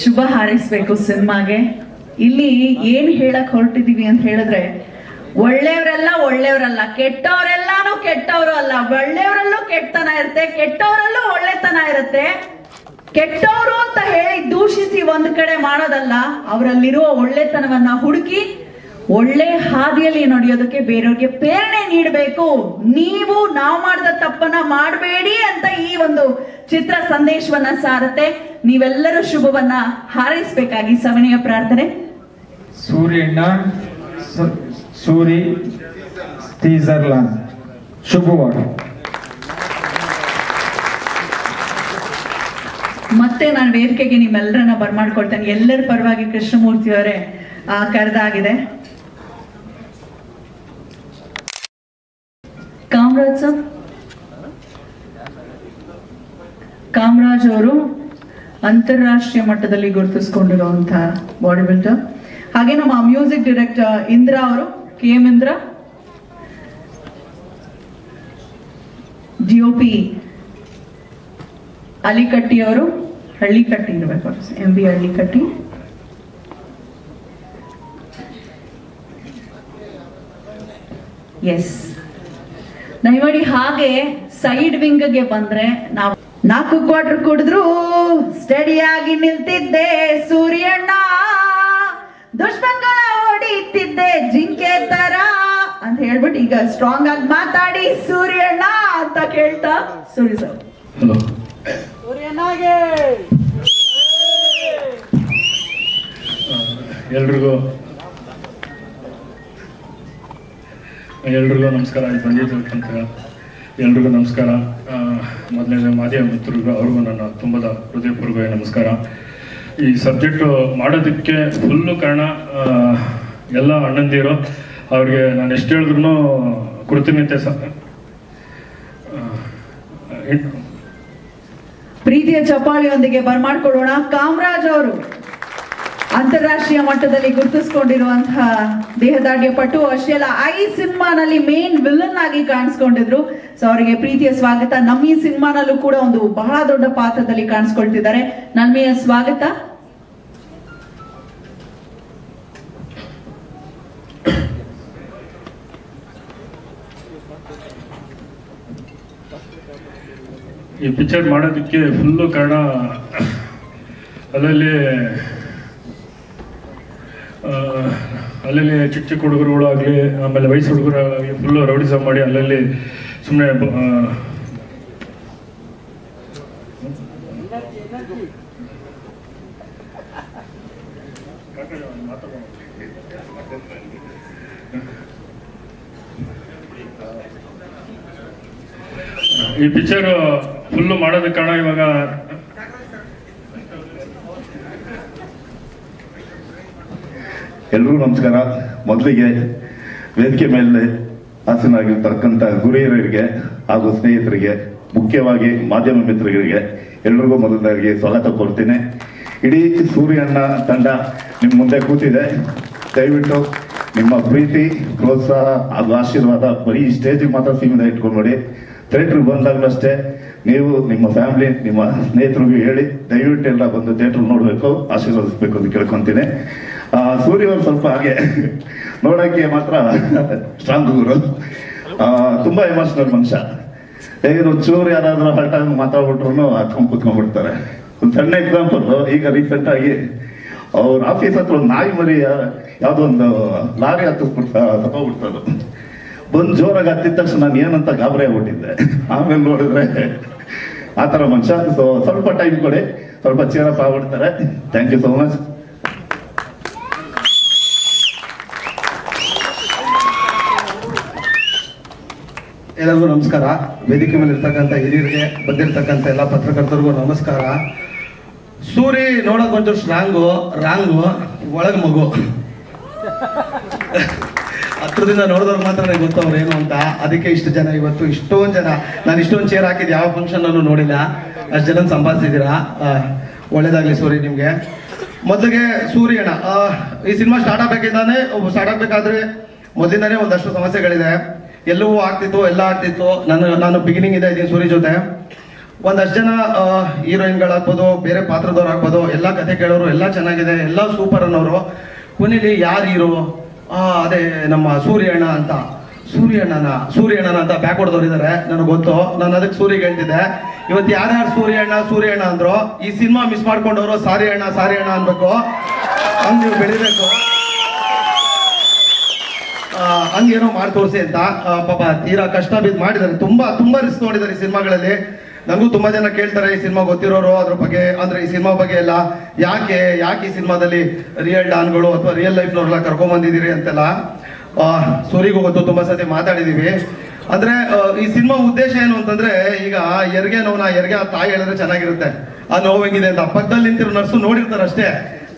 ಶುಭ ಹಾರೈಸ್ಬೇಕು ಸಿನಿಮಾಗೆ. ಇಲ್ಲಿ ಏನ್ ಹೇಳಕ್ ಹೊರಟಿದೀವಿ ಅಂತ ಹೇಳಿದ್ರೆ, ಒಳ್ಳೆಯವರೆಲ್ಲ ಒಳ್ಳೆಯವರಲ್ಲ, ಕೆಟ್ಟವರೆಲ್ಲಾನು ಕೆಟ್ಟವರು ಅಲ್ಲ. ಒಳ್ಳೆಯವರಲ್ಲೂ ಕೆಟ್ಟತನ ಇರುತ್ತೆ, ಕೆಟ್ಟವರಲ್ಲೂ ಒಳ್ಳೆತನ ಇರುತ್ತೆ. ಕೆಟ್ಟವರು ಅಂತ ಹೇಳಿ ದೂಷಿಸಿ ಒಂದ್ ಕಡೆ ಮಾಡೋದಲ್ಲ, ಅವರಲ್ಲಿರುವ ಒಳ್ಳೆತನವನ್ನ ಹುಡುಕಿ ಒಳ್ಳೆ ಹಾದಿಯಲ್ಲಿ ನಡೆಯೋದಕ್ಕೆ ಬೇರೆಯವ್ರಿಗೆ ಪ್ರೇರಣೆ ನೀಡಬೇಕು. ನಾವು ಮಾಡಿದ ತಪ್ಪನ್ನ ಮಾಡಬೇಡಿ ಅಂತ ಈ ಒಂದು ಚಿತ್ರ ಸಂದೇಶವನ್ನ ಸಾರುತ್ತೆ. ನೀವೆಲ್ಲರೂ ಶುಭವನ್ನ ಹಾರೈಸಬೇಕಾಗಿ ಸವಣಿಯ ಪ್ರಾರ್ಥನೆ. ಸೂರ್ಯಣ್ಣ ಸೂರಿ ಟೀಸರ್ ಲಾಂಚ್ ಶುಭವಾರ. ಮತ್ತೆ ನಾನು ವೇದಿಕೆಗೆ ನಿಮ್ಮೆಲ್ಲರನ್ನ ಬರ್ಮಾಡ್ಕೊಳ್ತೇನೆ. ಎಲ್ಲರ ಪರವಾಗಿ ಕೃಷ್ಣಮೂರ್ತಿ ಅವರೇ ಕರೆದಾಗಿದೆ. ಕಾಮರಾಜ್ ಅವರು ಅಂತಾರಾಷ್ಟ್ರೀಯ ಮಟ್ಟದಲ್ಲಿ ಗುರುತಿಸಿಕೊಂಡಿರುವಂತಹ ಬಾಡಿ ಬಿಲ್ಡರ್. ಹಾಗೆ ನಮ್ಮ ಮ್ಯೂಸಿಕ್ ಡೈರೆಕ್ಟರ್ ಇಂದ್ರಾ ಅವರು, KM ಇಂದ್ರಾ. DOP ಅಲಿಕಟ್ಟಿ ಅವರು, ಹಳ್ಳಿಕಟ್ಟಿ ಇರಬೇಕು, MB ಹಳ್ಳಿಕಟ್ಟಿ. ಎಸ್, ನೋಡಿ. ಹಾಗೆ ಸೈಡ್ ವಿಂಗ್ಗೆ ಬಂದ್ರೆ, ನಾವು 4 ಕ್ವಾರ್ಟರ್ ಕುಡಿದ್ರು ಸ್ಟಡಿಯಾಗಿ ನಿಲ್ತಿದ್ದೆ ಸೂರ್ಯಣ್ಣ, ದುಷ್ಮಂಗಳ ಹೊಡಿತಿದ್ದೆ ಜಿಂಕೆ ತರ ಅಂತ ಹೇಳ್ಬಿಟ್ಟು ಈಗ ಸ್ಟ್ರಾಂಗ್ ಆಗಿ ಮಾತಾಡಿ ಸೂರ್ಯಣ್ಣ ಅಂತ ಕೇಳ್ತಾ. ಸೂರ್ಯ ಸರ್, ಸೂರ್ಯಣ್ಣಗೆ ಎಲ್ರಿಗೂ ನಮಸ್ಕಾರ. ಇದು ಬಂದಿದ್ದಕ್ಕಂತ ಎಲ್ರಿಗೂ ನಮಸ್ಕಾರ. ಮೊದಲನೇ ಮಾಧ್ಯಮ ಮಿತ್ರರಿಗೂ ಅವ್ರಿಗೂ ನನ್ನ ತುಂಬದ ಹೃದಯಪೂರ್ವಕ ನಮಸ್ಕಾರ. ಈ ಸಬ್ಜೆಕ್ಟು ಮಾಡೋದಕ್ಕೆ ಫುಲ್ಲು ಕಾರಣ ಎಲ್ಲ ಅಣ್ಣಂದಿರು. ಅವ್ರಿಗೆ ನಾನು ಎಷ್ಟು ಹೇಳಿದ್ರು ಕೃತಜ್ಞತೆ. ಪ್ರೀತಿಯ ಚಪ್ಪಾಳಿಯೊಂದಿಗೆ ಬರ್ಮಾಡ್ಕೊಳ್ಳೋಣ. ಕಾಮರಾಜ್ ಅವರು ಅಂತಾರಾಷ್ಟ್ರೀಯ ಮಟ್ಟದಲ್ಲಿ ಗುರುತಿಸಿಕೊಂಡಿರುವಂತಹ ದೇಹದಾಢ್ಯ ಪಟು. ಅಷ್ಟೇ ಅಲ್ಲ, ಸಿನಿಮಾನಲ್ಲಿ ಮೇನ್ ವಿಲನ್ ಆಗಿ ಕಾಣಿಸ್ಕೊಂಡಿದ್ರು. ಸೊ ಅವರಿಗೆ ಪ್ರೀತಿಯ ಸ್ವಾಗತ. ನಮ್ಮ ಈ ಸಿನಿಮಾನಲ್ಲೂ ಕೂಡ ಒಂದು ಬಹಳ ದೊಡ್ಡ ಪಾತ್ರದಲ್ಲಿ ಕಾಣಿಸ್ಕೊಳ್ತಿದ್ದಾರೆ. ನನ್ಮೆಯ ಸ್ವಾಗತ. ಈ ಪಿಕ್ಚರ್ ಮಾಡೋದಕ್ಕೆ ಫುಲ್ಲು ಕಾರಣ ಅಲ್ಲಲ್ಲಿ ಚಿಕ್ಕ ಚಿಕ್ಕ ಹುಡುಗರುಗಳು ಆಗಲಿ, ಆಮೇಲೆ ವಯಸ್ಸು ಹುಡುಗರಾಗಲಿ ಫುಲ್ಲು ರೌಡಿಸಮ್ ಮಾಡಿ ಅಲ್ಲಲ್ಲಿ ಸುಮ್ಮನೆ ಈ ಪಿಕ್ಚರ್ ಫುಲ್ಲು ಮಾಡೋದಕ್ಕೆ ಕಾರಣ ಇವಾಗ ಎಲ್ರಿಗೂ ನಮಸ್ಕಾರ. ಮೊದಲಿಗೆ ವೇದಿಕೆ ಮೇಲೆ ಹಾಸನಾಗಿರ್ತಕ್ಕಂಥ ಗುರಿಯರಿಗೆ ಹಾಗೂ ಸ್ನೇಹಿತರಿಗೆ, ಮುಖ್ಯವಾಗಿ ಮಾಧ್ಯಮ ಮಿತ್ರರಿಗೆ ಎಲ್ರಿಗೂ ಮೊದಲನೇಗೆ ಸ್ವಾಗತ ಕೊಡ್ತೀನಿ. ಇಡೀ ಸೂರ್ಯಣ್ಣ ತಂಡ ನಿಮ್ಮ ಮುಂದೆ ಕೂತಿದೆ. ದಯವಿಟ್ಟು ನಿಮ್ಮ ಪ್ರೀತಿ, ಪ್ರೋತ್ಸಾಹ ಹಾಗೂ ಆಶೀರ್ವಾದ ಬರೀ ಸ್ಟೇಜಿಗೆ ಮಾತ್ರ ಸೀಮಿತ ಇಟ್ಕೊಂಡ್ಬಿಡಿ. ಥಿಯೇಟ್ರಿಗೆ ಬಂದಾಗಲಷ್ಟೇ ನೀವು ನಿಮ್ಮ ಫ್ಯಾಮಿಲಿ, ನಿಮ್ಮ ಸ್ನೇಹಿತರಿಗೂ ಹೇಳಿ ದಯವಿಟ್ಟು ಎಲ್ಲ ಬಂದು ಥಿಯೇಟ್ರ್ ನೋಡಬೇಕು, ಆಶೀರ್ವದಿಸ್ಬೇಕು ಅಂತ ಕೇಳ್ಕೊತೀನಿ. ಸೂರ್ಯ ಅವರು ಸ್ವಲ್ಪ ಹಾಗೆ ನೋಡೋಕ್ಕೆ ಮಾತ್ರ ಸ್ಟ್ರಾಂಗ್ ಗುರು, ತುಂಬ ಎಮೋಷನಲ್ ಮನುಷ್ಯ. ಹೇಗಿದ್ರು ಚೂರು ಯಾರಾದ್ರೂ ಹಲ್ಟಾಗಿ ಮಾತಾಡ್ಬಿಟ್ರು ಹಾಕೊಂಡು ಕೂತ್ಕೊಂಡ್ಬಿಡ್ತಾರೆ. ಒಂದು ಸಣ್ಣ ಎಕ್ಸಾಂಪಲ್, ಈಗ ರೀಸೆಂಟ್ ಆಗಿ ಅವ್ರ ಆಫೀಸ್ ಹತ್ರ ಒಂದು ನಾಯಿ ಮರಿ ಯಾವುದೋ ಒಂದು ಲಾರಿ ತಗೋಬಿಡ್ತದ್ದು. ಬಂದು ಜೋರಾಗಿ ಹತ್ತಿದ ತಕ್ಷಣ ನಾನು ಏನಂತ ಗಾಬರಿ ಆಗ್ಬಿಟ್ಟಿದ್ದೆ. ಆಮೇಲೆ ನೋಡಿದ್ರೆ ಆ ಥರ ಮನುಷ್ಯ. ಸೊ ಸ್ವಲ್ಪ ಟೈಮ್ ಕೊಡಿ, ಸ್ವಲ್ಪ ಚೇರಪ್ ಆಗ್ಬಿಡ್ತಾರೆ. Thank you so much. ಎಲ್ಲರಿಗೂ ನಮಸ್ಕಾರ. ವೇದಿಕೆ ಮೇಲೆ ಇರ್ತಕ್ಕಂಥ ಹಿರಿಯರಿಗೆ, ಬಂದಿರ್ತಕ್ಕಂಥ ಎಲ್ಲ ಪತ್ರಕರ್ತರಿಗೂ ನಮಸ್ಕಾರ. ಸೂರಿ ನೋಡಕ್ ಒಂಚೂರು ರಾಂಗು ಒಳಗ್ ಮಗು. ಹತ್ರದಿಂದ ನೋಡಿದವ್ರು ಮಾತ್ರ ನನಗೆ ಗೊತ್ತವ್ರು ಏನು ಅಂತ. ಅದಕ್ಕೆ ಇಷ್ಟು ಜನ, ಇವತ್ತು ಇಷ್ಟೊಂದು ಜನ, ನಾನು ಇಷ್ಟೊಂದು ಚೇರ್ ಹಾಕಿದ್ದು ಯಾವ ಫಂಕ್ಷನ್ ಅಲ್ಲೂ ನೋಡಿಲ್ಲ. ಅಷ್ಟು ಜನ ಸಂಪಾದಿಸಿದ್ದೀರಾ, ಒಳ್ಳೇದಾಗ್ಲಿ ಸೂರಿ ನಿಮ್ಗೆ. ಮೊದಲಿಗೆ ಸೂರ್ಯಣ್ಣ ಈ ಸಿನಿಮಾ ಸ್ಟಾರ್ಟ್ ಆಗ್ಬೇಕಾದ್ರೆ ಮೊದಲಿಂದಾನೇ ಒಂದಷ್ಟು ಸಮಸ್ಯೆಗಳಿದೆ. ಎಲ್ಲವೂ ಆಗ್ತಿತ್ತು, ಎಲ್ಲ ಆಗ್ತಿತ್ತು. ನಾನು ಬಿಗಿನಿಂಗ್ ಇಂದ ಇದ್ದೀನಿ ಸೂರಿ ಜೊತೆ. ಒಂದಷ್ಟು ಜನ ಹೀರೋಯಿನ್ಗಳಾಗ್ಬೋದು, ಬೇರೆ ಪಾತ್ರದವ್ರಾಗ್ಬೋದು, ಎಲ್ಲ ಕತೆ ಕೇಳೋರು ಎಲ್ಲ ಚೆನ್ನಾಗಿದೆ, ಎಲ್ಲ ಸೂಪರ್ ಅನ್ನೋರು. ಕೊನೆಯಲ್ಲಿ ಯಾರು ಹೀರೋ? ಅದೇ ನಮ್ಮ ಸೂರ್ಯಣ್ಣ ಅಂತ. ಸೂರ್ಯಣ್ಣನ ಅಂತ ಬ್ಯಾಕ್ ಹೊಡೆದವ್ರು ಇದ್ದಾರೆ, ನನಗೆ ಗೊತ್ತು. ನಾನು ಅದಕ್ಕೆ ಸೂರ್ಯಗೆ ಹೇಳ್ತಿದ್ದೆ, ಇವತ್ತು ಯಾರ್ಯಾರು ಸೂರ್ಯಣ್ಣ ಅಂದ್ರು, ಈ ಸಿನಿಮಾ ಮಿಸ್ ಮಾಡ್ಕೊಂಡವರು ಸಾರಿ ಅಣ್ಣ ಅನ್ಬೇಕು. ಹಂಗೆ ನೀವು ಬೆಳಿಬೇಕು, ಹಂಗೇನೋ ಮಾಡಿ ತೋರಿಸಿ ಅಂತ. ಪಾಪ ತೀರಾ ಕಷ್ಟ ಬಿದ್ದು ಮಾಡಿದ್ದಾರೆ, ತುಂಬಾ ರಿಸ್ಕ್ ನೋಡಿದ್ದಾರೆ ಈ ಸಿನಿಮಾಗಳಲ್ಲಿ. ನನಗೂ ತುಂಬಾ ಜನ ಕೇಳ್ತಾರೆ ಈ ಸಿನಿಮಾ ಗೊತ್ತಿರೋರು ಅದ್ರ ಬಗ್ಗೆ, ಅಂದ್ರೆ ಈ ಸಿನಿಮಾ ಬಗ್ಗೆ ಎಲ್ಲ ಯಾಕೆ ಈ ಸಿನಿಮಾದಲ್ಲಿ ರಿಯಲ್ ಡಾನ್ಗಳು ಅಥವಾ ರಿಯಲ್ ಲೈಫ್ನವ್ರೆಲ್ಲ ಕರ್ಕೊಂಡ್ ಬಂದಿದ್ದೀರಿ ಅಂತೆಲ್ಲ ಸೂರಿಗೂ ಗೊತ್ತು, ತುಂಬಾ ಸತಿ ಮಾತಾಡಿದೀವಿ. ಅಂದ್ರೆ ಈ ಸಿನಿಮಾ ಉದ್ದೇಶ ಏನು ಅಂತಂದ್ರೆ, ಈಗ ಹೆರಿಗೆ ಆ ತಾಯಿ ಹೇಳಿದ್ರೆ ಚೆನ್ನಾಗಿರುತ್ತೆ, ಆ ನೋವು ಹೆಂಗಿದೆ ಅಂತ. ಪಕ್ಕದಲ್ಲಿ ನಿಂತಿರೋ ನರ್ಸು ನೋಡಿರ್ತಾರೆ ಅಷ್ಟೇ,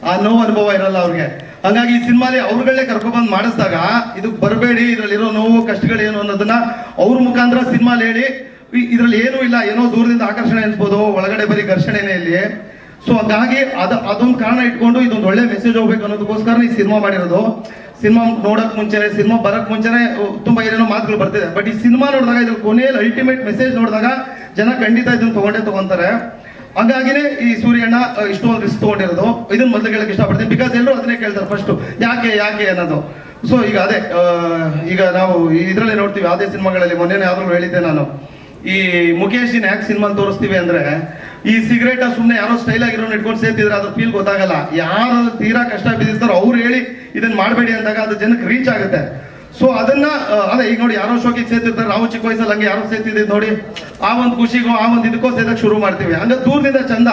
ಆ ನೋವು ಅನುಭವ ಇರಲ್ಲ ಅವ್ರಿಗೆ. ಹಂಗಾಗಿ ಈ ಸಿನಿಮಾಲಿ ಅವ್ರಗಳೇ ಕರ್ಕೊಂಡ್ಬಂದು ಮಾಡಿಸಿದಾಗ ಇದಕ್ಕೆ ಬರಬೇಡಿ, ಇದ್ರಲ್ಲಿರೋ ನೋವು ಕಷ್ಟಗಳೇನು ಅನ್ನೋದನ್ನ ಅವ್ರ ಮುಖಾಂತರ ಸಿನಿಮಾಲಿ ಹೇಳಿ, ಇದ್ರಲ್ಲಿ ಏನೂ ಇಲ್ಲ, ಏನೋ ದೂರದಿಂದ ಆಕರ್ಷಣೆ ಅನ್ಸ್ಬೋದು, ಒಳಗಡೆ ಬರೀ ಘರ್ಷಣೆನೇ ಇಲ್ಲಿ. ಸೊ ಹಾಗಾಗಿ ಅದೊಂದು ಕಾರಣ ಇಟ್ಕೊಂಡು ಇದೊಂದು ಒಳ್ಳೆ ಮೆಸೇಜ್ ಹೋಗ್ಬೇಕು ಅನ್ನೋದಕ್ಕೋಸ್ಕರ ಈ ಸಿನಿಮಾ ಮಾಡಿರೋದು. ಸಿನಿಮಾ ನೋಡಕ್ ಮುಂಚೆ, ಸಿನಿಮಾ ಬರಕ್ ಮುಂಚೆನೆ ತುಂಬಾ ಏನೇನೋ ಮಾತುಗಳು ಬರ್ತಿದೆ. ಬಟ್ ಈ ಸಿನಿಮಾ ನೋಡಿದಾಗ, ಇದ್ರ ಕೊನೆಯಲ್ಲಿ ಅಲ್ಟಿಮೇಟ್ ಮೆಸೇಜ್ ನೋಡಿದಾಗ ಜನ ಖಂಡಿತ ಇದನ್ನ ತಗೊಂತಾರೆ. ಹಾಗಾಗಿನೇ ಈ ಸೂರ್ಯಣ್ಣ ಇಷ್ಟೊಂದು ರಿಸ್ಕ್ ತಗೊಂಡಿರೋದು. ಇದನ್ನ ಮೊದಲು ಕೇಳಕ್ ಇಷ್ಟಪಡ್ತೀನಿ, ಬಿಕಾಸ್ ಎಲ್ಲರೂ ಅದನ್ನೇ ಕೇಳ್ತಾರೆ ಫಸ್ಟ್, ಯಾಕೆ ಅನ್ನೋದು. ಸೊ ಈಗ ಅದೇ ಈಗ ನಾವು ಇದ್ರಲ್ಲೇ ನೋಡ್ತೀವಿ, ಯಾವುದೇ ಸಿನಿಮಾಗಳಲ್ಲಿ. ಮೊನ್ನೆ ಯಾವ್ದ್ರೂ ಹೇಳಿದ್ದೆ ನಾನು, ಈ ಮುಖೇಶ್ ಯಾಕೆ ಸಿನಿಮಾ ತೋರಿಸ್ತೀವಿ ಅಂದ್ರೆ, ಈ ಸಿಗರೇಟ್ ಸುಮ್ನೆ ಯಾರೋ ಸ್ಟೈಲ್ ಆಗಿರೋ ಇಟ್ಕೊಂಡು ಸೇರ್ತಿದ್ರೆ ಅದ್ರ ಫೀಲ್ ಗೊತ್ತಾಗಲ್ಲ. ಯಾರು ತೀರಾ ಕಷ್ಟ ಬಿದ್ದಿರ್ತಾರೋ ಅವ್ರು ಹೇಳಿ ಇದನ್ನ ಮಾಡಬೇಡಿ ಅಂದಾಗ ಅದು ಜನಕ್ಕೆ ರೀಚ್ ಆಗುತ್ತೆ. ಸೊ ಅದನ್ನ ಅದೇ ಈಗ ನೋಡಿ, ಯಾರೋ ಶೋಕಿಗೆ ಸೇರ್ತಿರ್ತಾರೆ, ನಾವು ಚಿಕ್ಕ ವಯಸ್ಸಲ್ಲಿ ಹಂಗೆ ಯಾರೋ ಸೇರ್ತಿದ್ದೀವಿ ನೋಡಿ, ಆ ಒಂದು ಖುಷಿಗೋ ಆ ಒಂದು ಇದಕ್ಕೋ ಸೇದಕ್ಕೆ ಶುರು ಮಾಡ್ತೀವಿ. ಹಂಗ ದೂರದಿಂದ ಚಂದ,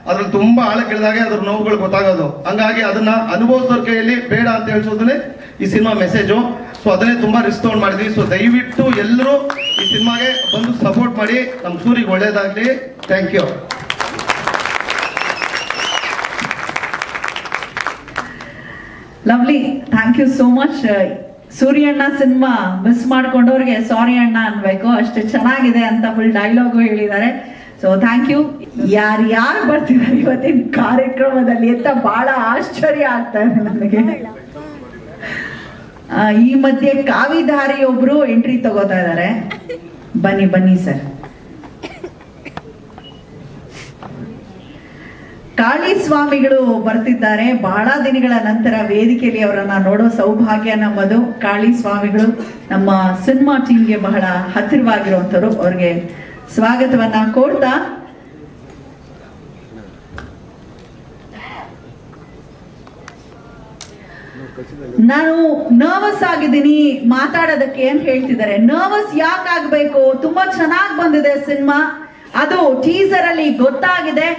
ಅದ್ರಲ್ಲಿ ತುಂಬಾ ಆಳಕ್ಕಿಳಿದಾಗೆ ಅದ್ರ ನೋವುಗಳು ಗೊತ್ತಾಗೋದು. ಹಂಗಾಗಿ ಅದನ್ನ ಅನುಭವಿಸೋರ್ ಕೈಯಲ್ಲಿ ಬೇಡ ಅಂತ ಹೇಳ್ಸೋದನ್ನೇ ಈ ಸಿನಿಮಾ ಮೆಸೇಜು. ಸೊ ಅದನ್ನೇ ತುಂಬಾ ರಿಸ್ಕ್ ತಗೊಂಡು ಮಾಡಿದ್ವಿ. ಸೊ ದಯವಿಟ್ಟು ಎಲ್ಲರೂ ಈ ಸಿನಿಮಾಗೆ ಬಂದು ಸಪೋರ್ಟ್ ಮಾಡಿ, ನಮ್ಮ ಸೂರಿಗೆ ಒಳ್ಳೇದಾಗ್ಲಿ. Thank you. Lovely, thank you so much. ಸೂರ್ಯಣ್ಣ ಸಿನಿಮಾ ಮಿಸ್ ಮಾಡ್ಕೊಂಡವ್ರಿಗೆ ಸಾರಿ ಅಣ್ಣ ಅನ್ಬೇಕು, ಅಷ್ಟು ಚೆನ್ನಾಗಿದೆ ಅಂತ ಫುಲ್ ಡೈಲಾಗು ಹೇಳಿದ್ದಾರೆ. So thank you. ಯಾರು ಬರ್ತಿದ್ದಾರೆ ಇವತ್ತಿನ ಕಾರ್ಯಕ್ರಮದಲ್ಲಿ ಅಂತ ಬಹಳ ಆಶ್ಚರ್ಯ ಆಗ್ತಾ ಇದೆ ನನಗೆ. ಈ ಮಧ್ಯೆ ಕಾವಿಧಾರಿ ಒಬ್ರು ಎಂಟ್ರಿ ತಗೋತಾ ಇದ್ದಾರೆ. ಬನ್ನಿ ಸರ್. ಕಾಳಿ ಸ್ವಾಮಿಗಳು ಬರ್ತಿದ್ದಾರೆ. ಬಹಳ ದಿನಗಳ ನಂತರ ವೇದಿಕೆಯಲ್ಲಿ ಅವರನ್ನ ನೋಡೋ ಸೌಭಾಗ್ಯ ನಮ್ಮದು. ಕಾಳಿ ಸ್ವಾಮಿಗಳು ನಮ್ಮ ಸಿನಿಮಾ ಟೀಮ್ಗೆ ಬಹಳ ಹತ್ತಿರವಾಗಿರುವಂತರು. ಅವ್ರಿಗೆ ಸ್ವಾಗತವನ್ನ ಕೋರ್ತಾ, ನಾನು ನರ್ವಸ್ ಆಗಿದ್ದೀನಿ ಮಾತಾಡೋದಕ್ಕೆ ಅಂತ ಹೇಳ್ತಿದ್ದಾರೆ. ನರ್ವಸ್ ಯಾಕೆ ಆಗ್ಬೇಕು? ತುಂಬಾ ಚೆನ್ನಾಗಿ ಬಂದಿದೆ ಸಿನಿಮಾ, ಅದು ಟೀಸರ್ ಅಲ್ಲಿ ಗೊತ್ತಾಗಿದೆ.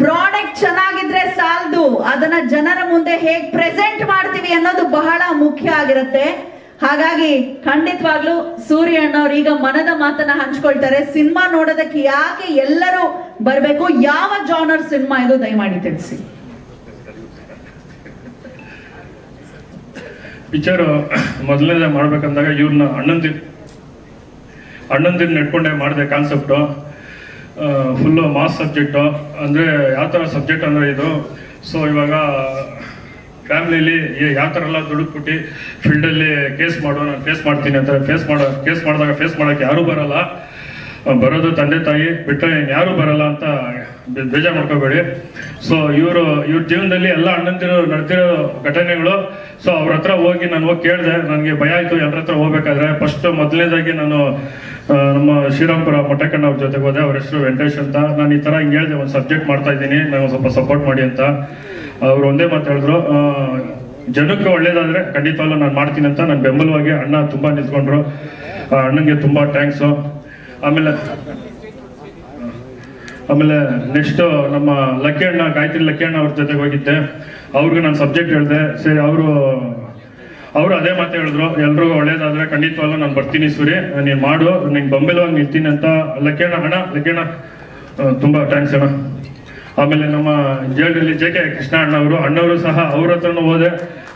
ಪ್ರಾಡಕ್ಟ್ ಚೆನ್ನಾಗಿದ್ರೆ ಸಾಲದು, ಅದನ್ನ ಜನರ ಮುಂದೆ ಹೇಗ್ ಪ್ರೆಸೆಂಟ್ ಮಾಡ್ತೀವಿ ಅನ್ನೋದು ಬಹಳ ಮುಖ್ಯ ಆಗಿರುತ್ತೆ. ಹಾಗಾಗಿ ಖಂಡಿತವಾಗ್ಲೂ ಸೂರ್ಯಣ್ಣವ್ರು ಈಗ ಮನದ ಮಾತನ್ನ ಹಂಚ್ಕೊಳ್ತಾರೆ. ಸಿನಿಮಾ ನೋಡೋದಕ್ಕೆ ಯಾಕೆ ಎಲ್ಲರೂ ಬರ್ಬೇಕು, ಯಾವ ಜಾನರ್ ಸಿನಿಮಾ ಇದು ದಯಮಾಡಿ ತಿಳಿಸಿ. ಪಿಕ್ಚರ್ ಮೊದಲನೇ ಮಾಡ್ಬೇಕಂದಾಗ ಇವ್ರನ್ನ ಅಣ್ಣಂದಿನ ನೆಟ್ಕೊಂಡೆ ಮಾಡಿದೆ. Concept full mass subject. ಅಂದರೆ ಯಾವ ಥರ ಸಬ್ಜೆಕ್ಟ್ ಅಂದರೆ ಇದು, ಸೊ ಇವಾಗ ಫ್ಯಾಮಿಲಿಲಿ ಯಾವ ಥರ ಎಲ್ಲ ದುಡುಕ್ಬಿಟ್ಟು ಫೀಲ್ಡಲ್ಲಿ ಕೇಸ್ ನಾನು ಫೇಸ್ ಮಾಡ್ತೀನಿ ಅಂತ ಕೇಸ್ ಮಾಡಿದಾಗ ಫೇಸ್ ಮಾಡೋಕ್ಕೆ ಯಾರೂ ಬರಲ್ಲ, ಬರೋದು ತಂದೆ ತಾಯಿ ಬಿಟ್ಟರೆ ಯಾರೂ ಬರಲ್ಲ ಅಂತ ಬೇಜಾರು ಮಾಡ್ಕೋಬೇಡಿ. ಸೊ ಇವ್ರ ಜೀವನದಲ್ಲಿ ಎಲ್ಲ ಅಣ್ಣಂದಿರು ನಡೆದಿರೋ ಘಟನೆಗಳು. ಸೊ ಅವ್ರ ಹತ್ರ ನಾನು ಹೋಗಿ ಕೇಳಿದೆ, ನನಗೆ ಭಯ ಆಯಿತು ಎಲ್ಲರ ಹತ್ರ ಹೋಗ್ಬೇಕಾದ್ರೆ. ಫಸ್ಟ್ ಮೊದಲನೇದಾಗಿ ನಾನು ನಮ್ಮ ಶ್ರೀರಾಮ್ಪುರ ಮೊಟ್ಟೆಕಣ್ಣ ಅವ್ರ ಜೊತೆಗೆ ಹೋದೆ. ಅವ್ರ ಹೆಸರು ವೆಂಕಟೇಶ್ ಅಂತ. ನಾನು ಈ ಥರ ಹಿಂಗೆ ಹೇಳಿದೆ, ಒಂದು ಸಬ್ಜೆಕ್ಟ್ ಮಾಡ್ತಾ ಇದ್ದೀನಿ, ನಾನು ಸ್ವಲ್ಪ ಸಪೋರ್ಟ್ ಮಾಡಿ ಅಂತ. ಅವ್ರು ಒಂದೇ ಮಾತು ಹೇಳಿದ್ರು, ಜನಕ್ಕೆ ಒಳ್ಳೇದಾದ್ರೆ ಖಂಡಿತವಾಗ್ಲೂ ನಾನು ಮಾಡ್ತೀನಿ ಅಂತ. ನಾನು ಬೆಂಬಲವಾಗಿ ಅಣ್ಣ ತುಂಬ ನಿಂತ್ಕೊಂಡ್ರು. ಅಣ್ಣಂಗೆ ತುಂಬ ಥ್ಯಾಂಕ್ಸು. ಆಮೇಲೆ ನೆಕ್ಸ್ಟ್ ನಮ್ಮ ಗಾಯತ್ರಿ ಲಕ್ಕಿ ಅಣ್ಣ ಅವ್ರ ಜೊತೆಗೆ ಹೋಗಿದ್ದೆ. ಅವ್ರಿಗೆ ನಾನು ಸಬ್ಜೆಕ್ಟ್ ಹೇಳಿದೆ. ಸರಿ, ಅವರು ಅದೇ ಮಾತು ಹೇಳಿದ್ರು, ಎಲ್ರಿಗೂ ಒಳ್ಳೇದಾದ್ರೆ ಖಂಡಿತವಾಗ್ಲೂ ನಾನು ಬರ್ತೀನಿ ಸೂರಿ, ನೀನು ಮಾಡು, ನೀನು ಬೆಂಬಲವಾಗಿ ನಿಲ್ತೀನಿ ಅಂತ. ಲಕ್ಕಿ ಅಣ್ಣ ತುಂಬ ಥ್ಯಾಂಕ್ಸ್ ಅಣ್ಣ. ಆಮೇಲೆ ನಮ್ಮ ಜೇಲ್ಡಲ್ಲಿ JK ಕೃಷ್ಣ ಅಣ್ಣವರು ಸಹ ಅವ್ರ ಹತ್ರನೂ ಹೋದೆ.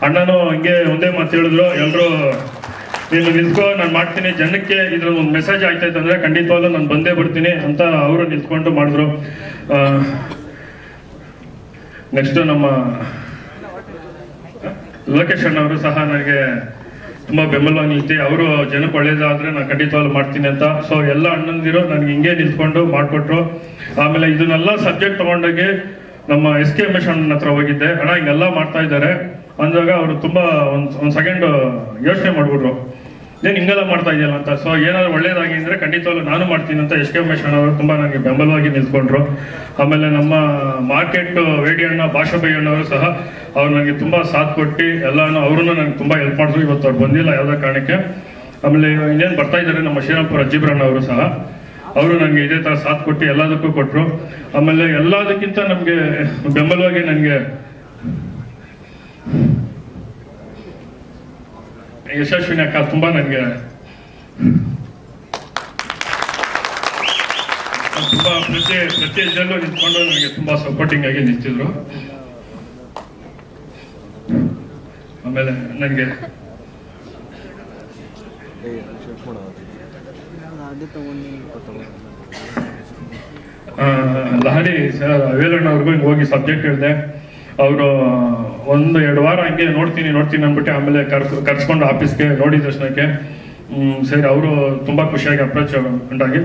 ಅಣ್ಣನೂ ಹಿಂಗೆ ಒಂದೇ ಮಾತು ಹೇಳಿದ್ರು, ಎಲ್ಲರೂ ನೀನು ನಿಂತ್ಕೋ, ನಾನು ಮಾಡ್ತೀನಿ, ಜನಕ್ಕೆ ಇದ್ರ ಒಂದು ಮೆಸೇಜ್ ಆಗ್ತೈತೆ ಅಂದ್ರೆ ಖಂಡಿತವಾಗ್ಲೂ ನಾನು ಬಂದೇ ಬರ್ತೀನಿ ಅಂತ ಅವರು ನಿಂತ್ಕೊಂಡು ಮಾಡಿದ್ರು. ನೆಕ್ಸ್ಟ್ ನಮ್ಮ ಲೋಕೇಶ್ ಅಣ್ಣವರು ಸಹ ನನಗೆ ತುಂಬ ಬೆಂಬಲವಾಗಿ ನಿಲ್ತೀವಿ. ಅವರು ಜನಕ್ಕೆ ಒಳ್ಳೇದಾದ್ರೆ ನಾನು ಖಂಡಿತವಾಗ್ಲೂ ಮಾಡ್ತೀನಿ ಅಂತ. ಸೊ ಎಲ್ಲ ಅಣ್ಣಂದಿರು ನನಗೆ ಹಿಂಗೆ ನಿಂತ್ಕೊಂಡು ಮಾಡಿಕೊಟ್ರು. ಆಮೇಲೆ ಇದನ್ನೆಲ್ಲ ಸಬ್ಜೆಕ್ಟ್ ತಗೊಂಡಾಗೆ ನಮ್ಮ SK ಉಮೇಶ್ ಅಣ್ಣನ ಹತ್ರ ಹೋಗಿದ್ದೆ. ಅಣ್ಣ ಹಿಂಗೆಲ್ಲ ಮಾಡ್ತಾ ಇದ್ದಾರೆ ಅಂದಾಗ ಅವರು ತುಂಬ ಒಂದು ಸೆಕೆಂಡ್ ಯೋಚನೆ ಮಾಡ್ಬಿಟ್ರು, ಏನು ಹಿಂಗೆಲ್ಲ ಮಾಡ್ತಾ ಇದೆಯಲ್ಲ ಅಂತ. ಸೊ ಏನಾದ್ರು ಒಳ್ಳೇದಾಗಿ ಅಂದರೆ ಖಂಡಿತವಾಗ್ಲೂ ನಾನು ಮಾಡ್ತೀನಿ ಅಂತ SK ಉಮೇಶ್ ಅಣ್ಣವರು ತುಂಬ ನನಗೆ ಬೆಂಬಲವಾಗಿ ನಿಂತ್ಕೊಂಡ್ರು. ಆಮೇಲೆ ನಮ್ಮ ಮಾರ್ಕೆಟ್ ವೇಡಿ ಅಣ್ಣ, ಭಾಷಾಬೈ ಅಣ್ಣವರು ಸಹ ಅವ್ರು ನನಗೆ ತುಂಬ ಸಾಥ್ ಕೊಟ್ಟು ಎಲ್ಲಾನು ಅವರು ನನಗೆ ತುಂಬ ಹೆಲ್ಪ್ ಮಾಡಿದ್ರು. ಇವತ್ತು ಅವ್ರು ಬಂದಿಲ್ಲ ಯಾವುದೇ ಕಾರಣಕ್ಕೆ. ಆಮೇಲೆ ಇನ್ನೇನು ಬರ್ತಾ ಇದ್ದಾರೆ ನಮ್ಮ ಶ್ರೀರಾಮ್ಪುರ ಅಜ್ಜಿಬ್ರಣ್ಣ ಅವರು ಸಹ, ಅವರು ನನಗೆ ಇದೇ ಥರ ಸಾಥ್ ಕೊಟ್ಟು ಎಲ್ಲದಕ್ಕೂ ಕೊಟ್ಟರು. ಆಮೇಲೆ ಎಲ್ಲದಕ್ಕಿಂತ ನಮಗೆ ಬೆಂಬಲವಾಗಿ ನನಗೆ ಯಶಸ್ವಿನಿ ಅಕ್ಕ ತುಂಬ ನನಗೆ ತುಂಬ ಪ್ರತಿ ಹೆಜ್ಜೆಲ್ಲೂ ನಿಂತ್ಕೊಂಡು ನನಗೆ ತುಂಬ ಸಪೋರ್ಟಿಂಗ್ ಆಗಿ ನಿಂತಿದ್ರು. ಆಮೇಲೆ ನನಗೆ ಲಹರಿ ವೇಲಣ್ಣವ್ರಿಗೂ ಹಿಂಗೆ ಹೋಗಿ ಸಬ್ಜೆಕ್ಟ್ ಹೇಳಿದೆ. ಅವರು 1-2 ವಾರ ಹಂಗೆ ನೋಡ್ತೀನಿ ಅಂದ್ಬಿಟ್ಟು ಆಮೇಲೆ ಕರ್ಸ್ಕೊಂಡು ಆಫೀಸ್ಗೆ ನೋಡಿದ ತಕ್ಷಣಕ್ಕೆ ಸರಿ ಅವರು ತುಂಬ ಖುಷಿಯಾಗಿ ಅಪ್ರೋಚ್ ಉಂಟಾಗಿ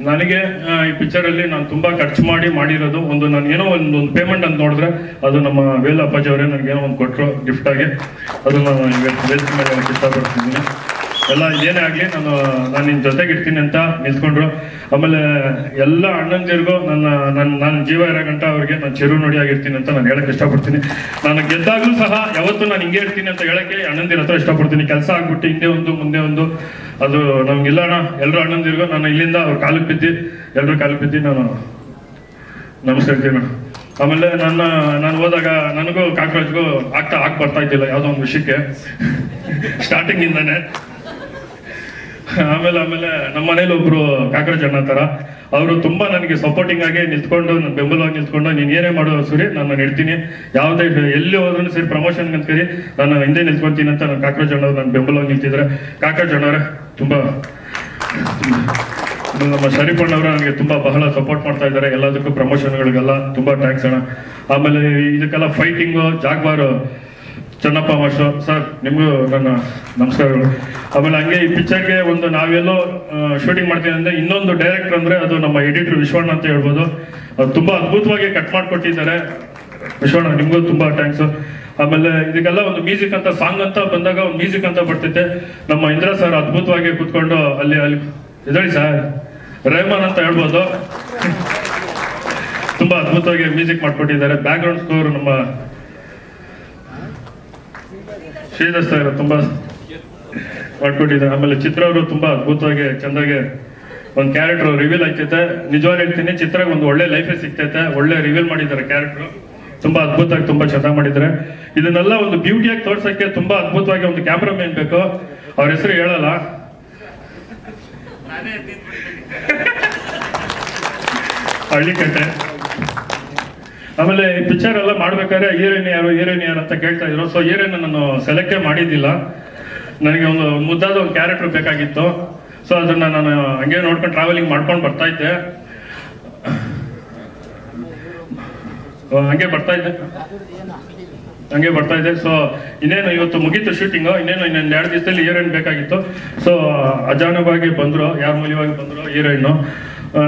ನನಗೆ ಈ ಪಿಕ್ಚರಲ್ಲಿ ನಾನು ತುಂಬ ಖರ್ಚು ಮಾಡಿರೋದು ನಾನು ಏನೋ ಒಂದು ಪೇಮೆಂಟ್ ಅಂತ ನೋಡಿದ್ರೆ ಅದು ನಮ್ಮ ವೇಲು ಅಪ್ಪಾಜಿ ಅವರೇ ನನಗೇನೋ ಒಂದು ಕೊಟ್ಟರು ಗಿಫ್ಟಾಗಿ. ಅದು ನಾನು ವೇದಿಕೆ ಮೇಲೆ ಇಷ್ಟಪಡ್ತಿದ್ದೀನಿ. ಎಲ್ಲ ಏನೇ ಆಗಲಿ ನಾನು ನಿನ್ನ ಜೊತೆಗೆ ಇರ್ತೀನಿ ಅಂತ ನಿಂತ್ಕೊಂಡ್ರು. ಆಮೇಲೆ ಎಲ್ಲ ಅಣ್ಣಂದಿರಿಗೂ ನನ್ನ ಜೀವ ಇರೋ ಗಂಟ ಅವ್ರಿಗೆ ನಾನು ಚಿರು ನುಡಿಯಾಗಿರ್ತೀನಿ ಅಂತ ನಾನು ಹೇಳಕ್ಕೆ ಇಷ್ಟಪಡ್ತೀನಿ. ನಾನು ಗೆದ್ದಾಗಲೂ ಸಹ ಯಾವತ್ತೂ ನಾನು ಹಿಂಗೆ ಇರ್ತೀನಿ ಅಂತ ಹೇಳಕ್ಕೆ ಅಣ್ಣಂದಿರ ಹತ್ರ ಇಷ್ಟಪಡ್ತೀನಿ. ಕೆಲಸ ಆಗ್ಬಿಟ್ಟು ಹಿಂದೆ ಒಂದು ಮುಂದೆ ಒಂದು ಅದು ನಮ್ಗಿಲ್ಲ ಅಣ್ಣ. ಎಲ್ಲರೂ ಅಣ್ಣಂದಿರಿಗೂ ನಾನು ಇಲ್ಲಿಂದ ಅವ್ರ ಕಾಲಿಗೆ ಬಿದ್ದು ನಾನು ನಮಸ್ಕರಿತೀನಿ. ಆಮೇಲೆ ನಾನು ಹೋದಾಗ ನನಗೂ ಕಾಕ್ರೋಚ್ಗೂ ಬರ್ತಾ ಇದ್ದಿಲ್ಲ ಯಾವುದೋ ಒಂದು ವಿಷಯಕ್ಕೆ ಸ್ಟಾರ್ಟಿಂಗಿಂದಾನೆ. ಆಮೇಲೆ ನಮ್ಮ ಮನೇಲಿ ಒಬ್ರು ಕಾಕ್ರೋಚ್ ಅಣ್ಣ ತರ ಅವರು ತುಂಬಾ ನನಗೆ ಸಪೋರ್ಟಿಂಗ್ ಆಗಿ ನಿಂತ್ಕೊಂಡು ಬೆಂಬಲವಾಗಿ ನಿಂತ್ಕೊಂಡು ನೀನ್ ಏನೇ ಮಾಡೋ ಸರಿ ನಾನು ಇಡ್ತೀನಿ, ಯಾವುದೇ ಎಲ್ಲಿ ಹೋದ್ರೂ ಸರಿ ಪ್ರಮೋಷನ್ ಅಂತ ಕರಿ ನಾನು ಹಿಂದೆ ನಿಂತ್ಕೊಂತೀನಿ ಅಂತ ನಾನು ಕಾಕ್ರೋಚ್ ಅಣ್ಣವ್ರು ನಾನು ಬೆಂಬಲವಾಗಿ ನಿಂತಿದ್ರೆ. ಕಾಕ್ರೋಚ್ ಅಣ್ಣವ್ರೆ ತುಂಬಾ ನಮ್ಮ ಶರೀಫ್ ಅಣ್ಣವರು ನನಗೆ ತುಂಬಾ ಬಹಳ ಸಪೋರ್ಟ್ ಮಾಡ್ತಾ ಇದ್ದಾರೆ ಎಲ್ಲದಕ್ಕೂ, ಪ್ರಮೋಷನ್ಗಳಿಗೆಲ್ಲ ತುಂಬಾ ಥ್ಯಾಂಕ್ಸ್ ಅಣ್ಣ. ಆಮೇಲೆ ಇದಕ್ಕೆಲ್ಲ ಫೈಟಿಂಗು ಜಾಗ್ವಾರು ಚನ್ನಪ್ಪ ಮಾಸ್ಟರ್ ಸರ್ ನಿಮಗೂ ನನ್ನ ನಮಸ್ಕಾರಗಳು. ಆಮೇಲೆ ಹಂಗೆ ಈ ಪಿಕ್ಚರ್ಗೆ ನಾವೆಲ್ಲೋ ಶೂಟಿಂಗ್ ಮಾಡ್ತೀನಿ ಅಂದ್ರೆ ಇನ್ನೊಂದು ಡೈರೆಕ್ಟರ್ ಅಂದ್ರೆ ಅದು ನಮ್ಮ ಎಡಿಟರ್ ವಿಶ್ವಣ್ಣ ಅಂತ ಹೇಳ್ಬೋದು. ಅದು ತುಂಬಾ ಅದ್ಭುತವಾಗಿ ಕಟ್ ಮಾಡಿಕೊಟ್ಟಿದ್ದಾರೆ. ವಿಶ್ವಣ್ಣ ನಿಮಗೂ ತುಂಬಾ ಥ್ಯಾಂಕ್ಸ್. ಆಮೇಲೆ ಇದಕ್ಕೆಲ್ಲ ಒಂದು ಮ್ಯೂಸಿಕ್ ಅಂತ ಸಾಂಗ್ ಅಂತ ಬಂದಾಗ ಒಂದು ಮ್ಯೂಸಿಕ್ ಅಂತ ಬರ್ತಿದ್ದೆ. ನಮ್ಮ ಇಂದ್ರ ಸರ್ ಅದ್ಭುತವಾಗಿ ಕೂತ್ಕೊಂಡು ಅಲ್ಲಿ ಇದಳಿ ಸರ್ ರೆಹಮಾನ್ ಅಂತ ಹೇಳ್ಬೋದು, ತುಂಬಾ ಅದ್ಭುತವಾಗಿ ಮ್ಯೂಸಿಕ್ ಮಾಡ್ಕೊಟ್ಟಿದ್ದಾರೆ. ಬ್ಯಾಕ್ ಗ್ರೌಂಡ್ ಸ್ಕೋರ್ ನಮ್ಮ ಶ್ರೀಧರ್ ಸರ್ ತುಂಬಾ ಮಾಡ್ಕೊಟ್ಟಿದ್ದಾರೆ. ಆಮೇಲೆ ಚಿತ್ರ ಅವರು ತುಂಬಾ ಅದ್ಭುತವಾಗಿ ಚಂದಾಗಿ ಒಂದು ಕ್ಯಾರೆಕ್ಟರ್ ರಿವೀಲ್ ಆಗ್ತೈತೆ. ನಿಜವಾಗ್ಲೂ ಹೇಳ್ತೀನಿ, ಚಿತ್ರಕ್ಕೆ ಒಂದು ಒಳ್ಳೆ ಲೈಫೇ ಸಿಗ್ತೈತೆ. ಒಳ್ಳೆ ರಿವೀಲ್ ಮಾಡಿದ್ದಾರೆ ಕ್ಯಾರೆಕ್ಟರ್, ತುಂಬಾ ಅದ್ಭುತವಾಗಿ ತುಂಬಾ ಚೆನ್ನಾಗಿ ಮಾಡಿದ್ದಾರೆ. ಇದನ್ನೆಲ್ಲ ಒಂದು ಬ್ಯೂಟಿಯಾಗಿ ತೋರ್ಸಕ್ಕೆ ತುಂಬಾ ಅದ್ಭುತವಾಗಿ ಒಂದು ಕ್ಯಾಮ್ರಾಮನ್ ಬೇಕು. ಅವ್ರ ಹೆಸರು ಹೇಳಲ್ಲ, ಹಳ್ಳಿಕಟ್ಟೆ. ಆಮೇಲೆ ಈ ಪಿಕ್ಚರ್ ಎಲ್ಲ ಮಾಡ್ಬೇಕಾದ್ರೆ ಹೀರೋಯಿನ್ ಯಾರು ಅಂತ ಕೇಳ್ತಾ ಇದ್ರು. ಸೊ ಹೀರೋಯಿನ್ ನಾನು ಸೆಲೆಕ್ಟೇ ಮಾಡಿದ್ದಿಲ್ಲ, ನನಗೆ ಒಂದು ಮುದ್ದಾದ ಒಂದು ಕ್ಯಾರೆಕ್ಟರ್ ಬೇಕಾಗಿತ್ತು. ಸೊ ಅದನ್ನ ನಾನು ಹಂಗೆ ನೋಡ್ಕೊಂಡು ಟ್ರಾವೆಲಿಂಗ್ ಮಾಡ್ಕೊಂಡು ಬರ್ತಾ ಇದ್ದೆ. ಹಂಗೆ ಬರ್ತಾ ಇದ್ದೆ. ಸೊ ಇನ್ನೇನು ಇವತ್ತು ಮುಗೀತು ಶೂಟಿಂಗು, ಇನ್ನೊಂದು 2 ದಿವಸದಲ್ಲಿ ಹೀರೋಯಿನ್ ಬೇಕಾಗಿತ್ತು. ಸೊ ಅಜಾನವಾಗಿ ಬಂದ್ರು, ಯಾರ ಮೂಲವಾಗಿ ಬಂದ್ರು ಹೀರೋಯಿನ್ನು.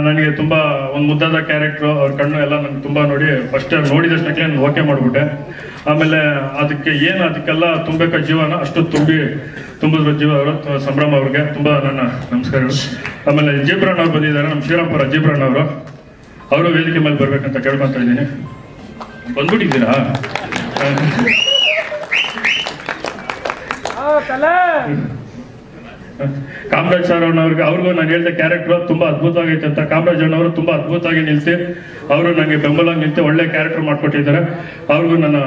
ನನಗೆ ತುಂಬಾ ಒಂದು ಮುದ್ದಾದ ಕ್ಯಾರೆಕ್ಟ್ರು, ಅವ್ರ ಕಣ್ಣು ಎಲ್ಲ ನನಗೆ ತುಂಬಾ ನೋಡಿ ಫಸ್ಟ್ ನೋಡಿದಷ್ಟಕ್ಕೆ ನಾನು ಓಕೆ ಮಾಡ್ಬಿಟ್ಟೆ. ಆಮೇಲೆ ಅದಕ್ಕೆಲ್ಲ ತುಂಬಬೇಕಾದ ಜೀವನ ಅಷ್ಟು ತುಂಬಿದ್ರು ಜೀವ ಅವರು. ಸಂಭ್ರಮ ಅವ್ರಿಗೆ ತುಂಬಾ ನನ್ನ ನಮಸ್ಕಾರಗಳು. ಆಮೇಲೆ ಅಜ್ಜಿಬ್ರಣ್ಣ ಅವ್ರು ಬಂದಿದ್ದಾರೆ, ನಮ್ಮ ಶ್ರೀರಾಮ್ಪುರ ಅಜ್ಜಿಬ್ರಣ್ಣ ಅವರು ವೇದಿಕೆ ಮೇಲೆ ಬರ್ಬೇಕಂತ ಕೇಳ್ಕೊಂತ ಇದ್ದೀನಿ. ಬಂದ್ಬಿಟ್ಟಿದ್ದೀರಾ? ಕಾಮರಾಜ್ ಸರ್ ಅವ್ರಿಗೂ ನಾನು ಹೇಳಿದ ಕ್ಯಾರೆಕ್ಟರ್ ತುಂಬಾ ಅದ್ಭುತವಾಗೈತೆ ಅಂತ. ಕಾಮರಾಜ್ ಅಣ್ಣವರು ತುಂಬಾ ಅದ್ಭುತವಾಗಿ ನಿಲ್ಸಿ ಅವರು ನನಗೆ ಬೆಂಬಲವಾಗಿ ನಿಂತು ಒಳ್ಳೆ ಕ್ಯಾರೆಕ್ಟರ್ ಮಾಡ್ಕೊಟ್ಟಿದ್ದಾರೆ. ಅವ್ರಿಗೂ ನನ್ನ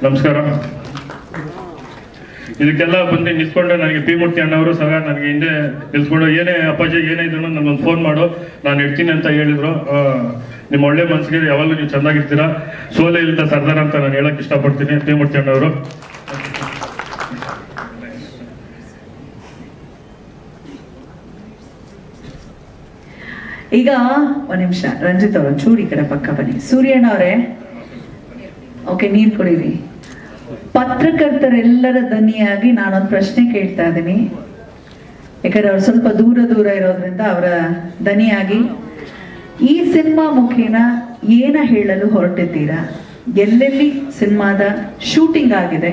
ನಮಸ್ಕಾರ. ಇದಕ್ಕೆಲ್ಲ ಬಂದು ನಿಂತ್ಕೊಂಡು ನನಗೆ ಪಿ ಮೂರ್ತಿ ಅಣ್ಣವರು ಸಹ ನನಗೆ ಹಿಂದೆ ನಿಲ್ತ್ಕೊಂಡು ಏನೇ ಅಪ್ಪಾಜಿ ಏನೇ ಇದ್ರು ನನಗೊಂದು ಫೋನ್ ಮಾಡು ನಾನು ಇಡ್ತೀನಿ ಅಂತ ಹೇಳಿದ್ರು. ನಿಮ್ಮ ಒಳ್ಳೆ ಮನಸ್ಸಿಗೆ ಯಾವಾಗಲೂ ನೀವು ಚೆನ್ನಾಗಿರ್ತೀರಾ, ಸೋಲೆ ಇಲ್ಲದ ಸರ್ದಾರ ಅಂತ ನಾನು ಹೇಳಕ್ ಇಷ್ಟಪಡ್ತೀನಿ ಪಿ ಮೂರ್ತಿ ಅಣ್ಣವರು. ಈಗ ಒಂದ್ ನಿಮಿಷ ರಂಜಿತ್ ಅವರು ಚೂಡಿ ಕಡೆ ಪಕ್ಕ ಬನ್ನಿ. ಸೂರ್ಯಣ್ಣ ಅವರೇ, ಓಕೆ ನೀರ್ ಕುಡೀರಿ. ಪತ್ರಕರ್ತರೆಲ್ಲರ ದನಿಯಾಗಿ ನಾನೊಂದು ಪ್ರಶ್ನೆ ಕೇಳ್ತಾ ಇದ್ದೀನಿ. ಯಾಕಂದ್ರೆ ಅವ್ರು ಸ್ವಲ್ಪ ದೂರ ಇರೋದ್ರಿಂದ ಅವರ ದನಿಯಾಗಿ ಈ ಸಿನಿಮಾ ಮುಖೇನ ಏನ ಹೇಳಲು ಹೊರಟಿದ್ದೀರಾ? ಎಲ್ಲೆಲ್ಲಿ ಸಿನಿಮಾದ ಶೂಟಿಂಗ್ ಆಗಿದೆ?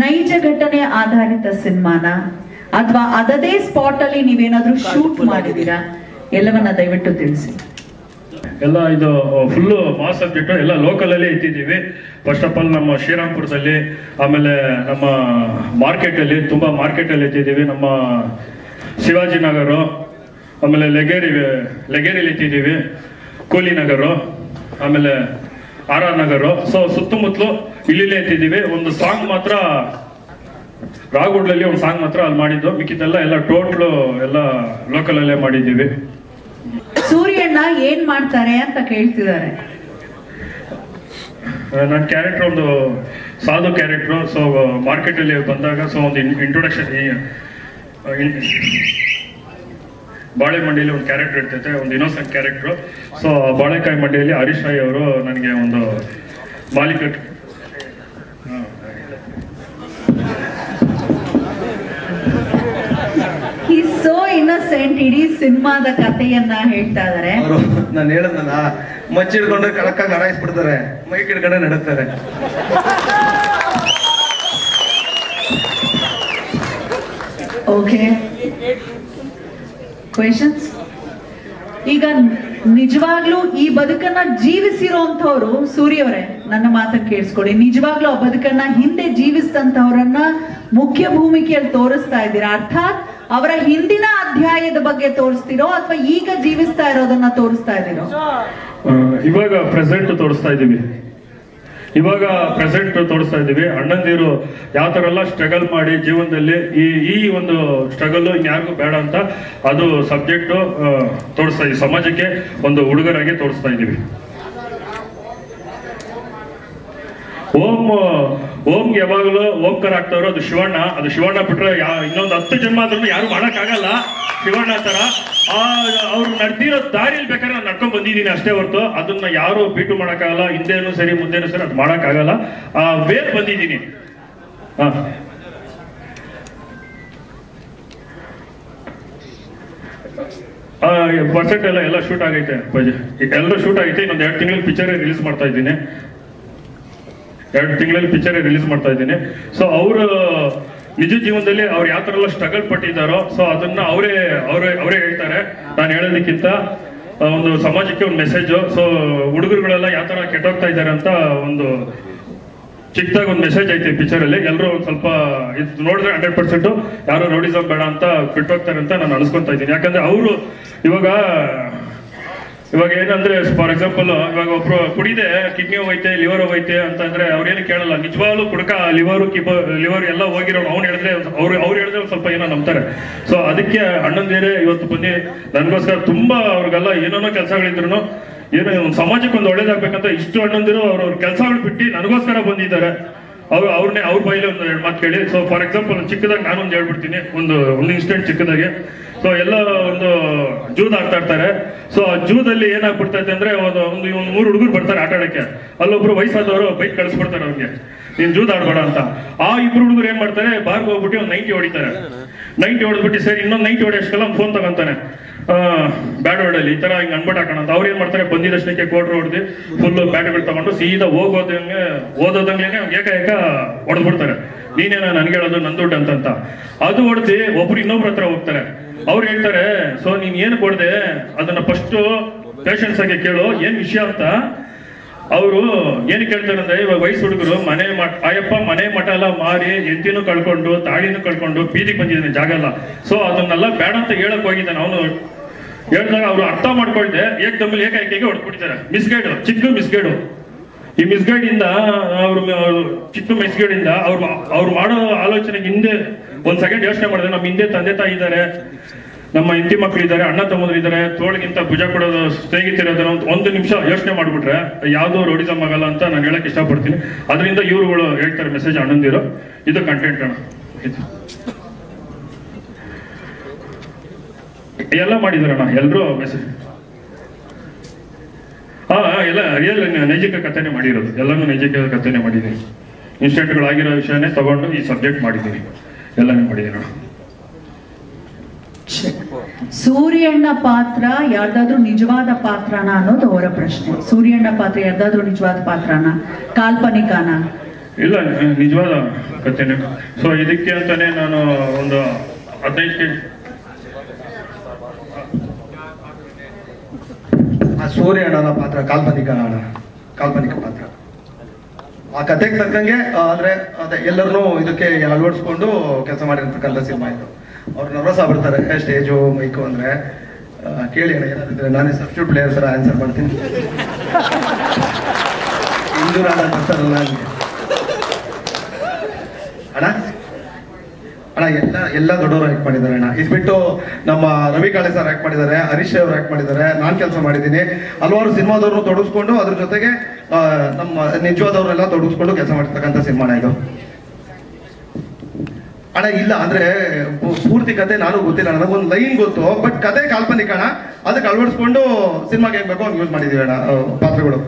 ನೈಜ ಘಟನೆ ಆಧಾರಿತ ಸಿನಿಮಾನ ಅಥವಾ ಅದದೇ ಸ್ಪಾಟ್ ಅಲ್ಲಿ ನೀವೇನಾದ್ರೂ ಶೂಟ್ ಮಾಡಿದೀರಾ? ಎಲ್ಲವನ್ನ ದಯವಿಟ್ಟು ತಿಳಿಸಿ. ಎಲ್ಲ ಇದು ಫುಲ್ಲು ಮಾಸ್ ಸಬ್ಜೆಕ್ಟ್ ಎಲ್ಲ ಲೋಕಲ್ ಅಲ್ಲೇ ಇಟ್ಟಿದ್ದೀವಿ. ಫಸ್ಟ್ ಆಫ್ ಆಲ್ ನಮ್ಮ ಶ್ರೀರಾಮ್ಪುರದಲ್ಲಿ, ಆಮೇಲೆ ನಮ್ಮ ಮಾರ್ಕೆಟಲ್ಲಿ, ತುಂಬ ಮಾರ್ಕೆಟಲ್ಲಿ ಇಟ್ಟಿದ್ದೀವಿ. ನಮ್ಮ ಶಿವಾಜಿನಗರ, ಆಮೇಲೆ ಲಗೇರಿಲಿ ಇಟ್ಟಿದ್ದೀವಿ, ಕೂಲಿನಗರ, ಆಮೇಲೆ RR ನಗರ. ಸೊ ಸುತ್ತಮುತ್ತಲು ಇಲ್ಲಿಲೇ ಇಟ್ಟಿದ್ದೀವಿ. ಒಂದು ಸಾಂಗ್ ಮಾತ್ರ ರಾಗುಡ್ಲಲ್ಲಿ ಒಂದು ಸಾಂಗ್ ಮಾತ್ರ ಅಲ್ಲಿ ಮಾಡಿದ್ದು, ಮಿಕ್ಕಿದ್ದೆಲ್ಲ ಎಲ್ಲ ಟೋಟ್ಲು ಎಲ್ಲ ಲೋಕಲ್ ಅಲ್ಲೇ ಮಾಡಿದ್ದೀವಿ. ಸೂರ್ಯಣ್ಣ ಏನ್ ಮಾಡ್ತಾರೆ ಅಂತ ಕೇಳ್ತಿದ್ದಾರೆ. ನನ್ನ ಕ್ಯಾರೆಕ್ಟರ್ ಒಂದು ಸಾಧು ಕ್ಯಾರೆಕ್ಟ್ರು. ಸೊ ಮಾರ್ಕೆಟಲ್ಲಿ ಬಂದಾಗ ಸೊ ಒಂದು ಇಂಟ್ರೊಡಕ್ಷನ್, ಬಾಳೆ ಮಂಡಿಯಲ್ಲಿ ಒಂದು ಕ್ಯಾರೆಕ್ಟರ್ ಇರ್ತೈತೆ, ಒಂದು ಇನ್ನೋಸೆಂಟ್ ಕ್ಯಾರೆಕ್ಟ್ರು. ಸೊ ಬಾಳೆಕಾಯಿ ಮಂಡಿಯಲ್ಲಿ ಹರೀಶ್ ರಾಯ್ ಅವರು ನನಗೆ ಒಂದು ಮಾಲೀಕ ಸೋ ಇನ್ನೋಸೆಂಟ್ ಇಡೀ ಸಿನಿಮಾದ ಕಥೆಯನ್ನ ಹೇಳ್ತಾ ಇದಾರೆ. ಅವರು ನಾನು ಹೇಳದ್ನಲ್ಲ, ಮಚ್ಚಿ ಹಿಡ್ಕೊಂಡ್ರೆ ಕಳಕಾಗಿ ಅಡಾಯಿಸ್ಬಿಡ್ತಾರೆ, ಮೈಕ್ ಹಿಡ್ಕೊಂಡೆ ನಡುತ್ತಾರೆ. Okay, questions? ಈಗ ನಿಜವಾಗ್ಲೂ ಈ ಬದುಕನ್ನ ಜೀವಿಸಿರೋಂಥವ್ರು, ಸೂರ್ಯವರೇ ನನ್ನ ಮಾತನ್ನ ಕೇಳಿಸ್ಕೊಳ್ಳಿ, ನಿಜವಾಗ್ಲೂ ಆ ಬದುಕನ್ನ ಹಿಂದೆ ಜೀವಿಸಿದಂಥವ್ರನ್ನ ಮುಖ್ಯ ಭೂಮಿಕೆಯಲ್ಲಿ ತೋರಿಸ್ತಾ ಇದ್ದೀರಾ? ಅರ್ಥಾತ್ ಅವರ ಹಿಂದಿನ ಅಧ್ಯಾಯದ ಬಗ್ಗೆ ತೋರಿಸ್ತಿರೋ ಅಥವಾ ಈಗ ಜೀವಿಸ್ತಾ ಇರೋದನ್ನ ತೋರಿಸ್ತಾ ಇದ್ದೀರೋ? ಇವಾಗ ಪ್ರೆಸೆಂಟ್ ತೋರಿಸ್ತಾ ಇದ್ದೀವಿ. ಅಣ್ಣಂದಿರು ಯಾವ ತರ ಎಲ್ಲ ಸ್ಟ್ರಗಲ್ ಮಾಡಿ ಜೀವನದಲ್ಲಿ ಈ ಒಂದು ಸ್ಟ್ರಗಲ್ ಇನ್ಯಾರಿಗೂ ಬೇಡ ಅಂತ ಅದು ಸಬ್ಜೆಕ್ಟ್ ತೋರಿಸ್ತಾ ಇದೀವಿ. ಸಮಾಜಕ್ಕೆ ಒಂದು ಹುಡುಗರಾಗಿ ತೋರಿಸ್ತಾ ಇದ್ದೀವಿ. ಓಂಗೆ ಯಾವಾಗಲೂ ಓಂಕಾರ ಆಗ್ತಾರೋ ಅದು ಶಿವಣ್ಣ. ಅದು ಶಿವಣ್ಣ ಬಿಟ್ರೆ ಇನ್ನೊಂದು 10 ಜನ್ಮ ಆದ್ರೂ ಯಾರು ಮಾಡಕ್ಕಾಗಲ್ಲ ಶಿವಣ್ಣ ತರ. ಅವ್ರು ನಡೆದಿರೋ ದಾರಿಯಲ್ಲಿ ಬೇಕಾದ್ರೆ ನಾನು ನಡ್ಕೊಂಡ್ ಬಂದಿದ್ದೀನಿ ಅಷ್ಟೇ ಹೊರತು ಅದನ್ನ ಯಾರು ಬೀಟು ಮಾಡಕ್ಕಾಗಲ್ಲ. ಹಿಂದೇನು ಸರಿ ಮುಂದೇನು ಸರಿ ಅದು ಮಾಡಕ್ಕಾಗಲ್ಲ. ವೇರ್ ಬಂದಿದ್ದೀನಿ. ಪರ್ಸೆಂಟ್ ಎಲ್ಲ ಶೂಟ್ ಆಗೈತೆ, ಎಲ್ಲರೂ ಶೂಟ್ ಆಗೈತೆ. ಇನ್ನೊಂದು 2 ತಿಂಗಳಲ್ಲಿ ಪಿಕ್ಚರ್ ರಿಲೀಸ್ ಮಾಡ್ತಾ ಇದ್ದೀನಿ. 2 ತಿಂಗಳಲ್ಲಿ ಪಿಕ್ಚರ್ ರಿಲೀಸ್ ಮಾಡ್ತಾ ಇದ್ದೀನಿ. ಸೊ ಅವರು ನಿಜ ಜೀವನದಲ್ಲಿ ಅವ್ರು ಯಾವ ತರ ಎಲ್ಲ ಸ್ಟ್ರಗಲ್ ಪಟ್ಟಿದ್ದಾರೋ ಸೊ ಅದನ್ನ ಅವರೇ ಹೇಳ್ತಾರೆ. ನಾನು ಹೇಳೋದಕ್ಕಿಂತ ಒಂದು ಸಮಾಜಕ್ಕೆ ಒಂದು ಮೆಸೇಜ್. ಸೊ ಹುಡುಗರುಗಳೆಲ್ಲ ಯಾವ ತರ ಕೆಟ್ಟೋಗ್ತಾ ಇದ್ದಾರೆ ಅಂತ ಒಂದು ಚಿಕ್ಕದಾಗಿ ಒಂದು ಮೆಸೇಜ್ ಐತೆ ಪಿಕ್ಚರ್ ಅಲ್ಲಿ. ಎಲ್ಲರೂ ಒಂದ್ ಸ್ವಲ್ಪ ಇದು ನೋಡಿದ್ರೆ 100% ಯಾರು ರೌಡಿಸಮ್ ಬೇಡ ಅಂತ ಬಿಟ್ಟೋಗ್ತಾರೆ ಅಂತ ನಾನು ಅನ್ಸ್ಕೊಂತಾ ಇದ್ದೀನಿ. ಯಾಕಂದ್ರೆ ಅವರು ಇವಾಗ ಏನಂದ್ರೆ ಫಾರ್ ಎಕ್ಸಾಂಪಲ್ ಇವಾಗ ಒಬ್ರು ಕುಡಿದೆ ಕಿಡ್ನಿ ಹೋಗೈತೆ ಲಿವರ್ ಹೋಗೈತೆ ಅಂತಂದ್ರೆ ಅವ್ರೇನು ಕೇಳಲ್ಲ. ನಿಜವಾಗ್ಲೂ ಕುಡ್ಕ ಲಿವರ್ ಎಲ್ಲ ಹೋಗಿರೋ ಅವ್ನು ಹೇಳಿದ್ರೆ ಅವ್ರು ಹೇಳಿದ್ರೆ ಒಂದ್ ಸ್ವಲ್ಪ ಏನೋ ನಂಬ್ತಾರೆ. ಸೊ ಅದಕ್ಕೆ ಅಣ್ಣಂದೇರೆ ಇವತ್ತು ಬಂದು ನನ್ಗೋಸ್ಕರ ತುಂಬಾ ಅವ್ರಿಗೆಲ್ಲ ಏನೇನೋ ಕೆಲಸಗಳಿದ್ರು ಏನೋ ಒಂದು ಸಮಾಜಕ್ಕೆ ಒಂದು ಒಳ್ಳೇದಾಗ್ಬೇಕಂತ ಇಷ್ಟು ಅಣ್ಣಂದಿರು ಅವ್ರ ಕೆಲಸಗಳು ಬಿಟ್ಟು ನನಗೋಸ್ಕರ ಬಂದಿದ್ದಾರೆ. ಅವ್ರ ಬೈಲಿ ಒಂದು 2 ಮಾತು ಕೇಳಿ. ಸೊ ಫಾರ್ ಎಕ್ಸಾಂಪಲ್ ಚಿಕ್ಕದಾಗಿ ನಾನೊಂದು ಹೇಳ್ಬಿಡ್ತೀನಿ, ಒಂದು ಇನ್ಸಿಡೆಂಟ್ ಚಿಕ್ಕದಾಗಿ. ಸೊ ಎಲ್ಲ ಒಂದು ಜೂದ್ ಆಗ್ತಾ ಇರ್ತಾರೆ. ಸೊ ಆ ಜೂದಲ್ಲಿ ಏನಾಗ್ಬಿಡ್ತೈತೆ ಅಂದ್ರೆ ಒಂದು 3 ಹುಡುಗರು ಬರ್ತಾರೆ ಆಟ ಆಡಕ್ಕೆ. ಅಲ್ಲೊಬ್ರು ವಯಸ್ಸಾದವರು ಬೈಕ್ ಕಳಿಸ್ಬಿಡ್ತಾರೆ ಅವ್ರಿಗೆ, ನೀನ್ ಜೂದ್ ಆಡ್ಬೇಡ ಅಂತ. ಆ 2 ಹುಡುಗರು ಏನ್ ಮಾಡ್ತಾರೆ, ಬಾರ್ಗೆ ಹೋಗ್ಬಿಟ್ಟು ಒಂದು 90 ಹೊಡಿತಾರೆ. 90 ಹೊಡೆದ್ಬಿಟ್ಟು ಸರಿ ಇನ್ನೊಂದು 90 ಹೊಡೆಯಷ್ಟೆಲ್ಲ ಒಂದು ಫೋನ್ ತಗೊಂತಾನೆ ಬ್ಯಾಟ್ ಹೊಡಲ್ಲಿ ಈ ತರ ಹಿಂಗ್ ಅನ್ಬಿಟ್ಟು ಹಾಕೋಣ ಅಂತ. ಅವ್ರು ಏನ್ ಮಾಡ್ತಾರೆ, ಬಂದಿದ್ದಷ್ಟಕ್ಕೆ ಕೋಟ್ರು ಹೊಡೆದು ಫುಲ್ ಬ್ಯಾಟ್ಗಳು ತಗೊಂಡು ಸೀದಾ ಓದೋದಂಗೆ ಏಕ ಹೊಡೆದ್ಬಿಡ್ತಾರೆ. ನೀನೇನ ನನ್ಗೆ ಹೇಳೋದು ನನ್ ದುಡ್ಡು ಅಂತ. ಅದು ಹೊಡೆದು ಒಬ್ರು ಇನ್ನೊಬ್ರ ಹತ್ರ ಹೋಗ್ತಾರೆ. ಅವ್ರು ಹೇಳ್ತಾರೆ, ಸೊ ನೀನ್ ಏನ್ ಕೊಡ್ದೆ ಅದನ್ನ ಫಸ್ಟ್ ಪೇಷನ್ಸ್ ಆಗಿ ಕೇಳು ಏನ್ ವಿಷಯ ಅಂತ. ಅವರು ಏನ್ ಕೇಳ್ತಾರೆ ಅಂದ್ರೆ, ಇವಾಗ ವಯಸ್ಸು ಹುಡುಗರು ಆಯಪ್ಪ ಮನೆ ಮಠ ಎಲ್ಲ ಮಾರಿ ಹೆಂಡತಿನೂ ಕಳ್ಕೊಂಡು ತಾಳಿನೂ ಕಳ್ಕೊಂಡು ಬೀದಿಗೆ ಬಂದಿದ್ದಾನೆ, ಜಾಗ ಎಲ್ಲ. ಸೊ ಅದನ್ನೆಲ್ಲ ಬೇಡ ಅಂತ ಹೇಳಕ್ ಹೋಗಿದ್ದಾನೆ. ಅವನು ಹೇಳಿದಾಗ ಅವ್ರು ಅರ್ಥ ಮಾಡ್ಕೊಳ್ದೆ ಏಕದಮ್ಮಲ್ಲಿ ಏಕಾಏಕಿಗೆ ಹೊಡ್ಬಿಡ್ತಾರೆ. ಚಿಕ್ಕ ಮಿಸ್ಗೈಡು. ಈ ಮಿಸ್ಗೈಡ್ ಇಂದ ಚಿಕ್ಕ ಮಿಸ್ಗೈಡ್ ಇಂದ ಅವ್ರು ಮಾಡೋ ಆಲೋಚನೆಗೆ ಹಿಂದೆ ಒಂದ್ ಸೆಕೆಂಡ್ ಯೋಚನೆ ಮಾಡಿದ್ರೆ, ನಮ್ಮ ಹಿಂದೆ ತಂದೆ ತಾಯಿ ಇದ್ದಾರೆ, ನಮ್ಮ ಹೆಂಡತಿ ಮಕ್ಳು ಇದ್ದಾರೆ, ಅಣ್ಣ ತಮ್ಮದ್ರು ಇದ್ದಾರೆ, ತೋಳಿಗಿಂತ ಭುಜ ಕೊಡೋದು ಸ್ನೇಹಿತರೋದನ್ನ ಒಂದು ನಿಮಿಷ ಯೋಚನೆ ಮಾಡ್ಬಿಟ್ರೆ ಯಾವ್ದೋ ರೌಡಿಸಮ್ ಆಗಲ್ಲ ಅಂತ ನಾನು ಹೇಳಕ್ ಇಷ್ಟಪಡ್ತೀನಿ. ಅದರಿಂದ ಇವ್ರುಗಳು ಹೇಳ್ತಾರೆ ಮೆಸೇಜ್ ಅಣ್ಣಂದಿರು. ಇದು ಕಂಟೆಂಟ್ ಅಣ್ಣ. ಎಲ್ಲ ಮಾಡಿದಾರಣ್ಣ ಎಲ್ರು ಮೆಸೇಜ್. ಎಲ್ಲ ರಿಯಲ್ ನೈಜಿಕ ಕಥೆನೆ ಮಾಡಿರೋದು. ಎಲ್ಲಾನು ನೈಜಿಕ ಕಥೆನೆ ಮಾಡಿದ್ದೀನಿ. ಇನ್ಸಿಡೆಂಟ್ಗಳಾಗಿರೋ ವಿಷಯನೇ ತಗೊಂಡು ಈ ಸಬ್ಜೆಕ್ಟ್ ಮಾಡಿದ್ದೀನಿ, ಎಲ್ಲನೇ ಮಾಡಿದ್ದೀನಿ ನಾನು. ಸೂರ್ಯಣ್ಣ ಪಾತ್ರ ಯಾರ್ದಾದ್ರೂ ನಿಜವಾದ ಪಾತ್ರನ ಅನ್ನೋದು ಅವರ ಪ್ರಶ್ನೆ. ಸೂರ್ಯಣ್ಣ ಪಾತ್ರ ಯಾರ್ದಾದ್ರೂ ನಿಜವಾದ ಪಾತ್ರನ, ಕಾಲ್ಪನಿಕನ? ಇಲ್ಲ, ನಿಜವಾದ ಕಥೆನೇ. ಸೊ ಇದಕ್ಕೆ ಅಂತಾನೆ ನಾನು ಒಂದು 15 ಕೆಜಿ ಸೂರ್ಯ ಅಣ್ಣನ ಪಾತ್ರ ಕಾಲ್ಪನಿಕ ಪಾತ್ರ. ಆ ಕಥೆಗೆ ತಕ್ಕಂಗೆ ಅಂದ್ರೆ ಅದೇ ಎಲ್ಲರನ್ನೂ ಇದಕ್ಕೆ ಅಳವಡಿಸ್ಕೊಂಡು ಕೆಲಸ ಮಾಡಿರ್ತಕ್ಕಂಥ ಸಿನಿಮಾ ಇದು. ಅವ್ರು ನರ್ವಸ್ ಆಗ್ಬಿಡ್ತಾರೆ ಸ್ಟೇಜು ಮೈಕು ಅಂದ್ರೆ. ಕೇಳಿ ಅಣ್ಣ ಏನಾದ್ರೆ ನಾನೇ ಸಬ್ಸ್ಟಿಟ್ಯೂಟ್ ಪ್ಲೇಯರ್ ಸರ ಆನ್ಸರ್ ಮಾಡ್ತೀನಿ. ಇಂದು ನಾನು ಬರ್ತಾರಲ್ಲ ಅಣ್ಣ ಎಲ್ಲ ದೊಡ್ಡವರು ಆಕ್ಟ್ ಮಾಡಿದ್ದಾರೆ ಅಣ್ಣ. ಇದು ಬಿಟ್ಟು ನಮ್ಮ ರವಿ ಕಾಳೆ ಸರ್ ಆಕ್ಟ್ ಮಾಡಿದ್ದಾರೆ, ಹರೀಶ್ ಅವರು ಆಕ್ಟ್ ಮಾಡಿದ್ದಾರೆ, ನಾನು ಕೆಲಸ ಮಾಡಿದ್ದೀನಿ. ಹಲವಾರು ಸಿನಿಮಾದವ್ರನ್ನು ತೊಡಗಿಸ್ಕೊಂಡು ಅದ್ರ ಜೊತೆಗೆ ನಮ್ಮ ನಿಜವಾದವ್ರನ್ನೆಲ್ಲ ತೊಡಗಿಸ್ಕೊಂಡು ಕೆಲಸ ಮಾಡಿರ್ತಕ್ಕಂಥ ಸಿನಿಮಾನ ಇದು ಅಣ್ಣ. ಇಲ್ಲ ಅಂದ್ರೆ ಪೂರ್ತಿ ಕತೆ ನಾನು ಗೊತ್ತಿಲ್ಲ, ನನಗೊಂದು ಲೈನ್ ಗೊತ್ತು, ಬಟ್ ಕತೆ ಕಾಲ್ಪನಿಕ ಅಣ್ಣ. ಅದಕ್ಕೆ ಅಳವಡಿಸ್ಕೊಂಡು ಸಿನಿಮಾಗೆ ಹೆಂಗ್ ಬೇಕೋ ಹಂಗೆ ಯೂಸ್ ಮಾಡಿದೀವಿ ಅಣ್ಣ ಪಾತ್ರಗಳು.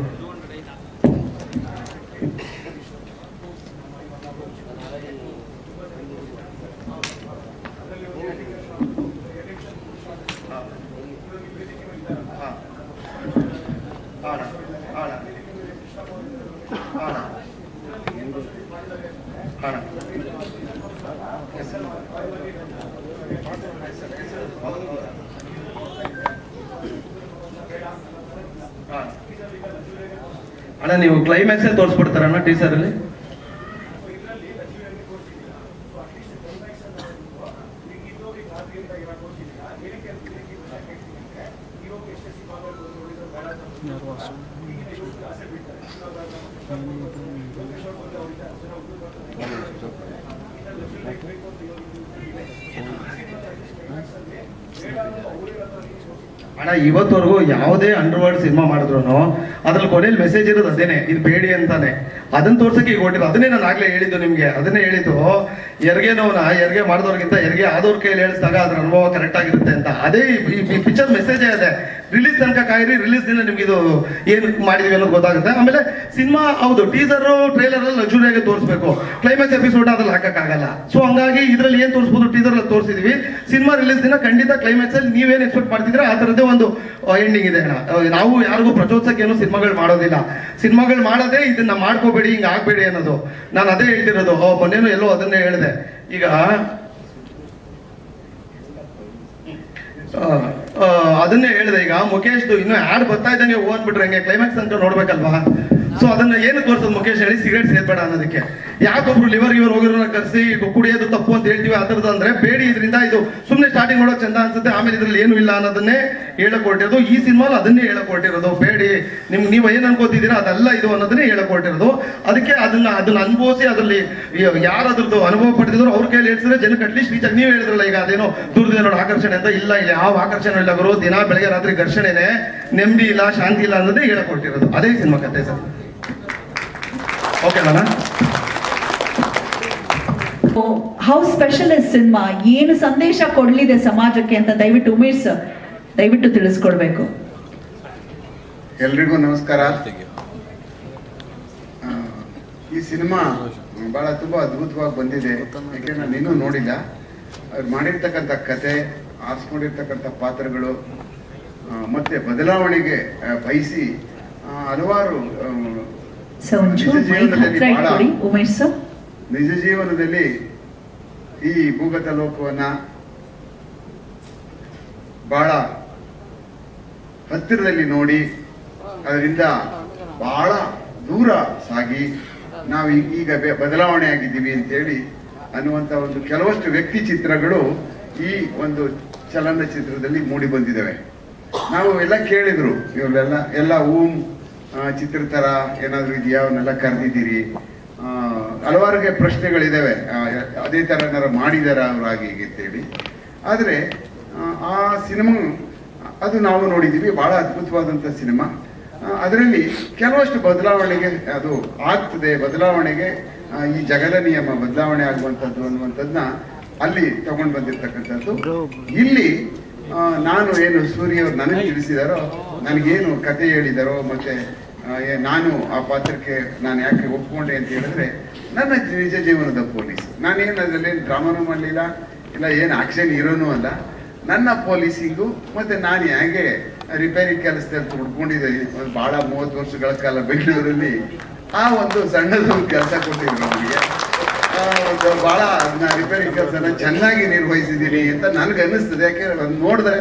ಅಣ್ಣ ನೀವು ಕ್ಲೈಮ್ಯಾಕ್ಸ್ ತೋರಿಸ್ಬಿಡ್ತಾರಣ್ಣ ಟೀಸರ್ ಅಲ್ಲಿ? ಅಣ್ಣ ಇವತ್ತವರೆಗೂ ಯಾವುದೇ ಅಂಡರ್ವರ್ಲ್ಡ್ ಸಿನಿಮಾ ಮಾಡಿದ್ರು ಅದ್ರಲ್ಲಿ ಕೊನೆಯಲ್ಲಿ ಮೆಸೇಜ್ ಇರೋದು ಅದೇನೆ, ಇದು ಬೇಡಿ ಅಂತಾನೆ. ಅದನ್ನ ತೋರ್ಸಕ್ಕೆ ಈಗ ಹೊಟ್ಟಿರೋ ಅದನ್ನೇ ನಾನು ಆಗ್ಲೇ ಹೇಳಿದ್ದು ನಿಮ್ಗೆ. ಅದನ್ನೇ ಹೇಳಿದ್ದು, ಹೆರಿಗೆ ನೋವನ್ನ ಹೆರಿಗೆ ಮಾಡಿದವ್ರಿಗಿಂತ ಹೆರಿಗೆ ಆದವ್ರ ಕೈಯಲ್ಲಿ ಹೇಳಿಸಿದಾಗ ಅದ್ರ ಅನುಭವ ಕರೆಕ್ಟ್ ಆಗಿರುತ್ತೆ ಅಂತ. ಅದೇ ಈ ಪಿಕ್ಚರ್ ಮೆಸೇಜೇ ಅದೇ. ರಿಲೀಸ್ ತನಕ ಕಾಯಿರಿ, ರಿಲೀಸ್ ದಿನ ನಿಮ್ಗೆ ಇದು ಏನು ಮಾಡಿದೀವಿ ಅನ್ನೋದು ಗೊತ್ತಾಗುತ್ತೆ. ಆಮೇಲೆ ಸಿನಿಮಾ ಹೌದು ಟೀಸರ್ ಟ್ರೈಲರ್ ಅಲ್ಲಿ ಲಕ್ಸುರಿಯಾಗಿ ತೋರಿಸ್ಬೇಕು, ಕ್ಲೈಮ್ಯಾಕ್ಸ್ ಎಪಿಸೋಡ್ ಅದ್ರಲ್ಲಿ ಹಾಕಕ್ಕಾಗಲ್ಲ. ಸೊ ಹಂಗಾಗಿ ಇದ್ರಲ್ಲಿ ಏನ್ ತೋರಿಸ್ಬೋದು ಟೀಸರ್ ಅಲ್ಲಿ ತೋರಿಸಿದೀವಿ. ಸಿನಿಮಾ ರಿಲೀಸ್ ದಿನ ಖಂಡಿತ ಕ್ಲೈಮ್ಯಾಕ್ಸ್ ಅಲ್ಲಿ ನೀವೇನ್ ಎಕ್ಸ್ಪೆಕ್ಟ್ ಮಾಡ್ತಿದ್ರೆ ಆ ತರದೇ ಒಂದು ಎಂಡಿಂಗ್ ಇದೆ ಅಣ್ಣ. ನಾವು ಯಾರಿಗೂ ಪ್ರಚೋದಸಕ್ಕೆ ಏನು ಸಿನಿಮಾಗಳು ಮಾಡೋದಿಲ್ಲ. ಸಿನಿಮಾಗಳು ಮಾಡೋದೇ ಇದನ್ನ ಮಾಡ್ಕೋಬೇಡಿ, ಹಿಂಗ ಆಗ್ಬೇಡಿ ಅನ್ನೋದು. ನಾನು ಅದೇ ಹೇಳ್ತಿರೋದು. ಮೊನ್ನೆನೂ ಎಲ್ಲೋ ಅದನ್ನೇ ಹೇಳಿದೆ. ಈಗ ಅದನ್ನೇ ಹೇಳಿದೆ. ಈಗ ಮುಖೇಶ್ದು ಇನ್ನೂ ಆಡ್ ಬರ್ತಾ ಇದ್ದಂಗೆ ಹೋಗ್ಬಿಟ್ರೆ ಹಂಗೆ ಕ್ಲೈಮ್ಯಾಕ್ಸ್ ಅಂತ ನೋಡ್ಬೇಕಲ್ವಾ? ಸೊ ಅದನ್ನ ಏನು ತೋರಿಸೋದು ಮುಖೇಶ್ ಹೇಳಿ, ಸಿಗರೇಟ್ ಸೇರ್ಬೇಡ ಅನ್ನೋದಕ್ಕೆ. ಯಾಕೊಬ್ರು ಲಿವರ್ ಹೋಗಿರೋನ ಕರೆಸಿ ಕುಡಿಯೋದು ತಪ್ಪು ಅಂತ ಹೇಳ್ತೀವಿ ಆ ಥರದ್ದು ಅಂದ್ರೆ ಬೇಡಿ. ಇದರಿಂದ ಇದು ಸುಮ್ಮನೆ ಸ್ಟಾರ್ಟಿಂಗ್ ನೋಡೋಕೆ ಚಂದ ಅನ್ಸುತ್ತೆ, ಆಮೇಲೆ ಇದ್ರಲ್ಲಿ ಏನು ಇಲ್ಲ ಅನ್ನೋದನ್ನೇ ಹೇಳಕೊಟ್ಟಿರೋದು. ಈ ಸಿನಿಮಾಲ್ ಅದನ್ನೇ ಹೇಳಕೊಟ್ಟಿರೋದು. ಬೇಡಿ, ನೀವು ಏನ್ ಅನ್ಕೋತಿದ್ದೀರಾ ಅದೆಲ್ಲ ಇದು ಅನ್ನೋದನ್ನೇ ಹೇಳಕೊಟ್ಟಿರೋದು. ಅದಕ್ಕೆ ಅದನ್ನ ಅನುಭವಿಸಿ ಅದರಲ್ಲಿ ಯಾರು ಅದ್ರದ್ದು ಅನುಭವ ಪಡೆದಿದ್ರು ಅವ್ರ ಕೈಯಲ್ಲಿ ಹೇಳ್ಸಿದ್ರೆ ಜನಕ್ಕೆ ಅಟ್ಲೀಸ್ಟ್ ರೀಚ್ ಆಗಿ. ನೀವು ಹೇಳಿದ್ರಲ್ಲ ಈಗ ಅದೇನೋ ದೂರದಿಂದ ನೋಡೋ ಆಕರ್ಷಣೆ ಅಂತ. ಇಲ್ಲ ಯಾವ ಆಕರ್ಷಣೆ ಇಲ್ಲ ಗುರು, ದಿನ ಬೆಳಗ್ಗೆ ರಾತ್ರಿ ಘರ್ಷಣೆನೆ, ನೆಮ್ಮದಿ ಇಲ್ಲ, ಶಾಂತಿ ಇಲ್ಲ ಅನ್ನೋದೇ ಹೇಳಕೊಟ್ಟಿರೋದು. ಅದೇ ಸಿನಿಮಾ ಕತೆ ಸರ್. ಓಕೆ ಅಣ್ಣ. ಹೌ ಸ್ಪೆಷಲ್ ಇಸ್ ಸಿನಿಮಾ, ಏನು ಸಂದೇಶ ಕೊಡ್ಲಿದೆ ಸಮಾಜಕ್ಕೆ ಅಂತ ದಯವಿಟ್ಟು ಉಮೇಶ್ ಸರ್ ದಯವಿಟ್ಟು ತಿಳಿಸ್ಕೊಡ್ಬೇಕು. ಎಲ್ರಿಗೂ ನಮಸ್ಕಾರ. ಈ ಸಿನಿಮಾ ಬಹಳ ತುಂಬಾ ಅದ್ಭುತವಾಗಿ ಬಂದಿದೆ. ಯಾಕೆಂದ್ರೆ ನಾನು ಇನ್ನೂ ನೋಡಿಲ್ಲ. ಅವ್ರು ಮಾಡಿರ್ತಕ್ಕಂಥ ಕತೆ, ಆರಿಸ್ಕೊಂಡಿರ್ತಕ್ಕಂಥ ಪಾತ್ರಗಳು, ಮತ್ತೆ ಬದಲಾವಣೆಗೆ ಬಯಸಿ ಹಲವಾರು ನಿಜ ಜೀವನದಲ್ಲಿ ಈ ಭೂಗತ ಲೋಕವನ್ನ ಬಹಳ ಹತ್ತಿರದಲ್ಲಿ ನೋಡಿ ಅದರಿಂದ ಬಹಳ ದೂರ ಸಾಗಿ ನಾವು ಈಗ ಬದಲಾವಣೆ ಆಗಿದ್ದೀವಿ ಅಂತೇಳಿ ಅನ್ನುವಂಥ ಒಂದು ಕೆಲವಷ್ಟು ವ್ಯಕ್ತಿ ಚಿತ್ರಗಳು ಈ ಒಂದು ಚಲನಚಿತ್ರದಲ್ಲಿ ಮೂಡಿ ಬಂದಿದ್ದಾವೆ. ನಾವು ಎಲ್ಲ ಕೇಳಿದ್ರು, ಇವರೆಲ್ಲ ಎಲ್ಲ ಚಿತ್ರ ತರ ಏನಾದ್ರು ಇದೆಯಾ, ಅವನ್ನೆಲ್ಲ ಕರೆದಿದ್ದೀರಿ, ಹಲವಾರಿಗೆ ಪ್ರಶ್ನೆಗಳಿದಾವೆ. ಅದೇ ತರ ಏನಾರು ಮಾಡಿದಾರ ಅವ್ರಾಗಿ ಹೀಗೆ ಅಂತೇಳಿ. ಆದ್ರೆ ಆ ಸಿನಿಮಾ ಅದು ನಾವು ನೋಡಿದ್ದೀವಿ, ಬಹಳ ಅದ್ಭುತವಾದಂಥ ಸಿನಿಮಾ. ಅದರಲ್ಲಿ ಕೆಲವಷ್ಟು ಬದಲಾವಣೆಗೆ ಅದು ಆಗ್ತದೆ, ಬದಲಾವಣೆಗೆ ಈ ಜಗದ ನಿಯಮ ಬದಲಾವಣೆ ಆಗುವಂಥದ್ದು ಅನ್ನುವಂಥದ್ದನ್ನ ಅಲ್ಲಿ ತಗೊಂಡು ಬಂದಿರ್ತಕ್ಕಂಥದ್ದು. ಇಲ್ಲಿ ನಾನು ಏನು ಸೂರ್ಯ ಅವ್ರು ನನಗೆ ತಿಳಿಸಿದಾರೋ, ನನಗೇನು ಕತೆ ಹೇಳಿದಾರೋ, ಮತ್ತೆ ನಾನು ಆ ಪಾತ್ರಕ್ಕೆ ನಾನು ಯಾಕೆ ಒಪ್ಕೊಂಡೆ ಅಂತ ಹೇಳಿದ್ರೆ ನನ್ನ ನಿಜ ಜೀವನದ ಪೊಲೀಸ್. ನಾನೇನು ಅದರಲ್ಲೇನು ಡ್ರಾಮಾನು ಮಾಡಲಿಲ್ಲ, ಇಲ್ಲ ಏನು ಆಕ್ಷನ್ ಹೀರೋನೂ ಅಲ್ಲ. ನನ್ನ ಪೊಲೀಸಿಂಗು ಮತ್ತು ನಾನು ಹೇಗೆ ರಿಪೇರಿ ಕೆಲಸದಲ್ಲಿ ಹುಡ್ಕೊಂಡಿದ್ದೀನಿ ಭಾಳ 30 ವರ್ಷಗಳ ಕಾಲ ಬೆಂಗಳೂರಲ್ಲಿ, ಆ ಒಂದು ಸಣ್ಣದು ಕೆಲಸ ಕೊಟ್ಟಿದ್ರು ನಮಗೆ. ಒಂದು ಭಾಳ ರಿಪೇರಿ ಕೆಲಸನ ಚೆನ್ನಾಗಿ ನಿರ್ವಹಿಸಿದ್ದೀನಿ ಅಂತ ನನಗೆ ಅನ್ನಿಸ್ತದೆ. ಯಾಕೆಂದ್ರೆ ಅದನ್ನು ನೋಡಿದ್ರೆ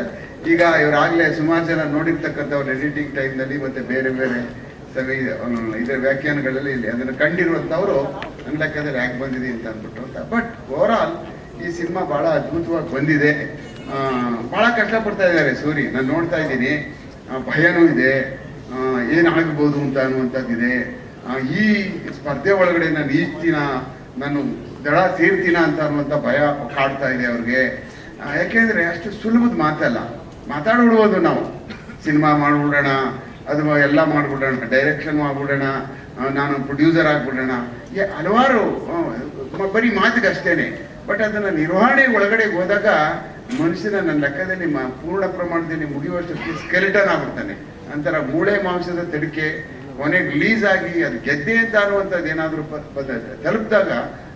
ಈಗ ಇವರಾಗಲೇ ಸುಮಾರು ಜನ ನೋಡಿರ್ತಕ್ಕಂಥವ್ರು ಎಡಿಟಿಂಗ್ ಟೈಮ್ನಲ್ಲಿ ಮತ್ತು ಬೇರೆ ಬೇರೆ ಇದರ ವ್ಯಾಖ್ಯಾನಗಳಲ್ಲಿ ಇಲ್ಲಿ ಅದನ್ನು ಕಂಡಿರುವಂಥವ್ರು ನನ್ನ ಲೆಕ್ಕದಲ್ಲಿ ಯಾಕೆ ಬಂದಿದೆ ಅಂತ ಅಂದ್ಬಿಟ್ಟು ಅಂತ. ಬಟ್ ಓವರ್ ಆಲ್ ಈ ಸಿನಿಮಾ ಭಾಳ ಅದ್ಭುತವಾಗಿ ಬಂದಿದೆ. ಭಾಳ ಕಷ್ಟಪಡ್ತಾ ಇದ್ದಾರೆ ಸೂರಿ, ನಾನು ನೋಡ್ತಾ ಇದ್ದೀನಿ. ಭಯನೂ ಇದೆ, ಏನಾಗ್ಬೋದು ಅಂತ ಅನ್ನುವಂಥದ್ದಿದೆ. ಈ ಸ್ಪರ್ಧೆ ಒಳಗಡೆ ನಾನು ಈಜ್ತೀನ, ನಾನು ದಳ ಸೇರ್ತೀನ ಅಂತ ಅನ್ನುವಂಥ ಭಯ ಕಾಡ್ತಾ ಇದೆ ಅವ್ರಿಗೆ. ಯಾಕೆಂದ್ರೆ ಅಷ್ಟು ಸುಲಭದ ಮಾತಲ್ಲ. ಮಾತಾಡ್ಬಿಡ್ಬೋದು ನಾವು, ಸಿನಿಮಾ ಮಾಡ್ಬಿಡೋಣ, ಅದು ಎಲ್ಲ ಮಾಡ್ಬಿಡೋಣ, ಡೈರೆಕ್ಷನ್ ಮಾಡ್ಬಿಡೋಣ, ನಾನು ಪ್ರೊಡ್ಯೂಸರ್ ಆಗ್ಬಿಡೋಣ, ಹಲವಾರು ಬರೀ ಮಾತಿಗೆ ಅಷ್ಟೇನೆ. ಬಟ್ ಅದನ್ನ ನಿರ್ವಹಣೆ ಒಳಗಡೆ ಹೋದಾಗ ಮನುಷ್ಯನ ನನ್ನ ಲೆಕ್ಕದಲ್ಲಿ ಪೂರ್ಣ ಪ್ರಮಾಣದಲ್ಲಿ ಮುಗಿಯುವಷ್ಟಕ್ಕೆ ಸ್ಕೆಲಿಟನ್ ಆಗ್ಬಿಡ್ತಾನೆ. ನಂತರ ಮೂಳೆ ಮಾಂಸದ ತಡಿಕೆ ಕೊನೆಗೆ ರಿಲೀಸ್ ಆಗಿ ಅದು ಗೆದ್ದೆ ಅಂತ ಅನ್ನುವಂಥದ್ದು ಏನಾದರೂ ತಲುಪಿದಾಗ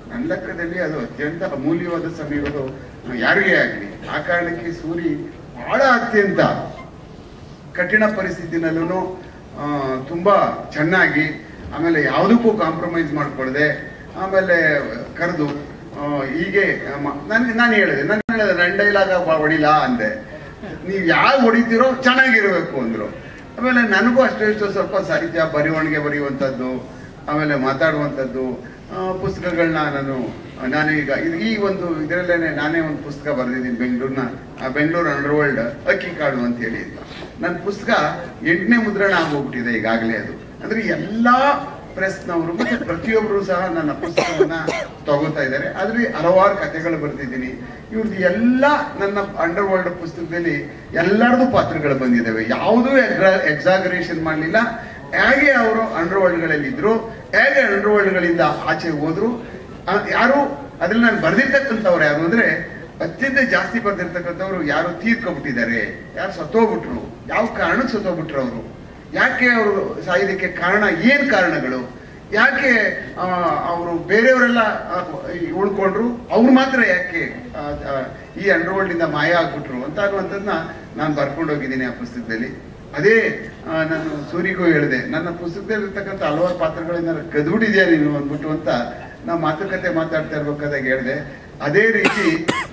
ನನ್ನ ಲೆಕ್ಕದಲ್ಲಿ ಅದು ಅತ್ಯಂತ ಅಮೂಲ್ಯವಾದ ಸಮಯಗಳು ಯಾರಿಗೇ ಆಗಲಿ. ಆ ಕಾರಣಕ್ಕೆ ಸೂರಿ ಬಹಳ ಅತ್ಯಂತ ಕಠಿಣ ಪರಿಸ್ಥಿತಿನಲ್ಲೂ ತುಂಬ ಚೆನ್ನಾಗಿ, ಆಮೇಲೆ ಯಾವುದಕ್ಕೂ ಕಾಂಪ್ರಮೈಸ್ ಮಾಡ್ಕೊಳ್ದೆ, ಆಮೇಲೆ ಕರೆದು ಹೀಗೆ ನಾನು ಹೇಳಿದೆ ನನ್ನ ಡೈಲಾಗ ಹೊಡಿಲ್ಲ ಅಂದೆ. ನೀವು ಯಾರು ಹೊಡಿತೀರೋ ಚೆನ್ನಾಗಿರ್ಬೇಕು ಅಂದರು. ಆಮೇಲೆ ನನಗೂ ಅಷ್ಟು ಸ್ವಲ್ಪ ಸಾಹಿತ್ಯ ಬರವಣಿಗೆ ಬರೆಯುವಂಥದ್ದು, ಆಮೇಲೆ ಮಾತಾಡುವಂಥದ್ದು, ಪುಸ್ತಕಗಳನ್ನ ನಾನು ಈಗ ಈ ಒಂದು ಇದರಲ್ಲೇ ನಾನೇ ಒಂದು ಪುಸ್ತಕ ಬರೆದಿದ್ದೀನಿ ಬೆಂಗಳೂರು ಅಂಡರ್ವರ್ಲ್ಡ್ ಅಕ್ಕಿ ಕಾಡು ಅಂತ ಹೇಳಿ. ನನ್ನ ಪುಸ್ತಕ 8ನೇ ಮುದ್ರಣ ಆಗೋಗ್ಬಿಟ್ಟಿದೆ ಈಗಾಗಲೇ. ಅದು ಅಂದ್ರೆ ಎಲ್ಲ ಪ್ರೆಸ್ನವರು ಮತ್ತೆ ಪ್ರತಿಯೊಬ್ಬರು ಸಹ ನನ್ನ ಪುಸ್ತಕವನ್ನ ತಗೋತಾ ಇದ್ದಾರೆ. ಅದ್ರಲ್ಲಿ ಹಲವಾರು ಕಥೆಗಳು ಬರೆದಿದ್ದೀನಿ. ಇವ್ರದ್ದು ಎಲ್ಲ ನನ್ನ ಅಂಡರ್ವರ್ಲ್ಡ್ ಪುಸ್ತಕದಲ್ಲಿ ಎಲ್ಲರದು ಪಾತ್ರಗಳು ಬಂದಿದ್ದಾವೆ. ಯಾವುದೂ ಎಕ್ಸಾಗರೇಷನ್ ಮಾಡಲಿಲ್ಲ. ಹೇಗೆ ಅವರು ಅಂಡರ್ವರ್ಲ್ಡ್ಗಳಲ್ಲಿ ಇದ್ರು, ಹೇಗೆ ಅಂಡರ್ವರ್ಲ್ಡ್ಗಳಿಂದ ಆಚೆ ಹೋದ್ರು, ಯಾರು ಅದ್ರಲ್ಲಿ ನಾನು ಬರೆದಿರ್ತಕ್ಕಂಥವ್ರು ಯಾರು ಅಂದ್ರೆ ಅತ್ಯಂತ ಜಾಸ್ತಿ ಬರೆದಿರ್ತಕ್ಕಂಥವ್ರು ಯಾರು ತೀರ್ಕೊಬಿಟ್ಟಿದ್ದಾರೆ, ಯಾರು ಸತ್ತೋಗ್ಬಿಟ್ರು, ಯಾವ ಕಾರಣಕ್ಕೆ ಸತ್ತೋಗ್ಬಿಟ್ರು, ಅವರು ಯಾಕೆ ಅವರು ಸಾಯೋದಕ್ಕೆ ಕಾರಣ, ಏನ್ ಕಾರಣಗಳು, ಯಾಕೆ ಅವರು ಬೇರೆಯವರೆಲ್ಲ ಉಳ್ಕೊಂಡ್ರು, ಅವ್ರು ಮಾತ್ರ ಯಾಕೆ ಈ ಅಂಡರ್ವರ್ಲ್ಡ್ ಇಂದ ಮಾಯ ಆಗ್ಬಿಟ್ರು ಅಂತ ಅನ್ನುವಂಥದ್ದನ್ನ ನಾನು ಬರ್ಕೊಂಡು ಹೋಗಿದ್ದೀನಿ ಆ ಪುಸ್ತಕದಲ್ಲಿ. ಅದೇ ನಾನು ಸೂರಿಗೂ ಹೇಳಿದೆ, ನನ್ನ ಪುಸ್ತಕದಲ್ಲಿ ಇರ್ತಕ್ಕಂಥ ಹಲವಾರು ಪಾತ್ರಗಳಿಂದ ಕದ್ಬಿಟ್ಟಿದ್ಯಾ ನೀನು ಅಂದ್ಬಿಟ್ಟು ಅಂತ ನಾವು ಮಾತುಕತೆ ಮಾತಾಡ್ತಾ ಇರ್ಬೇಕಾದಾಗ ಹೇಳಿದೆ. ಅದೇ ರೀತಿ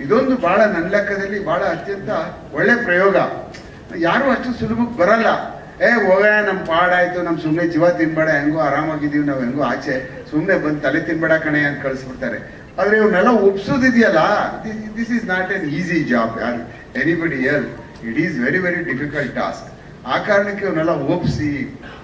ಇದೊಂದು ಬಹಳ ನನ್ನ ಲೆಕ್ಕದಲ್ಲಿ ಬಹಳ ಅತ್ಯಂತ ಒಳ್ಳೆ ಪ್ರಯೋಗ. ಯಾರು ಅಷ್ಟು ಸುಲಭಕ್ಕೆ ಬರಲ್ಲ. ಹೋಗ ನಮ್ ಪಾಡಾಯ್ತು, ನಮ್ ಸುಮ್ಮನೆ ಜೀವ ತಿನ್ಬೇಡ, ಹೆಂಗೋ ಆರಾಮಾಗಿದ್ದೀವಿ ನಾವು, ಹೆಂಗೋ ಆಚೆ ಸುಮ್ಮನೆ ಬಂದು ತಲೆ ತಿನ್ಬೇಡ ಕಣೆ ಅಂತ ಕಳಿಸ್ಬಿಡ್ತಾರೆ. ಆದ್ರೆ ಇವ್ರನ್ನೆಲ್ಲ ಒಪ್ಸೋದಿದೆಯಲ್ಲ, this is not an easy job ಯಾರು ಎನಿಬಡಿ ಎಲ್. It is very very difficult task. ಆ ಕಾರಣಕ್ಕೆ ಅವನ್ನೆಲ್ಲ ಒಪ್ಸಿ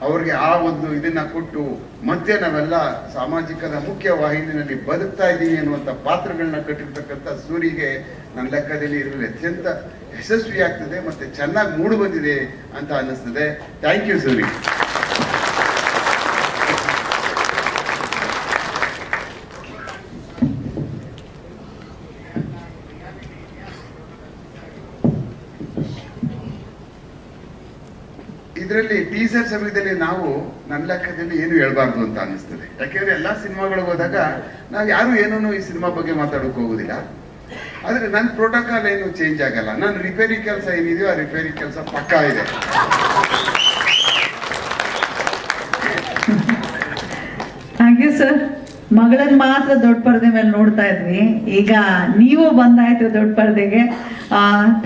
ಅವ್ರಿಗೆ ಆ ಒಂದು ಇದನ್ನ ಕೊಟ್ಟು ಮತ್ತೆ ನಾವೆಲ್ಲ ಸಾಮಾಜಿಕದ ಮುಖ್ಯ ವಾಹಿನಿಯಲ್ಲಿ ಬದುಕ್ತಾ ಇದ್ದೀವಿ ಅನ್ನುವಂಥ ಪಾತ್ರಗಳನ್ನ ಕಟ್ಟಿರ್ತಕ್ಕಂಥ ಸೂರಿಗೆ ನನ್ನ ಲೆಕ್ಕದಲ್ಲಿ ಇರಲಿ ಅತ್ಯಂತ ಯಶಸ್ವಿ ಆಗ್ತದೆ ಮತ್ತೆ ಚೆನ್ನಾಗಿ ಮೂಡು ಬಂದಿದೆ ಅಂತ ಅನ್ನಿಸ್ತದೆ. Thank you Suri. ಇದರಲ್ಲಿ ಟೀಸರ್ ಸಮಯದಲ್ಲಿ ನಾವು ನನ್ನ ಲೆಕ್ಕದಲ್ಲಿ ಏನು ಹೇಳ್ಬಾರ್ದು ಅಂತ ಅನ್ನಿಸ್ತದೆ. ಯಾಕೆಂದ್ರೆ ಎಲ್ಲಾ ಸಿನಿಮಾಗಳಿಗೆ ಹೋದಾಗ ನಾವು ಯಾರು ಏನೂ ಈ ಸಿನಿಮಾ ಬಗ್ಗೆ ಮಾತಾಡೋಕೆ ಹೋಗುದಿಲ್ಲ. ಆದ್ರೆ ನನ್ನ ಪ್ರೋಟೋಕಾಲ್ ಏನು ಚೇಂಜ್ ಆಗಲ್ಲ. ನನ್ನ ರಿಪೇರಿ ಕೆಲಸ ಏನಿದೆಯೋ ಆ ರಿಪೇರಿ ಕೆಲಸ ಪಕ್ಕಾ ಇದೆ. Thank you sir. ಮಗಳನ್ನ ಮಾತ್ರ ದೊಡ್ಡ ಪರದೆ ಮೇಲೆ ನೋಡ್ತಾ ಇದ್ವಿ, ಈಗ ನೀವು ಬಂದಾಯ್ತು ದೊಡ್ಡ ಪರದೆಗೆ.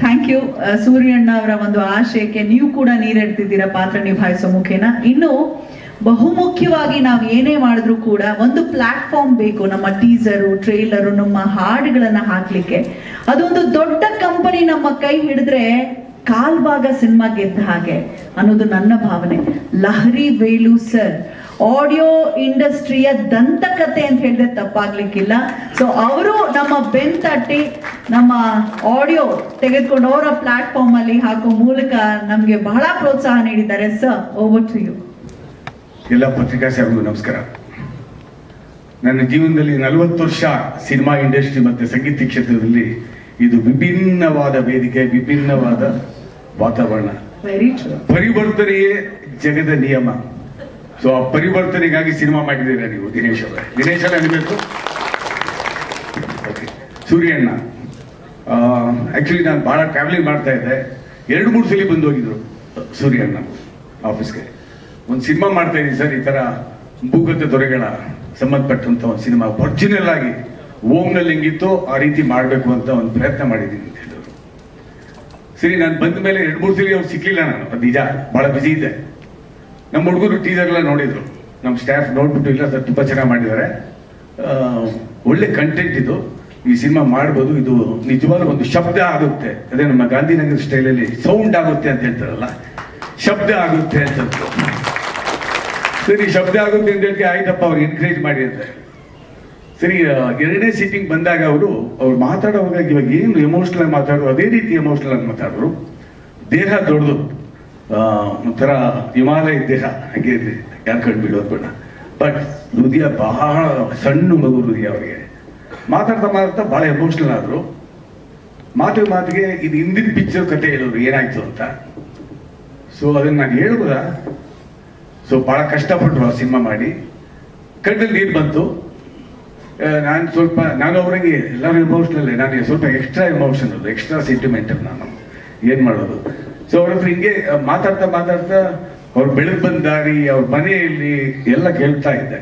Thank you. ಸೂರ್ಯಣ್ಣ ಅವರ ಒಂದು ಆಶಯಕ್ಕೆ ನೀವು ಕೂಡ ನೀರೆಡ್ತಿದ್ದೀರಾ ಪಾತ್ರ ನಿಭಾಯಿಸೋ ಮುಖೇನ. ಇನ್ನು ಬಹುಮುಖ್ಯವಾಗಿ ನಾವು ಏನೇ ಮಾಡಿದ್ರು ಕೂಡ ಒಂದು ಪ್ಲಾಟ್ಫಾರ್ಮ್ ಬೇಕು. ನಮ್ಮ ಟೀಸರು, ಟ್ರೇಲರು, ನಮ್ಮ ಹಾಡುಗಳನ್ನ ಹಾಕ್ಲಿಕ್ಕೆ ಅದೊಂದು ದೊಡ್ಡ ಕಂಪನಿ ನಮ್ಮ ಕೈ ಹಿಡಿದ್ರೆ ಕಾಲ್ಭಾಗ ಸಿನಿಮಾ ಗೆದ್ದ ಹಾಗೆ ಅನ್ನೋದು ನನ್ನ ಭಾವನೆ. ಲಹರಿ ವೇಲು ಸರ್ ಆಡಿಯೋ ಇಂಡಸ್ಟ್ರಿಯ ದಂತಕತೆ ಅಂತ ಹೇಳಿದ್ರೆ ತಪ್ಪಾಗ್ಲಿಕ್ಕಿಲ್ಲ. ಸೊ ಅವರು ನಮ್ಮ ಬೆನ್ ತಟ್ಟಿ ನಮ್ಮ ಆಡಿಯೋ ತೆಗೆದುಕೊಂಡು ಅವರ ಪ್ಲಾಟ್ಫಾರ್ಮ್ ಅಲ್ಲಿ ಹಾಕೋ ಮೂಲಕ ನಮ್ಗೆ ಬಹಳ ಪ್ರೋತ್ಸಾಹ ನೀಡಿದ್ದಾರೆ. Sir, over to you. ಎಲ್ಲ ಪತ್ರಿಕಾ ಸಾರ್ಗೂ ನಮಸ್ಕಾರ. ನನ್ನ ಜೀವನದಲ್ಲಿ 40 ವರ್ಷ ಸಿನಿಮಾ ಇಂಡಸ್ಟ್ರಿ ಮತ್ತೆ ಸಂಗೀತ ಕ್ಷೇತ್ರದಲ್ಲಿ ಇದು ವಿಭಿನ್ನವಾದ ವೇದಿಕೆ, ವಿಭಿನ್ನವಾದ ವಾತಾವರಣ. Very true. ಪರಿವರ್ತನೆಯೇ ಜಗದ ನಿಯಮ. ಸೊ ಆ ಪರಿವರ್ತನೆಗಾಗಿ ಸಿನಿಮಾ ಮಾಡಿದ್ದೀರಾ ನೀವು ದಿನೇಶ್ ಅವರೇ. ದಿನೇಶ್ ಅವರೇ ಅನ್ಬೇಕು. ಓಕೆ, ಸೂರ್ಯಣ್ಣ ಆಕ್ಚುಲಿ ನಾನು ಬಹಳ ಟ್ರಾವೆಲಿಂಗ್ ಮಾಡ್ತಾ ಇದ್ದೆ. 2-3 ಸಲ ಬಂದು ಹೋಗಿದ್ರು ಸೂರ್ಯಣ್ಣ ಆಫೀಸ್ಗೆ. ಒಂದು ಸಿನಿಮಾ ಮಾಡ್ತಾ ಇದ್ದೀನಿ ಸರ್, ಈ ತರ ಭೂಗತ ದೊರೆಗಳ ಸಂಬಂಧಪಟ್ಟಂತ ಒಂದು ಸಿನಿಮಾ ಒರಿಜಿನಲ್ ಆಗಿ ಓಮ್ನಲ್ಲಿ ಹೆಂಗಿತ್ತು ಆ ರೀತಿ ಮಾಡಬೇಕು ಅಂತ ಒಂದು ಪ್ರಯತ್ನ ಮಾಡಿದ್ದೀನಿ ಅಂತ ಹೇಳಿದ್ರು. ಸರಿ, ನಾನು ಬಂದ ಮೇಲೆ 2-3 ಸಲ ಅವ್ರು ಸಿಕ್ಲಿಲ್ಲ. ನಾನು ಅದು ನಿಜ, ಬಹಳ ಬಿಸಿ ಇದ್ದೆ. ನಮ್ಮ ಹುಡುಗರು ಟೀಸರ್ ಎಲ್ಲ ನೋಡಿದ್ರು, ನಮ್ಮ ಸ್ಟಾಫ್ ನೋಡ್ಬಿಟ್ಟು ಇಲ್ಲ ಸರ್ ತುಂಬಾ ಚೆನ್ನಾಗಿ ಮಾಡಿದ್ದಾರೆ, ಒಳ್ಳೆ ಕಂಟೆಂಟ್ ಇದು, ಈ ಸಿನಿಮಾ ಮಾಡ್ಬೋದು, ಇದು ನಿಜವಾದ ಒಂದು ಶಬ್ದ ಆಗುತ್ತೆ, ಅದೇ ನಮ್ಮ ಗಾಂಧಿನಗರ ಸ್ಟೈಲಲ್ಲಿ ಸೌಂಡ್ ಆಗುತ್ತೆ ಅಂತ ಹೇಳ್ತಾರಲ್ಲ, ಶಬ್ದ ಆಗುತ್ತೆ ಅಂತ. ಸರಿ, ಶಬ್ದ ಆಗುತ್ತೆ ಅಂತ ಹೇಳಿ ಆಯ್ತಪ್ಪ ಅವ್ರು ಎನ್ಕರೇಜ್ ಮಾಡಿ ಅಂತ. ಸರಿ, 2ನೇ ಸೀಟಿಂಗ್ ಬಂದಾಗ ಅವ್ರು ಮಾತಾಡೋವಾಗ ಇವಾಗ ಏನು ಎಮೋಷನಲ್ ಮಾತಾಡೋರು ಅದೇ ರೀತಿ ಎಮೋಷನಲ್ ಆಗಿ ಮಾತಾಡೋರು. ದೇಹ ದೊಡ್ಡದು, ಒಂಥರ ಹಿಮಾಲಯ ದೇಹ ಹಾಗೆ ಯಾರು ಕಂಡುಬಿಡೋದು ಬೇಡ, ಬಟ್ ಹೃದಯ ಬಹಳ ಸಣ್ಣ ಮಗು ಹೃದಯ ಅವರಿಗೆ. ಮಾತಾಡ್ತಾ ಬಹಳ ಎಮೋಷನಲ್ ಆದ್ರು. ಮಾತಿಗೆ ಇದು ಹಿಂದಿನ ಪಿಕ್ಚರ್ ಕತೆ ಹೇಳೋರು ಏನಾಯ್ತು ಅಂತ. ಸೊ ಅದನ್ನ ನಾನು ಹೇಳ್ಬೋದಾ? ಸೊ ಬಹಳ ಕಷ್ಟಪಟ್ಟರು ಆ ಸಿನಿಮಾ ಮಾಡಿ, ಕಣ್ಣಲ್ಲಿ ನೀರು ಬಂತು. ನಾನು ಅವ್ರಿಗೆ ಎಲ್ಲರೂ ಎಮೋಷನಲ್, ನಾನು ಸ್ವಲ್ಪ ಎಕ್ಸ್ಟ್ರಾ ಎಮೋಷನಲ್, ಎಕ್ಸ್ಟ್ರಾ ಸೆಂಟಿಮೆಂಟಲ್. ನಾನು ಏನ್ ಮಾಡೋದು? ಸೊ ಅವ್ರ ಹತ್ರ ಹಿಂಗೆ ಮಾತಾಡ್ತಾ ಅವ್ರು ಬೆಳಗ್ಗೆ ಬಂದ ದಾರಿ, ಅವ್ರ ಮನೆಯಲ್ಲಿ ಎಲ್ಲ ಕೇಳ್ತಾ ಇದ್ದೆ.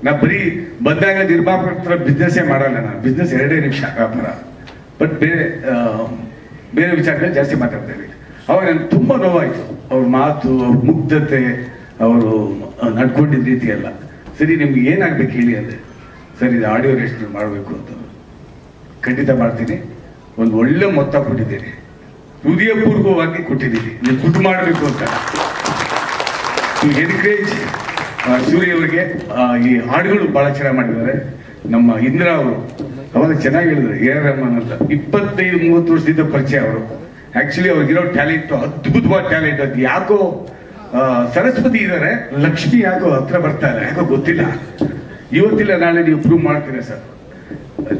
ನಾ ಬರೀ ಬಂದಾಗ ನಿರ್ಮಾಪಕರ ಹತ್ರ ಬಿಸ್ನೆಸ್ಸೇ ಮಾಡಲ್ಲ, ನಾನು ಬಿಸ್ನೆಸ್ 2 ನಿಮಿಷ ವ್ಯಾಪಾರ, ಬಟ್ ಬೇರೆ ವಿಚಾರದಲ್ಲಿ ಜಾಸ್ತಿ ಮಾತಾಡ್ತೇನೆ. ಅವಾಗ ನನ್ಗೆ ತುಂಬಾ ನೋವಾಯ್ತು, ಅವ್ರ ಮಾತು, ಅವ್ರ ಮುಗ್ಧತೆ, ಅವರು ನಡ್ಕೊಂಡಿದ್ದ ರೀತಿ ಎಲ್ಲ. ಸರಿ, ನಿಮ್ಗೆ ಏನಾಗ್ಬೇಕು ಹೇಳಿ ಅಂದೆ. ಸರಿ, ಇದು ಆಡಿಯೋ ರೆಜಿಸ್ಟರ್ ಮಾಡಬೇಕು ಅಂತ. ಖಂಡಿತ ಮಾಡ್ತೀನಿ, ಒಂದು ಒಳ್ಳೆ ಮೊತ್ತ ಕೊಟ್ಟಿದ್ದೀನಿ, ಹೃದಯಪೂರ್ವಕವಾಗಿ ಕೊಟ್ಟಿದ್ದೀನಿ, ನೀವು ದುಡ್ಡು ಮಾಡಬೇಕು ಅಂತ. ಎನ್ಕರೇಜ್ ಸೂರ್ಯ ಅವರಿಗೆ. ಈ ಹಾಡುಗಳು ಬಹಳ ಚೆನ್ನಾಗಿ ಮಾಡಿದ್ದಾರೆ. ನಮ್ಮ ಇಂದ್ರ ಅವರು ಅವಾಗ ಚೆನ್ನಾಗಿ ಹೇಳಿದ್ರು, AR ರೆಹಮಾನ್ ಅಂತ 25-30 ವರ್ಷದಿಂದ ಪರಿಚಯ ಅವರು. ಆಕ್ಚುಲಿ ಅವ್ರಿಗಿರೋ ಟ್ಯಾಲೆಂಟ್ ಅದ್ಭುತವಾದ ಟ್ಯಾಲೆಂಟ್. ಅದು ಯಾಕೋ ಸರಸ್ವತಿ ಇದ್ದಾರೆ, ಲಕ್ಷ್ಮಿ ಯಾಕೋ ಹತ್ರ ಬರ್ತಾರೆ, ಯಾಕೋ ಗೊತ್ತಿಲ್ಲ. ಇವತ್ತಿಲ್ಲ ನಾಳೆ ನೀವು ಪ್ರೂವ್ ಮಾಡ್ತೀರಾ ಸರ್.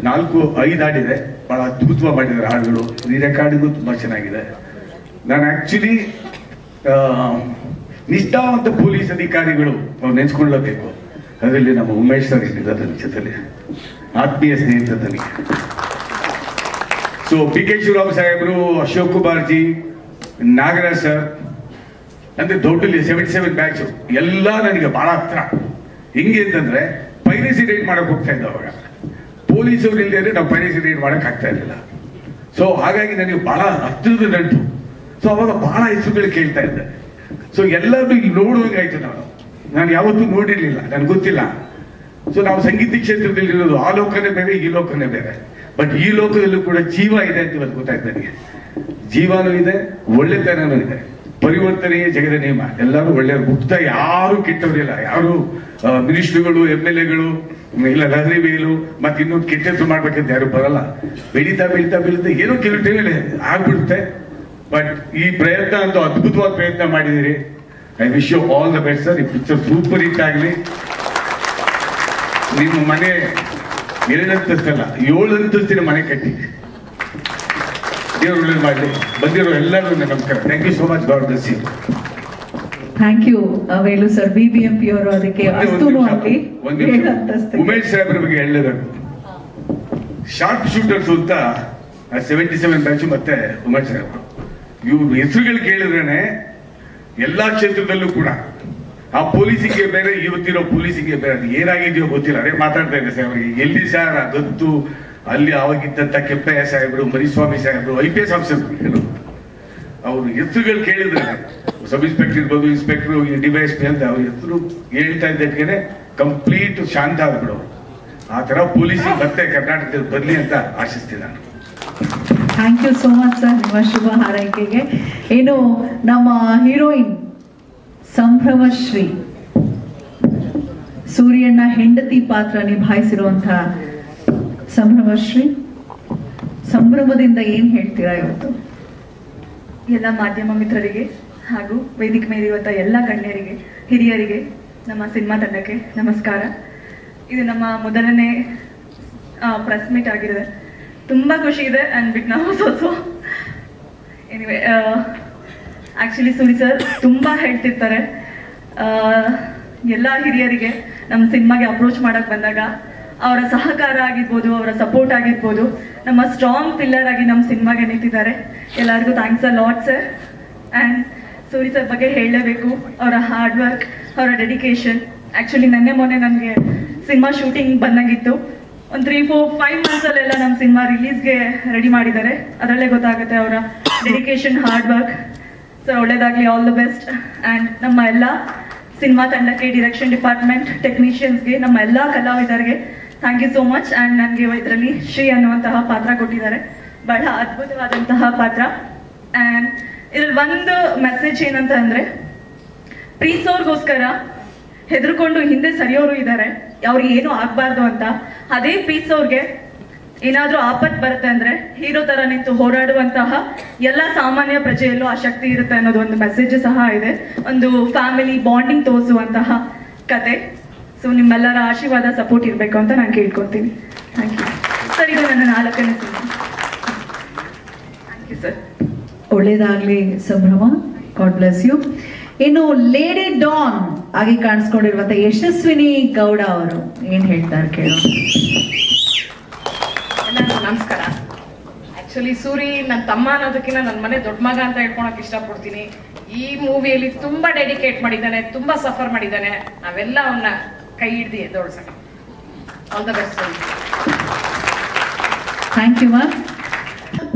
4-5 ಹಾಡಿದೆ, ಬಹಳ ಅದ್ಭುತವಾಗಿ ಮಾಡಿದ್ದಾರೆ ಹಾಡುಗಳು. ಈ ರೆಕಾರ್ಡಿಂಗು ತುಂಬಾ ಚೆನ್ನಾಗಿದೆ. ನಾನು ಆಕ್ಚುಲಿ ನಿಷ್ಠಾವಂತ ಪೊಲೀಸ್ ಅಧಿಕಾರಿಗಳು ಅವ್ರು ನೆನ್ಸ್ಕೊಳ್ಳಬೇಕು. ಅದರಲ್ಲಿ ನಮ್ಮ ಉಮೇಶ್ ಸರ್ ಇದ್ದಾರೆ ನನ್ನ ಜೊತೆಲಿ, ಆತ್ಮೀಯ ಸ್ನೇಹಿತ ನನಗೆ. ಸೊ PK ಶಿವರಾಮ್ ಸಾಹೇಬರು, ಅಶೋಕ್ ಕುಮಾರ್ ಜಿ, ನಾಗರಾಜ್ ಸರ್, ಅಂದ್ರೆ ದೊಡ್ಡಲ್ಲಿ 77 ಬ್ಯಾಚ್ ಎಲ್ಲ ನನಗೆ ಬಹಳ ಹತ್ರ. ಹಿಂಗೆ ಅಂತಂದ್ರೆ ಪೈರಸಿ ರೈಡ್ ಮಾಡಕ್ ಹೋಗ್ತಾ ಇದ್ದ ಅವಾಗ. ಪೊಲೀಸರು ಇಲ್ಲದೆ ನಾವು ಪೈರಸಿ ರೈಡ್ ಮಾಡಕ್ ಆಗ್ತಾ ಇರಲಿಲ್ಲ. ಸೊ ಹಾಗಾಗಿ ನನಗೆ ಬಹಳ ಹತ್ತಿರದ ನಂಟು. ಸೊ ಅವಾಗ ಬಹಳ ಹೆಸರುಗಳು ಕೇಳ್ತಾ ಇದ್ದೆ. ಸೊ ಎಲ್ಲರೂ ಇಲ್ಲಿ ನೋಡುವಾಗಾಯ್ತು. ನಾನು ಯಾವತ್ತೂ ನೋಡಿರ್ಲಿಲ್ಲ, ನನ್ಗೆ ಗೊತ್ತಿಲ್ಲ. ಸೊ ನಾವು ಸಂಗೀತ ಕ್ಷೇತ್ರದಲ್ಲಿ ಇರೋದು ಆ ಲೋಕನೇ ಬೇರೆ, ಈ ಲೋಕನೇ ಬೇರೆ. ಬಟ್ ಈ ಲೋಕದಲ್ಲೂ ಕೂಡ ಜೀವ ಇದೆ ಅಂತ ಇವತ್ತು ಗೊತ್ತಾಯ್ತು ನನಗೆ. ಜೀವನೂ ಇದೆ, ಒಳ್ಳೆತನೂ ಇದೆ. ಪರಿವರ್ತನೆಯೇ ಜಗದ ನಿಯಮ. ಎಲ್ಲರೂ ಒಳ್ಳೆಯವರು, ಹುಟ್ಟುತ್ತಾ ಯಾರು ಕೆಟ್ಟವರಿಲ್ಲ. ಯಾರು ಮಿನಿಸ್ಟ್ರುಗಳು, MLAಗಳು, ಇಲ್ಲ ಲಹರಿ ಬೇಲು ಮತ್ತೆ ಇನ್ನೊಂದು ಕೆಟ್ಟದ್ದು ಮಾಡ್ಬೇಕಂತ ಯಾರು ಬರಲ್ಲ. ಬೆಳೀತಾ ಏನೋ ಕೆಲವು ಟೈಮಲ್ಲಿ ಆಗ್ಬಿಡುತ್ತೆ. ಬಟ್ ಈ ಪ್ರಯತ್ನ ಅಂತೂ ಅದ್ಭುತವಾದ ಪ್ರಯತ್ನ ಮಾಡಿದಿರಿ. I wish you all the best sir. ಈ ಪಿಕ್ಚರ್ ಸೂಪರ್ ಹಿಟ್ ಆಗಲಿ. ನಿಮ್ಮ ಮನೆ 2 ಅಂತಸ್ತಲ್ಲ 7 ಅಂತಸ್ತಿನ ಮನೆ ಕಟ್ಟಿ ದೇವರು ಒಳ್ಳೇದು ಮಾಡಲಿ. ಬಂದಿರೋ ಎಲ್ಲರಿಗೂ ನಮಸ್ಕಾರ. Thank you so much. God bless you. Thank you Velu sir. BBMP ಅವರು ಅದಕ್ಕೆ ಉಮೇಶ್ ಸಾಹೇಬ್ರ ಬಗ್ಗೆ ಹೇಳಲೇಬೇಕು. ಶಾರ್ಪ್ ಶೂಟರ್ಸ್ ಅಂತ 77 ಬ್ಯಾಚ್ ಮತ್ತೆ ಉಮೇಶ್ ಸಾಹೇಬ್ರು, ಇವ್ರು ಹೆಸರುಗಳು ಕೇಳಿದ್ರೇನೆ ಎಲ್ಲಾ ಕ್ಷೇತ್ರದಲ್ಲೂ ಕೂಡ ಆ ಪೊಲೀಸಿಗೆ ಬೇರೆ, ಇವತ್ತಿರೋ ಪೊಲೀಸಿಗೆ ಬೇರೆ. ಅದು ಏನಾಗಿದೆಯೋ ಗೊತ್ತಿಲ್ಲ. ಅದೇ ಮಾತಾಡ್ತಾ ಇದ್ದೆ ಸರ್ ಅವರಿಗೆ, ಎಲ್ಲಿ ಸರ್ ಗೊತ್ತು ಅಲ್ಲಿ ಅವಾಗಿದ್ದಂತ ಕೆಂಪಯ್ಯ ಸಾಹೇಬ್ರು, ಮರಿಸ್ವಾಮಿ ಸಾಹೇಬ್ರು, IPS ಆಫೀಸರ್ಗಳು, ಅವ್ರು ಹೆಸರುಗಳು ಕೇಳಿದ್ರೆ ಸಬ್ ಇನ್ಸ್ಪೆಕ್ಟರ್ ಇರ್ಬೋದು, ಇನ್ಸ್ಪೆಕ್ಟರ್, DYSP ಅಂತ ಅವ್ರ ಹೆಸರು ಹೇಳ್ತಾ ಇದ್ದಕ್ಕೆ ಕಂಪ್ಲೀಟ್ ಶಾಂತ ಆಗ್ಬಿಡೋರು. ಆ ತರ ಪೊಲೀಸಿಗೆ ಮತ್ತೆ ಕರ್ನಾಟಕದಲ್ಲಿ ಬರ್ಲಿ ಅಂತ ಆಶಿಸ್ತೀನಿ ನಾನು. Thank you so much sir. ನಿಮ್ಮ ಶುಭ ಹಾರೈಕೆಗೆ. ಏನು ನಮ್ಮ ಹೀರೋಯಿನ್ ಸಂಭ್ರಮಶ್ರೀ ಸೂರ್ಯಣ್ಣ ಹೆಂಡತಿ ಪಾತ್ರ ನಿಭಾಯಿಸಿರುವಂತಹ ಸಂಭ್ರಮಶ್ರೀ, ಸಂಭ್ರಮದಿಂದ ಏನ್ ಹೇಳ್ತೀರಾ ಇವತ್ತು? ಎಲ್ಲ ಮಾಧ್ಯಮ ಮಿತ್ರರಿಗೆ ಹಾಗೂ ವೇದಿಕೆ ಮೇಲಿರುವಂಥ ಎಲ್ಲ ಗಣ್ಯರಿಗೆ, ಹಿರಿಯರಿಗೆ, ನಮ್ಮ ಸಿನಿಮಾ ತಂಡಕ್ಕೆ ನಮಸ್ಕಾರ. ಇದು ನಮ್ಮ ಮೊದಲನೇ ಪ್ರೆಸ್ ಮೀಟ್ ಆಗಿದೆ. ತುಂಬ ಖುಷಿ ಇದೆ. ಆ್ಯಂಡ್ ಬಿಟ್ ನಾವು so anyway, actually Suri sir ತುಂಬ ಹೇಳ್ತಿರ್ತಾರೆ, ಎಲ್ಲ ಹಿರಿಯರಿಗೆ ನಮ್ಮ ಸಿನಿಮಾಗೆ ಅಪ್ರೋಚ್ ಮಾಡಕ್ ಬಂದಾಗ ಅವರ ಸಹಕಾರ ಆಗಿರ್ಬೋದು, ಅವರ ಸಪೋರ್ಟ್ ಆಗಿರ್ಬೋದು, ನಮ್ಮ ಸ್ಟ್ರಾಂಗ್ ಪಿಲ್ಲರ್ ಆಗಿ ನಮ್ಮ ಸಿನಿಮಾಗೆ ನಿಂತಿದ್ದಾರೆ. ಎಲ್ಲರಿಗೂ thanks a lot sir. And Suri sir ಬಗ್ಗೆ ಹೇಳಲೇಬೇಕು. ಅವರ ಹಾರ್ಡ್ ವರ್ಕ್, ಅವರ ಡೆಡಿಕೇಶನ್. ಆ್ಯಕ್ಚುಲಿ ಮೊನ್ನೆ ನನಗೆ ಸಿನಿಮಾ ಶೂಟಿಂಗ್ ಬಂದಂಗಿತ್ತು. ಒಂದು 3-4-5 ಮಂತ್ಸಲ್ಲೆಲ್ಲ ನಮ್ಮ ಸಿನಿಮಾ ರಿಲೀಸ್ಗೆ ರೆಡಿ ಮಾಡಿದ್ದಾರೆ. ಅದರಲ್ಲೇ ಗೊತ್ತಾಗುತ್ತೆ ಅವರ ಡೆಡಿಕೇಶನ್, ಹಾರ್ಡ್ ವರ್ಕ್. ಸರ್ ಒಳ್ಳೇದಾಗಲಿ, ಆಲ್ ದ ಬೆಸ್ಟ್. ಆ್ಯಂಡ್ ನಮ್ಮ ಎಲ್ಲ ಸಿನಿಮಾ ತಂಡಕ್ಕೆ, ಡಿರೆಕ್ಷನ್ ಡಿಪಾರ್ಟ್ಮೆಂಟ್, ಟೆಕ್ನಿಷಿಯನ್ಸ್ಗೆ, ನಮ್ಮ ಎಲ್ಲ ಕಲಾವಿದರಿಗೆ thank you so much. And ನನಗೆ ಇದರಲ್ಲಿ ಶ್ರೀ ಅನ್ನುವಂತಹ ಪಾತ್ರ ಕೊಟ್ಟಿದ್ದಾರೆ, ಬಹಳ ಅದ್ಭುತವಾದಂತಹ ಪಾತ್ರ. ಆ್ಯಂಡ್ ಇದ್ರಲ್ಲಿ ಒಂದು ಮೆಸೇಜ್ ಏನಂತ ಅಂದರೆ, ಪ್ರೀತಿಸೋರ್ಗೋಸ್ಕರ ಹೆದರ್ಕೊಂಡು ಹಿಂದೆ ಸರಿಯೋರು ಇದ್ದಾರೆ, ಅವ್ರಿಗೆ ಏನೂ ಆಗಬಾರ್ದು ಅಂತ. ಅದೇ ಪ್ರೀತಿಸೋರ್ಗೆ ಏನಾದರೂ ಆಪತ್ತು ಬರುತ್ತೆ ಅಂದರೆ ಹೀರೋ ಥರ ನಿಂತು ಹೋರಾಡುವಂತಹ ಎಲ್ಲ ಸಾಮಾನ್ಯ ಪ್ರಜೆಯಲ್ಲೂ ಆ ಶಕ್ತಿ ಇರುತ್ತೆ ಅನ್ನೋದು ಒಂದು ಮೆಸೇಜ್ ಸಹ ಇದೆ. ಒಂದು ಫ್ಯಾಮಿಲಿ ಬಾಂಡಿಂಗ್ ತೋರಿಸುವಂತಹ ಕತೆ. ಸೊ ನಿಮ್ಮೆಲ್ಲರ ಆಶೀರ್ವಾದ, ಸಪೋರ್ಟ್ ಇರಬೇಕು ಅಂತ ನಾನು ಕೇಳ್ಕೊತೀನಿ. Thank you sir. ಇದು ನನ್ನ 4ನೇ ಸಿನಿಮಾ. Thank you sir. ಒಳ್ಳೇದಾಗ್ಲಿ ಸಂಭ್ರಮ. God bless you. ಇನ್ನು ಲೇಡಿ ಡಾನ್ ಆಗಿ ಕಾಣಿಸ್ಕೊಂಡಿರುವಂತ ಯಶಸ್ವಿನಿ ಗೌಡ ಅವರು ಏನ್ ಹೇಳ್ತಾರೆ ಕೇಳೋ. ಎಲ್ಲರಿಗೂ ನಮಸ್ಕಾರ. ಆಕ್ಚುಲಿ ಸೂರಿ ನನ್ನ ತಮ್ಮ ಅನ್ನೋದಕ್ಕಿಂತ ನನ್ನ ಮನೆ ದೊಡ್ಡ ಮಗ ಅಂತ ಹೇಳ್ಕೊಳಕ್ ಇಷ್ಟಪಡ್ತೀನಿ. ಈ ಮೂವಿಯಲ್ಲಿ ತುಂಬಾ ಡೆಡಿಕೇಟ್ ಮಾಡಿದ್ದಾನೆ, ತುಂಬಾ ಸಫರ್ ಮಾಡಿದ್ದಾನೆ. ನಾವೆಲ್ಲ ಅವನ್ನ ಕೈ ಹಿಡ್ದು ಎದ್ದೋಳ್ಸೋಣ. All the best. Thank you ma'am.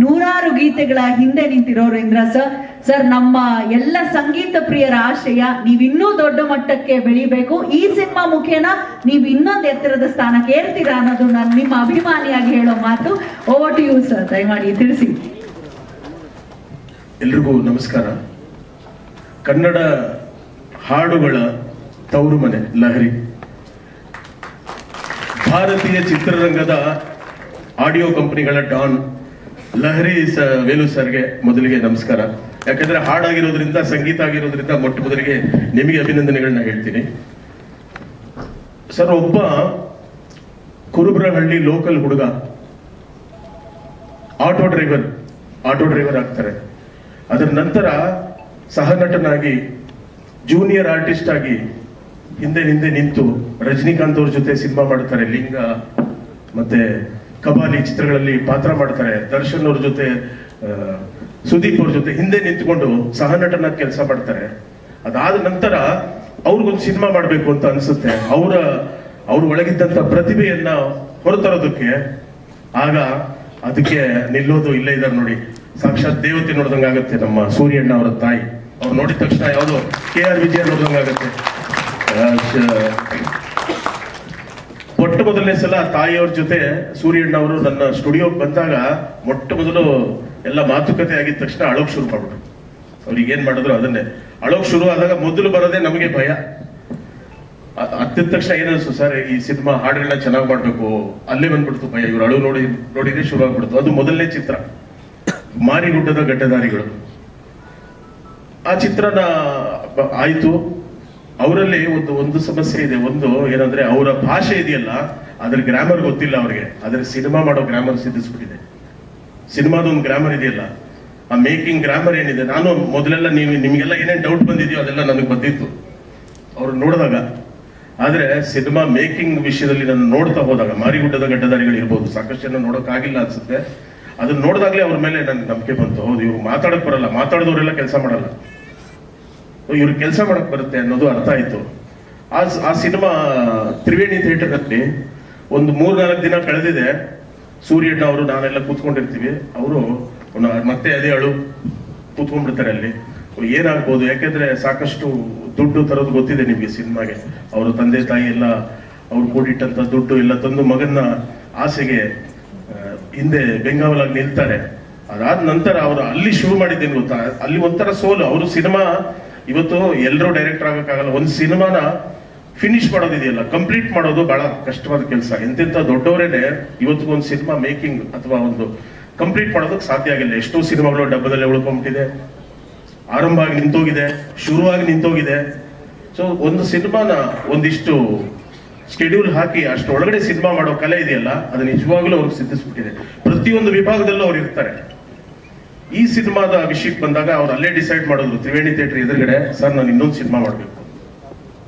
ನೂರಾರು ಗೀತೆಗಳ ಹಿಂದೆ ನಿಂತಿರೋರು ಇಂದ್ರ ಸರ್. ಸರ್, ನಮ್ಮ ಎಲ್ಲ ಸಂಗೀತ ಪ್ರಿಯರ ಆಶಯ ನೀವಿನ್ನೂ ದೊಡ್ಡ ಮಟ್ಟಕ್ಕೆ ಬೆಳಿಬೇಕು. ಈ ಸಿನಿಮಾ ಮುಖೇನ ನೀವು ಇನ್ನೊಂದು ಎತ್ತರದ ಸ್ಥಾನಕ್ಕೆ ಏರ್ತೀರಾ ಅನ್ನೋದು ನಾನು ನಿಮ್ಮ ಅಭಿಮಾನಿಯಾಗಿ ಹೇಳೋ ಮಾತು. ಓವರ್ ಟು ಯು ಸರ್, ದಯಮಾಡಿ ತಿಳಿಸಿ. ಎಲ್ರಿಗೂ ನಮಸ್ಕಾರ. ಕನ್ನಡ ಹಾಡುಗಳ ತವರು ಮನೆ ಲಹರಿ. ಭಾರತೀಯ ಚಿತ್ರರಂಗದ ಆಡಿಯೋ ಕಂಪನಿಗಳ ಡಾನ್ ಲಹರಿ ವೇಲು ಸರ್ಗೆ ಮೊದಲಿಗೆ ನಮಸ್ಕಾರ. ಯಾಕಂದ್ರೆ ಹಾಡಾಗಿರೋದ್ರಿಂದ, ಸಂಗೀತ ಆಗಿರೋದ್ರಿಂದ ಮೊಟ್ಟ ಮೊದಲಿಗೆ ನಿಮಗೆ ಅಭಿನಂದನೆಗಳನ್ನ ಹೇಳ್ತೀನಿ ಸರ್. ಒಬ್ಬ ಕುರುಬ್ರಹಳ್ಳಿ ಲೋಕಲ್ ಹುಡುಗ ಆಟೋ ಡ್ರೈವರ್ ಆಗ್ತಾರೆ. ಅದರ ನಂತರ ಸಹ ನಟನಾಗಿ, ಜೂನಿಯರ್ ಆರ್ಟಿಸ್ಟ್ ಆಗಿ ಹಿಂದೆ ನಿಂತು ರಜನಿಕಾಂತ್ ಅವ್ರ ಜೊತೆ ಸಿನಿಮಾ ಮಾಡ್ತಾರೆ. ಲಿಂಗ ಮತ್ತೆ ಕಬಾಲಿ ಚಿತ್ರಗಳಲ್ಲಿ ಪಾತ್ರ ಮಾಡ್ತಾರೆ. ದರ್ಶನ್ ಅವ್ರ ಜೊತೆ, ಸುದೀಪ್ ಅವ್ರ ಜೊತೆ ಹಿಂದೆ ನಿಂತ್ಕೊಂಡು ಸಹ ನಟನಾಗಿ ಕೆಲಸ ಮಾಡ್ತಾರೆ. ಅದಾದ ನಂತರ ಅವ್ರಿಗೊಂದು ಸಿನಿಮಾ ಮಾಡ್ಬೇಕು ಅಂತ ಅನ್ಸುತ್ತೆ. ಅವ್ರ ಒಳಗಿದ್ದಂತ ಪ್ರತಿಭೆಯನ್ನ ಹೊರತರೋದಕ್ಕೆ. ಆಗ ಅದಕ್ಕೆ ನಿಲ್ಲೋದು ಇಲ್ಲೇ ಇದ್ದಾರೆ ನೋಡಿ, ಸಾಕ್ಷಾತ್ ದೇವತೆ ನೋಡ್ದಂಗಾಗತ್ತೆ. ನಮ್ಮ ಸೂರ್ಯಣ್ಣ ಅವರ ತಾಯಿ, ಅವ್ರು ನೋಡಿದ ತಕ್ಷಣ ಯಾವ್ದೋ KR ವಿಜಯ ನೋಡ್ದಂಗಾಗತ್ತೆ. ಮೊಟ್ಟ ಮೊದಲನೇ ಸಲ ತಾಯಿಯವ್ರ ಜೊತೆ ಸೂರ್ಯಣ್ಣ ಅವರು ನನ್ನ ಸ್ಟುಡಿಯೋಗೆ ಬಂದಾಗ ಮೊಟ್ಟ ಮೊದಲು ಎಲ್ಲ ಮಾತುಕತೆ ಆಗಿದ ತಕ್ಷಣ ಅಳೋಕ್ ಶುರು ಮಾಡ್ಬಿಟ್ರು. ಅವ್ರಿಗೆ ಏನ್ ಮಾಡಿದ್ರು ಅದನ್ನೇ. ಅಳೋಕ್ ಶುರು ಆದಾಗ ಮೊದಲು ಬರೋದೇ ನಮಗೆ ಭಯ. ಹತ್ತಿದ ತಕ್ಷಣ ಏನನ್ಸು ಸರ್, ಈ ಸಿನಿಮಾ ಹಾಡುಗಳನ್ನ ಚೆನ್ನಾಗಿ ಮಾಡ್ಬೇಕು. ಅಲ್ಲೇ ಬಂದ್ಬಿಡ್ತು ಭಯ. ಇವ್ರು ಅಳು ನೋಡಿದ್ರೆ ಶುರು ಆಗ್ಬಿಡ್ತು. ಅದು ಮೊದಲನೇ ಚಿತ್ರ, ಮಾರಿಗುಡ್ಡದ ಗಡ್ಡೆದಾರಿಗಳು. ಆ ಚಿತ್ರನ ಆಯ್ತು. ಅವರಲ್ಲಿ ಒಂದು ಸಮಸ್ಯೆ ಇದೆ. ಒಂದು ಏನಂದ್ರೆ, ಅವರ ಭಾಷೆ ಇದೆಯಲ್ಲ, ಅದ್ರ ಗ್ರಾಮರ್ ಗೊತ್ತಿಲ್ಲ ಅವ್ರಿಗೆ. ಆದ್ರೆ ಸಿನಿಮಾ ಮಾಡೋ ಗ್ರಾಮರ್ ಸಿದ್ಧಿಸ್ಬಿಟ್ಟಿದೆ. ಸಿನಿಮಾದೊಂದು ಗ್ರಾಮರ್ ಇದೆಯಲ್ಲ, ಆ ಮೇಕಿಂಗ್ ಗ್ರಾಮರ್ ಏನಿದೆ, ನಾನು ಮೊದಲೆಲ್ಲ ನಿಮ್ಗೆಲ್ಲ ಏನೇನ್ ಡೌಟ್ ಬಂದಿದೆಯೋ ಅದೆಲ್ಲ ನನಗೆ ಬಂದಿತ್ತು ಅವ್ರು ನೋಡಿದಾಗ. ಆದ್ರೆ ಸಿನಿಮಾ ಮೇಕಿಂಗ್ ವಿಷಯದಲ್ಲಿ ನಾನು ನೋಡ್ತಾ ಹೋದಾಗ, ಮಾರಿಗುಡ್ಡದ ಗಡ್ಡೆದಾರಿಗಳು ಇರ್ಬೋದು, ಸಾಕಷ್ಟು ಜನ ನೋಡೋಕ್ಕಾಗಿಲ್ಲ ಅನ್ಸುತ್ತೆ. ಅದನ್ನ ನೋಡಿದಾಗ್ಲೇ ಅವ್ರ ಮೇಲೆ ನನ್ಗೆ ನಂಬಿಕೆ ಬಂತು. ಹೌದು, ಇವ್ರು ಮಾತಾಡಕ್ ಬರಲ್ಲ, ಮಾತಾಡಿದವರೆಲ್ಲ ಕೆಲಸ ಮಾಡಲ್ಲ, ಇವ್ರಿಗೆ ಕೆಲಸ ಮಾಡಕ್ ಬರುತ್ತೆ ಅನ್ನೋದು ಅರ್ಥ ಆಯ್ತು. ಆ ಸಿನಿಮಾ ತ್ರಿವೇಣಿ ಥಿಯೇಟರ್ ಅಲ್ಲಿ ಒಂದು 3-4 ದಿನ ಕಳೆದಿದೆ. ಸೂರ್ಯಣ್ಣ ಅವರು ನಾವೆಲ್ಲ ಕೂತ್ಕೊಂಡಿರ್ತೀವಿ. ಅವರು ಮತ್ತೆ ಅದೇ ಅಳು ಕೂತ್ಕೊಂಡ್ಬಿಡ್ತಾರೆ ಅಲ್ಲಿ. ಏನಾಗ್ಬೋದು, ಯಾಕೆಂದ್ರೆ ಸಾಕಷ್ಟು ದುಡ್ಡು ತರೋದು ಗೊತ್ತಿದೆ ನಿಮ್ಗೆ ಸಿನಿಮಾಗೆ. ಅವರ ತಂದೆ ತಾಯಿ ಎಲ್ಲ ಅವ್ರು ಕೂಡಿಟ್ಟಂತ ದುಡ್ಡು ಎಲ್ಲ ತಂದು ಮಗನ ಆಸೆಗೆ ಹಿಂದೆ ಬೆಂಗಾವಲಾಗಿ ನಿಲ್ತಾರೆ. ಅದಾದ ನಂತರ ಅವರು ಅಲ್ಲಿ ಶುರು ಮಾಡಿದ್ದೇನು ಗೊತ್ತಾ, ಅಲ್ಲಿ ಒಂಥರ ಸೋಲು. ಅವರು ಸಿನಿಮಾ ಇವತ್ತು ಎಲ್ಲರೂ ಡೈರೆಕ್ಟರ್ ಆಗಕ್ಕಾಗಲ್ಲ. ಒಂದು ಸಿನಿಮಾನ ಫಿನಿಶ್ ಮಾಡೋದಿದೆಯಲ್ಲ, ಕಂಪ್ಲೀಟ್ ಮಾಡೋದು ಬಹಳ ಕಷ್ಟವಾದ ಕೆಲಸ. ಎಂತೆಂತ ದೊಡ್ಡವರೇನೆ ಇವತ್ತಿಗೂ ಒಂದು ಸಿನಿಮಾ ಮೇಕಿಂಗ್ ಅಥವಾ ಒಂದು ಕಂಪ್ಲೀಟ್ ಮಾಡೋದಕ್ಕೆ ಸಾಧ್ಯ ಆಗಿಲ್ಲ. ಎಷ್ಟೋ ಸಿನಿಮಾಗಳು ಡಬ್ಬದಲ್ಲೇ ಉಳ್ಕೊಂಡ್ಬಿಟ್ಟಿದೆ, ಆರಂಭ ಆಗಿ ನಿಂತೋಗಿದೆ, ಶುರುವಾಗಿ ನಿಂತೋಗಿದೆ. ಸೊ ಒಂದು ಸಿನಿಮಾನ ಒಂದಿಷ್ಟು ಸ್ಕೆಡ್ಯೂಲ್ ಹಾಕಿ ಅಷ್ಟು ಒಳಗಡೆ ಸಿನಿಮಾ ಮಾಡೋ ಕಲೆ ಇದೆಯಲ್ಲ, ಅದು ನಿಜವಾಗ್ಲೂ ಅವ್ರಿಗೆ ಸಿದ್ಧಿಸ್ಬಿಟ್ಟಿದೆ. ಪ್ರತಿಯೊಂದು ವಿಭಾಗದಲ್ಲೂ ಅವ್ರು ಇರ್ತಾರೆ. ಈ ಸಿನಿಮಾದ ವಿಷಯಕ್ಕೆ ಬಂದಾಗ ಅವ್ರು ಅಲ್ಲೇ ಡಿಸೈಡ್ ಮಾಡಿದ್ರು, ತ್ರಿವೇಣಿ ಥಿಯೇಟರ್ ಎದುರುಗಡೆ, ಸರ್ ನಾನು ಇನ್ನೊಂದು ಸಿನಿಮಾ ಮಾಡಬೇಕು.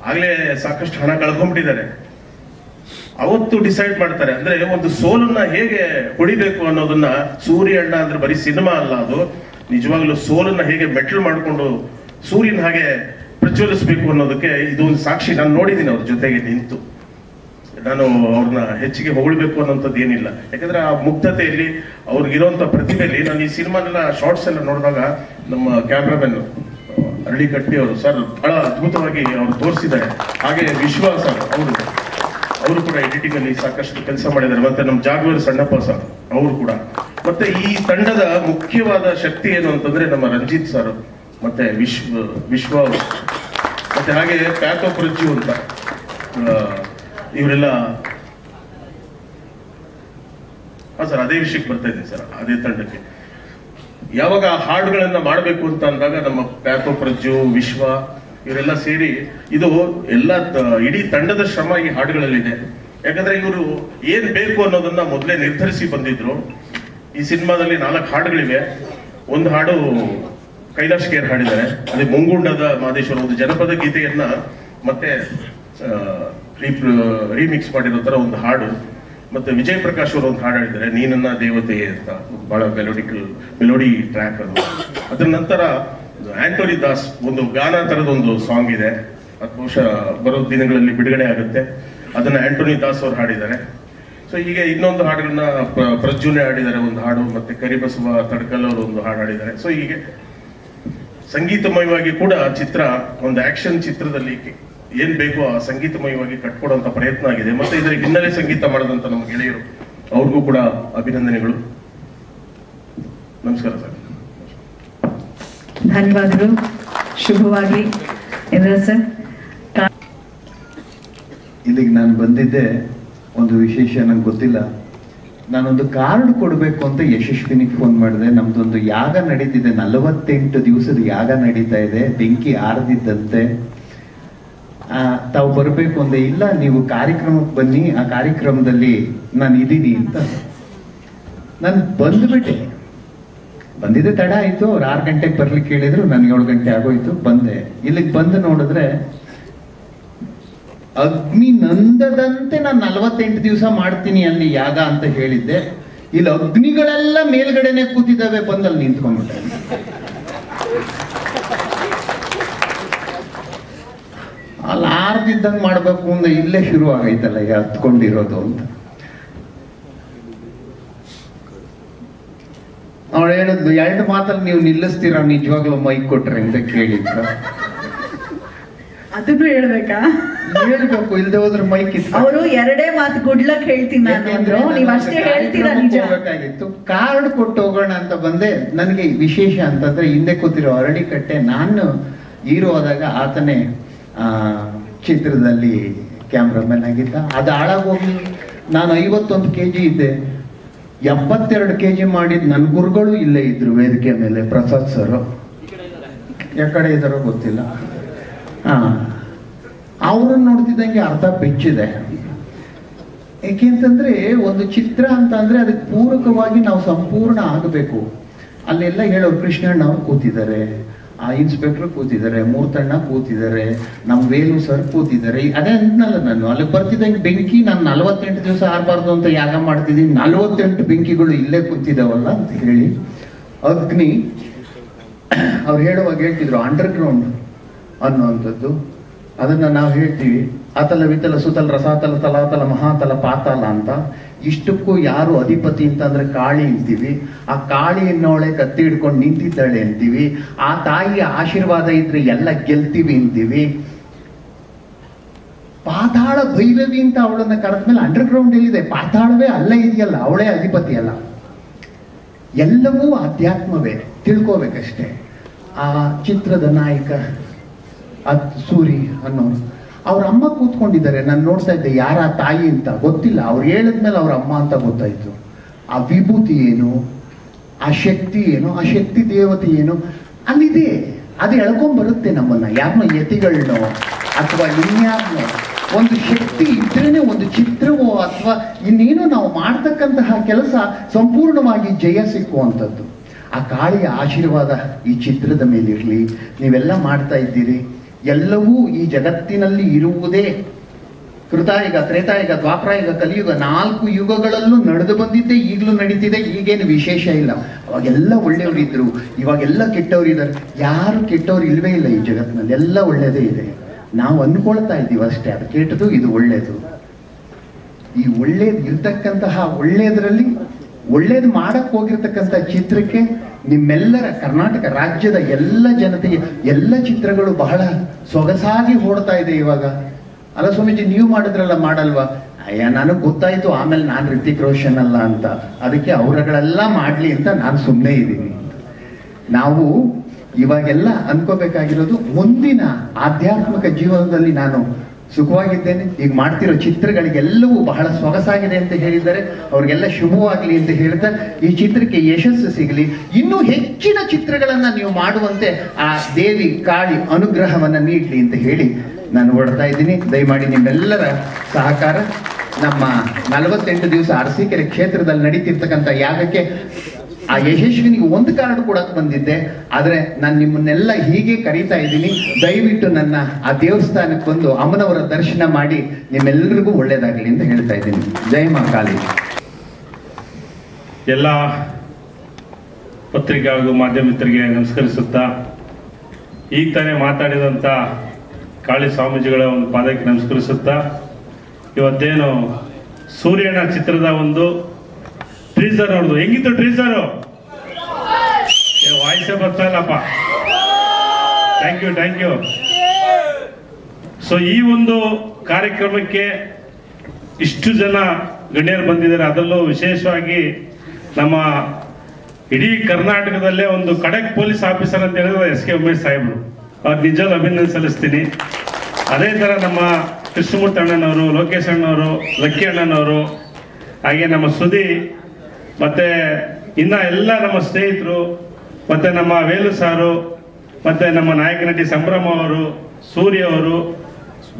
ಆಗ್ಲೇ ಸಾಕಷ್ಟು ಹಣ ಕಳ್ಕೊಂಡ್ಬಿಟ್ಟಿದ್ದಾರೆ. ಅವತ್ತು ಡಿಸೈಡ್ ಮಾಡ್ತಾರೆ, ಅಂದ್ರೆ ಒಂದು ಸೋಲನ್ನ ಹೇಗೆ ಹೊಡಿಬೇಕು ಅನ್ನೋದನ್ನ. ಸೂರ್ಯ ಅಣ್ಣ ಅಂದ್ರೆ ಬರೀ ಸಿನಿಮಾ ಅಲ್ಲ, ಅದು ನಿಜವಾಗ್ಲೂ ಸೋಲನ್ನ ಹೇಗೆ ಮೆಟ್ಲ್ ಮಾಡ್ಕೊಂಡು ಸೂರ್ಯನ ಹಾಗೆ ಪ್ರಜ್ವಲಿಸ್ಬೇಕು ಅನ್ನೋದಕ್ಕೆ ಇದು ಒಂದು ಸಾಕ್ಷಿ. ನಾನು ನೋಡಿದ್ದೀನಿ ಅವ್ರ ಜೊತೆಗೆ ನಿಂತು. ನಾನು ಅವ್ರನ್ನ ಹೆಚ್ಚಿಗೆ ಹೊಗಳ್ಬೇಕು ಅನ್ನೋಂಥದ್ದು ಏನಿಲ್ಲ, ಯಾಕಂದ್ರೆ ಆ ಮುಗ್ಧತೆಯಲ್ಲಿ ಅವ್ರಿಗಿರುವಂತ ಪ್ರತಿಭೆಯಲ್ಲಿ. ನಾನು ಈ ಸಿನಿಮಾನೆಲ್ಲ ಶಾರ್ಟ್ಸ್ ಎಲ್ಲ ನೋಡಿದಾಗ ನಮ್ಮ ಕ್ಯಾಮ್ರಾಮನ್ ಅರಳಿಕಟ್ಟಿ ಅವರು ಸರ್ ಬಹಳ ಅದ್ಭುತವಾಗಿ ಅವರು ತೋರಿಸಿದ್ದಾರೆ. ಹಾಗೆ ವಿಶ್ವ ಸರ್ ಅವರು ಕೂಡ ಎಡಿಟಿಂಗ್ ಅಲ್ಲಿ ಸಾಕಷ್ಟು ಕೆಲಸ ಮಾಡಿದ್ದಾರೆ. ಮತ್ತೆ ನಮ್ಮ ಜಾಗವರ್ ಸಣ್ಣಪ್ಪ ಸರ್ ಅವರು ಕೂಡ. ಮತ್ತೆ ಈ ತಂಡದ ಮುಖ್ಯವಾದ ಶಕ್ತಿ ಏನು ಅಂತಂದ್ರೆ ನಮ್ಮ ರಂಜಿತ್ ಸರ್, ಮತ್ತೆ ವಿಶ್ವ ಮತ್ತೆ ಹಾಗೆ ಪ್ಯಾಥೋ ಪ್ರಜ್ಜು ಅಂತ ಇವರೆಲ್ಲ. ಸರ್ ಅದೇ ವಿಷಯಕ್ಕೆ ಬರ್ತಾ ಇದ್ದೀನಿ ಸರ್. ಅದೇ ತಂಡಕ್ಕೆ ಯಾವಾಗ ಹಾಡುಗಳನ್ನ ಮಾಡಬೇಕು ಅಂತ ಅಂದಾಗ ನಮ್ಮ ಪ್ಯಾಥೋ ಪ್ರಜ್ಜು, ವಿಶ್ವ ಇವರೆಲ್ಲ ಸೇರಿ ಇದು ಎಲ್ಲ ಇಡೀ ತಂಡದ ಶ್ರಮ ಈ ಹಾಡುಗಳಲ್ಲಿದೆ. ಯಾಕಂದ್ರೆ ಇವರು ಏನ್ ಬೇಕು ಅನ್ನೋದನ್ನ ಮೊದಲೇ ನಿರ್ಧರಿಸಿ ಬಂದಿದ್ರು. ಈ ಸಿನಿಮಾದಲ್ಲಿ 4 ಹಾಡುಗಳಿವೆ. ಒಂದು ಹಾಡು ಕೈಲಾಶ್ ಕೇರ್ ಹಾಡಿದ್ದಾರೆ, ಅದೇ ಮುಂಗುಂಡದ ಮಾದೇಶ್ವರ ಒಂದು ಜನಪದ ಗೀತೆಯನ್ನ ಮತ್ತೆ ರೀಮಿಕ್ಸ್ ಮಾಡಿರೋ ತರ ಒಂದು ಹಾಡು. ಮತ್ತೆ ವಿಜಯ್ ಪ್ರಕಾಶ್ ಅವರು ಒಂದು ಹಾಡು ಹಾಡಿದ್ದಾರೆ, ನೀನನ್ನ ದೇವತೆಯೇ ಅಂತ, ಬಹಳ ಮೆಲೋಡಿ ಟ್ರ್ಯಾಕ್ ಅದು. ಅದ್ರ ನಂತರ ಆಂಟೋನಿ ದಾಸ್ ಒಂದು ಗಾನ ತರದ ಒಂದು ಸಾಂಗ್ ಇದೆ, ಅದು ಬಹುಶಃ ಬರೋ ದಿನಗಳಲ್ಲಿ ಬಿಡುಗಡೆ ಆಗುತ್ತೆ. ಅದನ್ನ ಆಂಟೋನಿ ದಾಸ್ ಅವರು ಹಾಡಿದ್ದಾರೆ. ಸೊ ಹೀಗೆ ಇನ್ನೊಂದು ಹಾಡುಗಳನ್ನ ಪ್ರಜ್ಜುನೆ ಹಾಡಿದ್ದಾರೆ ಒಂದು ಹಾಡು, ಮತ್ತೆ ಕರಿಬಸವ ತಡ್ಕಲ್ ಅವರು ಒಂದು ಹಾಡು ಹಾಡಿದ್ದಾರೆ. ಸೊ ಹೀಗೆ ಸಂಗೀತಮಯವಾಗಿ ಕೂಡ ಚಿತ್ರ ಒಂದು ಆಕ್ಷನ್ ಚಿತ್ರದಲ್ಲಿ ಏನ್ ಬೇಕೋ ಆ ಸಂಗೀತಮಯವಾಗಿ ಕಟ್ಕೊಡುವಂತ ಪ್ರಯತ್ನ ಆಗಿದೆ. ಮತ್ತೆ ಇದರ ಹಿನ್ನೆಲೆ ಸಂಗೀತ ಮಾಡಿದಂತ ನಮ್ಮ ಗೆಳೆಯರು, ಅವ್ರಿಗೂ ಕೂಡ ಅಭಿನಂದನೆಗಳು. ನಮಸ್ಕಾರ ಸರ್. ಧನ್ಯವಾದಗಳು. ಶುಭವಾಗಿ ಸರ್. ಇಲ್ಲಿಗೆ ನಾನು ಬಂದಿದ್ದೆ ಒಂದು ವಿಶೇಷ, ನಂಗೆ ಗೊತ್ತಿಲ್ಲ. ನಾನೊಂದು ಕಾರ್ಡ್ ಕೊಡಬೇಕು ಅಂತ ಯಶಸ್ವಿನಿಗೆ ಫೋನ್ ಮಾಡಿದೆ. ನಮ್ದೊಂದು ಯಾಗ ನಡೀತಿದೆ, 48 ದಿವಸದ ಯಾಗ ನಡೀತಾ ಇದೆ, ಬೆಂಕಿ ಆರದಿದ್ದಂತೆ. ತಾವು ಬರಬೇಕು ಅಂದೆ. ಇಲ್ಲ, ನೀವು ಕಾರ್ಯಕ್ರಮಕ್ಕೆ ಬನ್ನಿ, ಆ ಕಾರ್ಯಕ್ರಮದಲ್ಲಿ ನಾನು ಇದ್ದೀನಿ ಅಂತ. ನಾನು ಬಂದ್ಬಿಟ್ಟೆ. ಬಂದಿದ್ದೆ ತಡ ಆಯ್ತು. ಅವ್ರು 6 ಗಂಟೆಗೆ ಬರ್ಲಿಕ್ಕೆ ಹೇಳಿದ್ರು, ನನ್ಗೆ 7 ಗಂಟೆ ಆಗೋಯ್ತು. ಬಂದೆ. ಇಲ್ಲಿಗೆ ಬಂದು ನೋಡಿದ್ರೆ ಅಗ್ನಿ ನಂದದಂತೆ ನಾನು 48 ದಿವಸ ಮಾಡ್ತೀನಿ ಅಲ್ಲಿ ಯಾಗ ಅಂತ ಹೇಳಿದ್ದೆ. ಇಲ್ಲಿ ಅಗ್ನಿಗಳೆಲ್ಲ ಮೇಲ್ಗಡೆನೆ ಕೂತಿದ್ದಾವೆ, ಬಂದಲ್ಲಿ ನಿಂತ್ಕೊಂಡ್ಬಿಟ್ಟೆ. ಅಲ್ಲಿ ಆರ್ದಿದ್ದಂಗೆ ಮಾಡ್ಬೇಕು ಅಂದ್ರೆ ಇಲ್ಲೇ ಶುರು ಆಗೈತಲ್ಲ ಈಗ ಹತ್ಕೊಂಡಿರೋದು ಅಂತ. ಅವಳು ಹೇಳಿದ್ಲು, 2 ಮಾತಲ್ಲಿ ನೀವು ನಿಲ್ಲಿಸ್ತೀರಾ ನಿಜವಾಗ್ಲೂ ಮೈಕ್ ಕೊಟ್ರೆ ಅಂತ ಕೇಳಿದ್ರ. ಅದನ್ನು ಹೇಳ್ಬೇಕಾ? ಹೇಳ್ಬೇಕು, ಇಲ್ದೆ ಹೋದ್ರೆ ಮೈಕ್ ಇತ್ತು. ಅವರು 2 ಮಾತು ಗುಡ್ಲಕ್ ಹೇಳ್ತೀನಿ ನಾನು, ನೀವ್ ಅಷ್ಟೇ ಹೇಳ್ತೀರಾ ನಿಜ. ಹೋಗ್ಬೇಕಾಗಿತ್ತು. ಕಾರ್ಡ್ ಕೊಟ್ಟು ಹೋಗೋಣ ಅಂತ ಬಂದೆ. ನನಗೆ ವಿಶೇಷ ಅಂತಂದ್ರೆ ಹಿಂದೆ ಕೂತಿರೋ ಅರಳಿಕಟ್ಟೆ, ನಾನು ಹೀರೋ ಆದಾಗ ಆತನೇ ಚಿತ್ರದಲ್ಲಿ ಕ್ಯಾಮ್ರಾಮನ್ ಆಗಿದ್ದ. ಅದು ಹಾಳಾಗೋಗ್ಲಿ. ನಾನು 51 kg ಇದ್ದೆ. 72 kg ಮಾಡಿದ್ ನನ್ನ ಗುರುಗಳು ಇಲ್ಲೇ ಇದ್ರು ವೇದಿಕೆ ಮೇಲೆ. ಪ್ರಸಾದ್ ಸರ್ ಯಾಕಡೆ ಇದ್ದಾರೋ ಗೊತ್ತಿಲ್ಲ. ಅವ್ರನ್ನ ನೋಡ್ತಿದ್ದಂಗೆ ಅರ್ಧ ಬೆಚ್ಚಿದೆ. ಏಕೆಂತಂದ್ರೆ ಒಂದು ಚಿತ್ರ ಅಂತ ಅಂದ್ರೆ ಅದಕ್ಕೆ ಪೂರಕವಾಗಿ ನಾವು ಸಂಪೂರ್ಣ ಆಗಬೇಕು. ಅಲ್ಲೆಲ್ಲ ಹೇಳೋರು, ಕೃಷ್ಣಣ್ಣ ಅವ್ರು ಕೂತಿದ್ದಾರೆ, ಆ ಇನ್ಸ್ಪೆಕ್ಟರ್ ಕೂತಿದ್ದಾರೆ, ಮೂರ್ತಣ್ಣ ಕೂತಿದ್ದಾರೆ, ನಮ್ಮ ವೇಲು ಸರ್ ಕೂತಿದ್ದಾರೆ. ಅದೇ ಅಂದ್ನಲ್ಲ, ನಾನು ಅಲ್ಲಿಗೆ ಬರ್ತಿದ್ದಂಗೆ ಬೆಂಕಿ, ನಾನು 48 ದಿವಸ ಆರಬಾರ್ದು ಅಂತ ಯಾಗ ಮಾಡ್ತಿದ್ದೀನಿ, 48 ಬೆಂಕಿಗಳು ಇಲ್ಲೇ ಕೂತಿದ್ದಾವಲ್ಲ ಅಂತ ಹೇಳಿ. ಅಗ್ನಿ ಅವ್ರು ಹೇಳುವಾಗ ಹೇಳ್ತಿದ್ರು ಅಂಡರ್ ಗ್ರೌಂಡ್ ಅನ್ನುವಂಥದ್ದು. ಅದನ್ನ ನಾವು ಹೇಳ್ತೀವಿ ಅತಲ ವಿತಲ ಸುತಲ ರಸಾತಲ ತಲಾತಲ ಮಹಾತಲ ಪಾತಾಲ ಅಂತ. ಇಷ್ಟಕ್ಕೂ ಯಾರು ಅಧಿಪತಿ ಅಂತಂದ್ರೆ ಕಾಳಿ ಅಂತೀವಿ. ಆ ಕಾಳಿ ಅನ್ನೋಳೆ ಕತ್ತಿ ಹಿಡ್ಕೊಂಡು ನಿಂತಿದ್ದಾಳೆ ಅಂತೀವಿ. ಆ ತಾಯಿಯ ಆಶೀರ್ವಾದ ಇದ್ರೆ ಎಲ್ಲ ಗೆಲ್ತೀವಿ ಅಂತೀವಿ. ಪಾತಾಳ ಭೈರವಿ ಅಂತ ಅವಳನ್ನ ಕರೆದ್ಮೇಲೆ ಅಂಡರ್ ಗ್ರೌಂಡ್ ಎಲ್ಲಿದೆ? ಪಾತಾಳವೇ ಅಲ್ಲ ಇದೆಯಲ್ಲ, ಅವಳೇ ಅಧಿಪತಿ ಅಲ್ಲ. ಎಲ್ಲವೂ ಅಧ್ಯಾತ್ಮವೇ, ತಿಳ್ಕೋಬೇಕಷ್ಟೇ. ಆ ಚಿತ್ರದ ನಾಯಕ ಸೂರಿ ಅನ್ನೋರು, ಅವ್ರ ಅಮ್ಮ ಕೂತ್ಕೊಂಡಿದ್ದಾರೆ. ನಾನು ನೋಡ್ತಾ ಇದ್ದೆ, ಯಾರ ತಾಯಿ ಅಂತ ಗೊತ್ತಿಲ್ಲ. ಅವ್ರು ಹೇಳಿದ್ಮೇಲೆ ಅವ್ರ ಅಮ್ಮ ಅಂತ ಗೊತ್ತಾಯ್ತು. ಆ ವಿಭೂತಿ ಏನು, ಆ ಶಕ್ತಿ ಏನು, ಆ ಶಕ್ತಿ ದೇವತೆ ಏನು ಅಲ್ಲಿದೆ. ಅದು ಎಳ್ಕೊಂಡ್ಬರುತ್ತೆ ನಮ್ಮನ್ನ, ಯಾರನ್ನೋ ಯತಿಗಳನ್ನೋ ಅಥವಾ ಇನ್ಯಾರನ್ನೋ. ಒಂದು ಶಕ್ತಿ ಇದ್ರೇನೆ ಒಂದು ಚಿತ್ರವೋ ಅಥವಾ ಇನ್ನೇನೋ ನಾವು ಮಾಡ್ತಕ್ಕಂತಹ ಕೆಲಸ ಸಂಪೂರ್ಣವಾಗಿ ಜಯ ಸಿಕ್ಕುವಂಥದ್ದು. ಆ ಕಾಳಿಯ ಆಶೀರ್ವಾದ ಈ ಚಿತ್ರದ ಮೇಲಿರಲಿ. ನೀವೆಲ್ಲ ಮಾಡ್ತಾ ಇದ್ದೀರಿ. ಎಲ್ಲವೂ ಈ ಜಗತ್ತಿನಲ್ಲಿ ಇರುವುದೇ ಕೃತಾಯುಗ, ತ್ರೇತಾಯುಗ, ದ್ವಾಪರಾಯುಗ, ಕಲಿಯುಗ 4 ಯುಗಗಳಲ್ಲೂ ನಡೆದು ಬಂದಿದ್ದೆ, ಈಗಲೂ ನಡೀತಿದೆ. ಈಗೇನು ವಿಶೇಷ ಇಲ್ಲ. ಅವಾಗೆಲ್ಲ ಒಳ್ಳೆಯವರಿದ್ರು, ಇವಾಗೆಲ್ಲ ಕೆಟ್ಟವರಿದ್ದಾರೆ. ಯಾರು ಕೆಟ್ಟವ್ರು ಇಲ್ವೇ ಇಲ್ಲ ಈ ಜಗತ್ತಿನಲ್ಲಿ, ಎಲ್ಲ ಒಳ್ಳೆಯದೇ ಇದೆ. ನಾವು ಅಂದ್ಕೊಳ್ತಾ ಇದ್ದೀವಿ ಅಷ್ಟೇ, ಅದು ಕೆಟ್ಟದು, ಇದು ಒಳ್ಳೇದು. ಈ ಒಳ್ಳೇದು ಇರ್ತಕ್ಕಂತಹ ಒಳ್ಳೇದರಲ್ಲಿ ಒಳ್ಳೇದು ಮಾಡಕ್ ಹೋಗಿರ್ತಕ್ಕಂಥ ಚಿತ್ರಕ್ಕೆ ನಿಮ್ಮೆಲ್ಲರ ಕರ್ನಾಟಕ ರಾಜ್ಯದ ಎಲ್ಲ ಜನತೆಗೆ ಎಲ್ಲ ಚಿತ್ರಗಳು ಬಹಳ ಸೊಗಸಾಗಿ ಓಡ್ತಾ ಇದೆ ಇವಾಗ. ಅಲ್ಲ ಸ್ವಾಮೀಜಿ, ನೀವು ಮಾಡಿದ್ರಲ್ಲ, ಮಾಡಲ್ವಾ? ಅಯ್ಯ, ನನಗೆ ಗೊತ್ತಾಯ್ತು ಆಮೇಲೆ ನಾನು ರಿತಿಕ್ ರೋಷನ್ ಅಲ್ಲ ಅಂತ, ಅದಕ್ಕೆ ಅವರುಗಳೆಲ್ಲ ಮಾಡ್ಲಿ ಅಂತ ನಾನು ಸುಮ್ಮನೆ ಇದ್ದೀನಿ. ನಾವು ಇವಾಗೆಲ್ಲ ಅನ್ಕೋಬೇಕಾಗಿರೋದು ಮುಂದಿನ ಆಧ್ಯಾತ್ಮಿಕ ಜೀವನದಲ್ಲಿ ನಾನು ಸುಖವಾಗಿದ್ದೇನೆ. ಈಗ ಮಾಡ್ತಿರೋ ಚಿತ್ರಗಳಿಗೆಲ್ಲವೂ ಬಹಳ ಸೊಗಸಾಗಿದೆ ಅಂತ ಹೇಳಿದ್ದಾರೆ. ಅವ್ರಿಗೆಲ್ಲ ಶುಭವಾಗಲಿ ಅಂತ ಹೇಳ್ತಾ, ಈ ಚಿತ್ರಕ್ಕೆ ಯಶಸ್ಸು ಸಿಗಲಿ, ಇನ್ನೂ ಹೆಚ್ಚಿನ ಚಿತ್ರಗಳನ್ನ ನೀವು ಮಾಡುವಂತೆ ಆ ದೇವಿ ಕಾಳಿ ಅನುಗ್ರಹವನ್ನ ನೀಡಲಿ ಅಂತ ಹೇಳಿ ನಾನು ಹೊರಡ್ತಾ ಇದ್ದೀನಿ. ದಯಮಾಡಿ ನಿಮ್ಮೆಲ್ಲರ ಸಹಕಾರ. ನಮ್ಮ 48 ದಿವಸ ಅರಸೀಕೆರೆ ಕ್ಷೇತ್ರದಲ್ಲಿ ನಡೀತಿರ್ತಕ್ಕಂಥ ಯಾಗಕ್ಕೆ ಆ ಯಶಸ್ವಿನಿಗೆ ಒಂದು ಕಾರ್ಡ್ ಕೊಡಕ್ ಬಂದಿದ್ದೆ, ಆದ್ರೆ ನಾನು ನಿಮ್ಮನ್ನೆಲ್ಲ ಹೀಗೆ ಕರೀತಾ ಇದ್ದೀನಿ. ದಯವಿಟ್ಟು ನನ್ನ ಆ ದೇವಸ್ಥಾನಕ್ಕೆ ಬಂದು ಅಮ್ಮನವರ ದರ್ಶನ ಮಾಡಿ ನಿಮ್ಮೆಲ್ಲರಿಗೂ ಒಳ್ಳೇದಾಗಲಿ ಅಂತ ಹೇಳ್ತಾ ಇದ್ದೀನಿ. ಜೈ ಮಾ ಕಾಳಿ. ಎಲ್ಲ ಪತ್ರಿಕಾ ಹಾಗೂ ಮಾಧ್ಯಮ ಮಿತ್ರರಿಗೆ ನಮಸ್ಕರಿಸುತ್ತಾ, ಈಗ ತಾನೇ ಮಾತಾಡಿದಂಥ ಕಾಳಿ ಸ್ವಾಮೀಜಿಗಳ ಒಂದು ಪಾದಕ್ಕೆ ನಮಸ್ಕರಿಸುತ್ತಾ, ಇವತ್ತೇನು ಸೂರ್ಯನ ಚಿತ್ರದ ಒಂದು ಟ್ರೀಸರ್ ಅವ್ರದ್ದು ಹೆಂಗಿತ್ತು? ಟ್ರೀಸರು ವಾಯ್ಸೇ ಬರ್ತಾ ಇಲ್ಲಪ್ಪ. Thank you. ಸೊ ಈ ಒಂದು ಕಾರ್ಯಕ್ರಮಕ್ಕೆ ಇಷ್ಟು ಜನ ಗಣ್ಯರು ಬಂದಿದ್ದಾರೆ. ಅದರಲ್ಲೂ ವಿಶೇಷವಾಗಿ ನಮ್ಮ ಇಡೀ ಕರ್ನಾಟಕದಲ್ಲೇ ಒಂದು ಖಡಕ್ ಪೊಲೀಸ್ ಆಫೀಸರ್ ಅಂತ ಹೇಳಿದ್ರೆ ಎಸ್ ಕೆ ಉಮೇಶ್ ಸಾಹೇಬ್ರು, ಅವ್ರು ನಿಜವಾಗ್ಲೂ ಅಭಿನಂದನೆ ಸಲ್ಲಿಸ್ತೀನಿ. ಅದೇ ಥರ ನಮ್ಮ ಕೃಷ್ಣಮೂರ್ತಿ ಅಣ್ಣನವರು, ಲೋಕೇಶ್ ಅಣ್ಣವರು, ಲಕ್ಕಿ ಅಣ್ಣನವರು, ಹಾಗೆ ನಮ್ಮ ಸುದಿ, ಮತ್ತೆ ಇನ್ನ ಎಲ್ಲ ನಮ್ಮ ಸ್ನೇಹಿತರು, ಮತ್ತೆ ನಮ್ಮ ವೇಲು ಸಾರು, ಮತ್ತೆ ನಮ್ಮ ನಾಯಕ ನಟಿ ಸಂಭ್ರಮ ಅವರು, ಸೂರ್ಯ ಅವರು,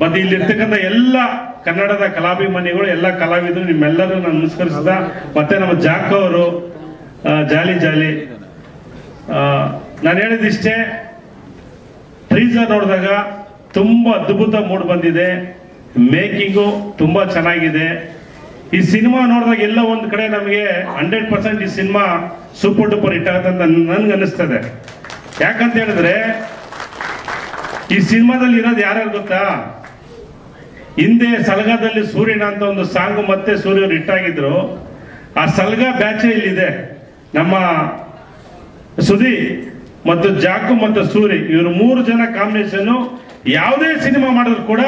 ಮತ್ತೆ ಇಲ್ಲಿರ್ತಕ್ಕಂಥ ಎಲ್ಲ ಕನ್ನಡದ ಕಲಾಭಿಮಾನಿಗಳು, ಎಲ್ಲ ಕಲಾವಿದರು, ನಿಮ್ಮೆಲ್ಲರೂ ನಾನು ನಮಸ್ಕರಿಸಿದ. ಮತ್ತೆ ನಮ್ಮ ಜಾಕ್ ಅವರು, ಜಾಲಿ ನಾನು ಹೇಳಿದಿಷ್ಟೇ, ಟ್ರೀಸರ್ ನೋಡಿದಾಗ ತುಂಬಾ ಅದ್ಭುತ ಮೂಡ್ ಬಂದಿದೆ. ಮೇಕಿಂಗು ತುಂಬಾ ಚೆನ್ನಾಗಿದೆ. ಈ ಸಿನಿಮಾ ನೋಡಿದಾಗ ಎಲ್ಲ ಒಂದ್ ಕಡೆ ನಮಗೆ 100% ಈ ಸಿನಿಮಾ ಸೂಪರ್ ಡೂಪರ್ ಹಿಟ್ ಆಗುತ್ತೆ ಅಂತ ನನ್ಗೆ ಅನಿಸ್ತದೆ. ಯಾಕಂತ ಹೇಳಿದ್ರೆ ಈ ಸಿನಿಮಾದಲ್ಲಿ ಇರೋದು ಯಾರ್ಯಾರು ಗೊತ್ತಾ? ಹಿಂದೆ ಸಲಗಾದಲ್ಲಿ ಸೂರ್ಯನ ಅಂತ ಒಂದು ಸಾಂಗ್ ಮತ್ತೆ ಸೂರ್ಯವ್ರು ಹಿಟ್ ಆಗಿದ್ರು. ಆ ಸಲಗಾ ಬ್ಯಾಚ್ ಇಲ್ಲಿದೆ. ನಮ್ಮ ಸುದಿ ಮತ್ತು ಜಾಕು ಮತ್ತು ಸೂರಿ, ಇವರು 3 ಜನ ಕಾಂಬಿನೇಷನ್ ಯಾವುದೇ ಸಿನಿಮಾ ಮಾಡಿದ್ರು ಕೂಡ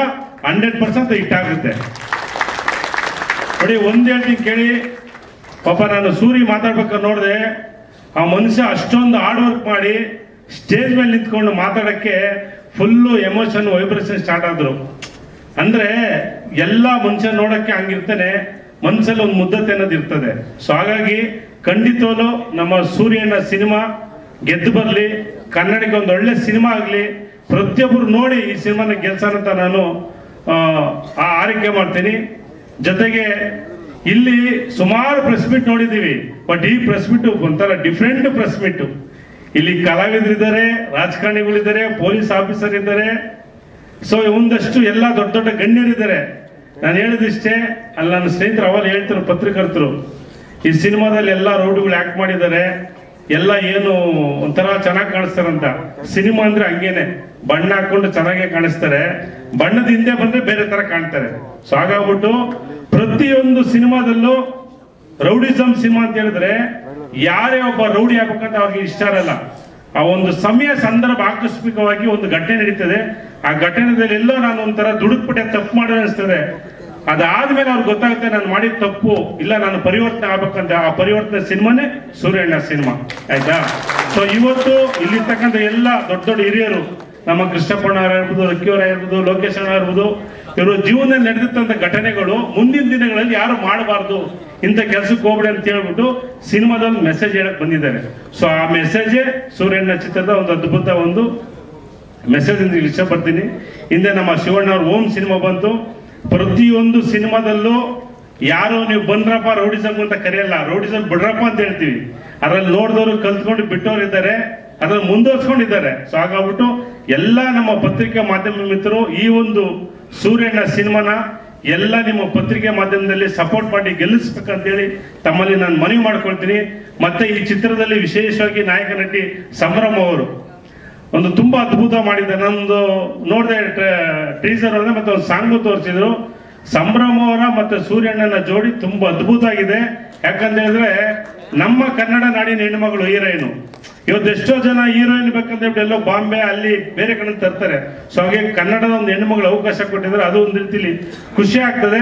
100% ಹಿಟ್ ಆಗುತ್ತೆ. ನೋಡಿ, ಒಂದ್ ಹೇಳ್ತೀನಿ ಕೇಳಿ. ಪಾಪ ನಾನು ಸೂರಿ ಮಾತಾಡ್ಬೇಕಾದ್ರೆ ನೋಡಿದೆ, ಆ ಮನುಷ್ಯ ಅಷ್ಟೊಂದು ಹಾರ್ಡ್ ವರ್ಕ್ ಮಾಡಿ ಸ್ಟೇಜ್ ಮೇಲೆ ನಿಂತ್ಕೊಂಡು ಮಾತಾಡಕ್ಕೆ ಫುಲ್ಲು ಎಮೋಷನ್, ವೈಬ್ರೇಷನ್ ಸ್ಟಾರ್ಟ್ ಆದ್ರು. ಅಂದ್ರೆ ಎಲ್ಲ ಮನುಷ್ಯ ನೋಡಕ್ಕೆ ಹಂಗಿರ್ತಾನೆ, ಮನಸ್ಸಲ್ಲಿ ಒಂದು ಮುದ್ದತೆ ಅನ್ನೋದು ಇರ್ತದೆ. ಸೊ ಹಾಗಾಗಿ ಖಂಡಿತವಲ್ಲೂ ನಮ್ಮ ಸೂರ್ಯನ ಸಿನಿಮಾ ಗೆದ್ದು ಬರಲಿ, ಕನ್ನಡಕ್ಕೆ ಒಂದು ಒಳ್ಳೆ ಸಿನಿಮಾ ಆಗಲಿ, ಪ್ರತಿಯೊಬ್ಬರು ನೋಡಿ ಈ ಸಿನಿಮಾನ ಗೆಲ್ಸೋಣ ಅಂತ ನಾನು ಆರೈಕೆ ಮಾಡ್ತೀನಿ. ಜೊತೆಗೆ ಇಲ್ಲಿ ಸುಮಾರು ಪ್ರೆಸ್ ಮೀಟ್ ನೋಡಿದೀವಿ, ಬಟ್ ಈ ಪ್ರೆಸ್ ಮೀಟ್ ಒಂಥರ ಡಿಫ್ರೆಂಟ್ ಪ್ರೆಸ್ ಮೀಟ್. ಇಲ್ಲಿ ಕಲಾವಿದರಿದ್ದಾರೆ, ರಾಜಕಾರಣಿಗಳಿದ್ದಾರೆ, ಪೊಲೀಸ್ ಆಫೀಸರ್ ಇದ್ದಾರೆ, ಸೊ ಒಂದಷ್ಟು ಎಲ್ಲ ದೊಡ್ಡ ದೊಡ್ಡ ಗಣ್ಯರಿದ್ದಾರೆ. ನಾನು ಹೇಳಿದಿಷ್ಟೇ, ಅಲ್ಲಿ ನನ್ನ ಸ್ನೇಹಿತರು ಅವಾಗ ಹೇಳ್ತಾರೆ, ಪತ್ರಕರ್ತರು, ಈ ಸಿನಿಮಾದಲ್ಲಿ ಎಲ್ಲ ರೌಡಿಗಳು ಆಕ್ಟ್ ಮಾಡಿದ್ದಾರೆ, ಎಲ್ಲ ಏನು ಒಂಥರ ಚೆನ್ನಾಗಿ ಕಾಣಿಸ್ತಾರಂತ. ಸಿನಿಮಾ ಅಂದ್ರೆ ಹಂಗೇನೆ, ಬಣ್ಣ ಹಾಕೊಂಡು ಚೆನ್ನಾಗೇ ಕಾಣಿಸ್ತಾರೆ, ಬಣ್ಣದ ಹಿಂದೆ ಬಂದ್ರೆ ಬೇರೆ ತರ ಕಾಣ್ತಾರೆ. ಸೊ ಹಾಗಾಗ್ಬಿಟ್ಟು ಪ್ರತಿಯೊಂದು ಸಿನಿಮಾದಲ್ಲೂ ರೌಡಿಸಮ್ ಸಿನಿಮಾ ಅಂತ ಹೇಳಿದ್ರೆ ಯಾರೇ ಒಬ್ಬ ರೌಡಿ ಆಗ್ಬೇಕಂತ ಅವ್ರಿಗೆ ಇಷ್ಟ ಇರಲ್ಲ. ಆ ಒಂದು ಸಮಯ ಸಂದರ್ಭ ಆಕಸ್ಮಿಕವಾಗಿ ಒಂದು ಘಟನೆ ನಡೀತದೆ, ಆ ಘಟನೆದಲ್ಲಿ ಎಲ್ಲೋ ನಾನು ಒಂಥರ ದುಡುಕ್ಬಿಟ್ಟೆ, ತಪ್ಪು ಮಾಡೋದು ಅನಿಸ್ತದೆ. ಅದಾದ್ಮೇಲೆ ಅವ್ರಿಗೆ ಗೊತ್ತಾಗುತ್ತೆ ನಾನು ಮಾಡಿದ ತಪ್ಪು ಇಲ್ಲ, ನಾನು ಪರಿವರ್ತನೆ ಆಗ್ಬೇಕಂತ. ಆ ಪರಿವರ್ತನೆ ಸಿನಿಮಾನೇ ಸೂರ್ಯಣ್ಣ ಸಿನಿಮಾ, ಆಯ್ತಾ? ಸೊ ಇವತ್ತು ಇಲ್ಲಿರ್ತಕ್ಕಂಥ ಎಲ್ಲ ದೊಡ್ಡ ದೊಡ್ಡ ಹಿರಿಯರು, ನಮ್ಮ ಕೃಷ್ಣಪ್ಪಣ್ಣ ಆಗಿರ್ಬೋದು, ಲಕ್ಕಿಯವರ ಆಗಿರ್ಬೋದು, ಲೋಕೇಶ್ ಅಣ್ಣ ಆಗಿರ್ಬೋದು, ಇವರು ಜೀವನದಲ್ಲಿ ನಡೆದಿದ್ದಂಥ ಘಟನೆಗಳು ಮುಂದಿನ ದಿನಗಳಲ್ಲಿ ಯಾರು ಮಾಡಬಾರ್ದು, ಇಂಥ ಕೆಲ್ಸಕ್ಕೆ ಹೋಗ್ಬೇಡಿ ಅಂತ ಹೇಳ್ಬಿಟ್ಟು ಸಿನಿಮಾದಲ್ಲಿ ಮೆಸೇಜ್ ಹೇಳಕ್ ಬಂದಿದ್ದಾರೆ. ಸೊ ಆ ಮೆಸೇಜೇ ಸೂರ್ಯಣ್ಣ ಚಿತ್ರದ ಒಂದು ಅದ್ಭುತ ಒಂದು ಮೆಸೇಜ್ ಅಂತ ಇಷ್ಟಪಡ್ತೀನಿ. ಹಿಂದೆ ನಮ್ಮ ಶಿವಣ್ಣ ಅವ್ರ ಓಂ ಸಿನಿಮಾ ಬಂತು. ಪ್ರತಿಯೊಂದು ಸಿನಿಮಾದಲ್ಲೂ ಯಾರು ನೀವು ಬಂದ್ರಪ್ಪ ರೌಡಿಸಮ್ ಅಂತ ಕರೆಯಲ್ಲ, ರೌಡಿಸಮ್ ಬಿಡ್ರಪ್ಪ ಅಂತ ಹೇಳ್ತೀವಿ. ಅದ್ರಲ್ಲಿ ನೋಡಿದವರು ಕಲ್ತ್ಕೊಂಡು ಬಿಟ್ಟವ್ರು ಇದ್ದಾರೆ, ಅದ್ರಲ್ಲಿ ಮುಂದುವರ್ಸ್ಕೊಂಡಿದ್ದಾರೆ. ಸೊ ಹಾಗಾಗ್ಬಿಟ್ಟು ಎಲ್ಲ ನಮ್ಮ ಪತ್ರಿಕಾ ಮಾಧ್ಯಮ ಮಿತ್ರರು ಈ ಒಂದು ಸೂರ್ಯಣ್ಣ ಸಿನಿಮಾನ ಎಲ್ಲ ನಿಮ್ಮ ಪತ್ರಿಕೆ ಮಾಧ್ಯಮದಲ್ಲಿ ಸಪೋರ್ಟ್ ಮಾಡಿ ಗೆಲ್ಲಿಸ್ಬೇಕಂತೇಳಿ ತಮ್ಮಲ್ಲಿ ನಾನು ಮನವಿ ಮಾಡ್ಕೊಳ್ತೀನಿ. ಮತ್ತೆ ಈ ಚಿತ್ರದಲ್ಲಿ ವಿಶೇಷವಾಗಿ ನಾಯಕ ನಟಿ ಸಂಭ್ರಮ ಅವರು ಒಂದು ತುಂಬಾ ಅದ್ಭುತ ಮಾಡಿದ್ದಾರೆ. ನಂದು ನೋಡಿದೆ ಟೀಸರ್ ಅವ್ರನ್ನ ಮತ್ತೆ ಒಂದು ಸಾಂಗು ತೋರಿಸಿದ್ರು. ಸಂಭ್ರಮ ಅವರ ಮತ್ತೆ ಸೂರ್ಯಣ್ಣನ ಜೋಡಿ ತುಂಬಾ ಅದ್ಭುತ ಆಗಿದೆ. ಯಾಕಂತ ಹೇಳಿದ್ರೆ ನಮ್ಮ ಕನ್ನಡ ನಾಡಿನ ಹೆಣ್ಮಗಳು ಹೀರೋಯಿನ್, ಇವತ್ತು ಎಷ್ಟೋ ಜನ ಹೀರೋಯಿನ್ ಬೇಕಂತ ಎಲ್ಲೋ ಬಾಂಬೆ ಅಲ್ಲಿ ಬೇರೆ ಕಡೆ ತರ್ತಾರೆ. ಸೊ ಹಾಗೆ ಕನ್ನಡದ ಒಂದು ಹೆಣ್ಮಗಳು ಅವಕಾಶ ಕೊಟ್ಟಿದ್ರೆ ಅದು ಒಂದು ರೀತಿಲಿ ಖುಷಿ ಆಗ್ತದೆ.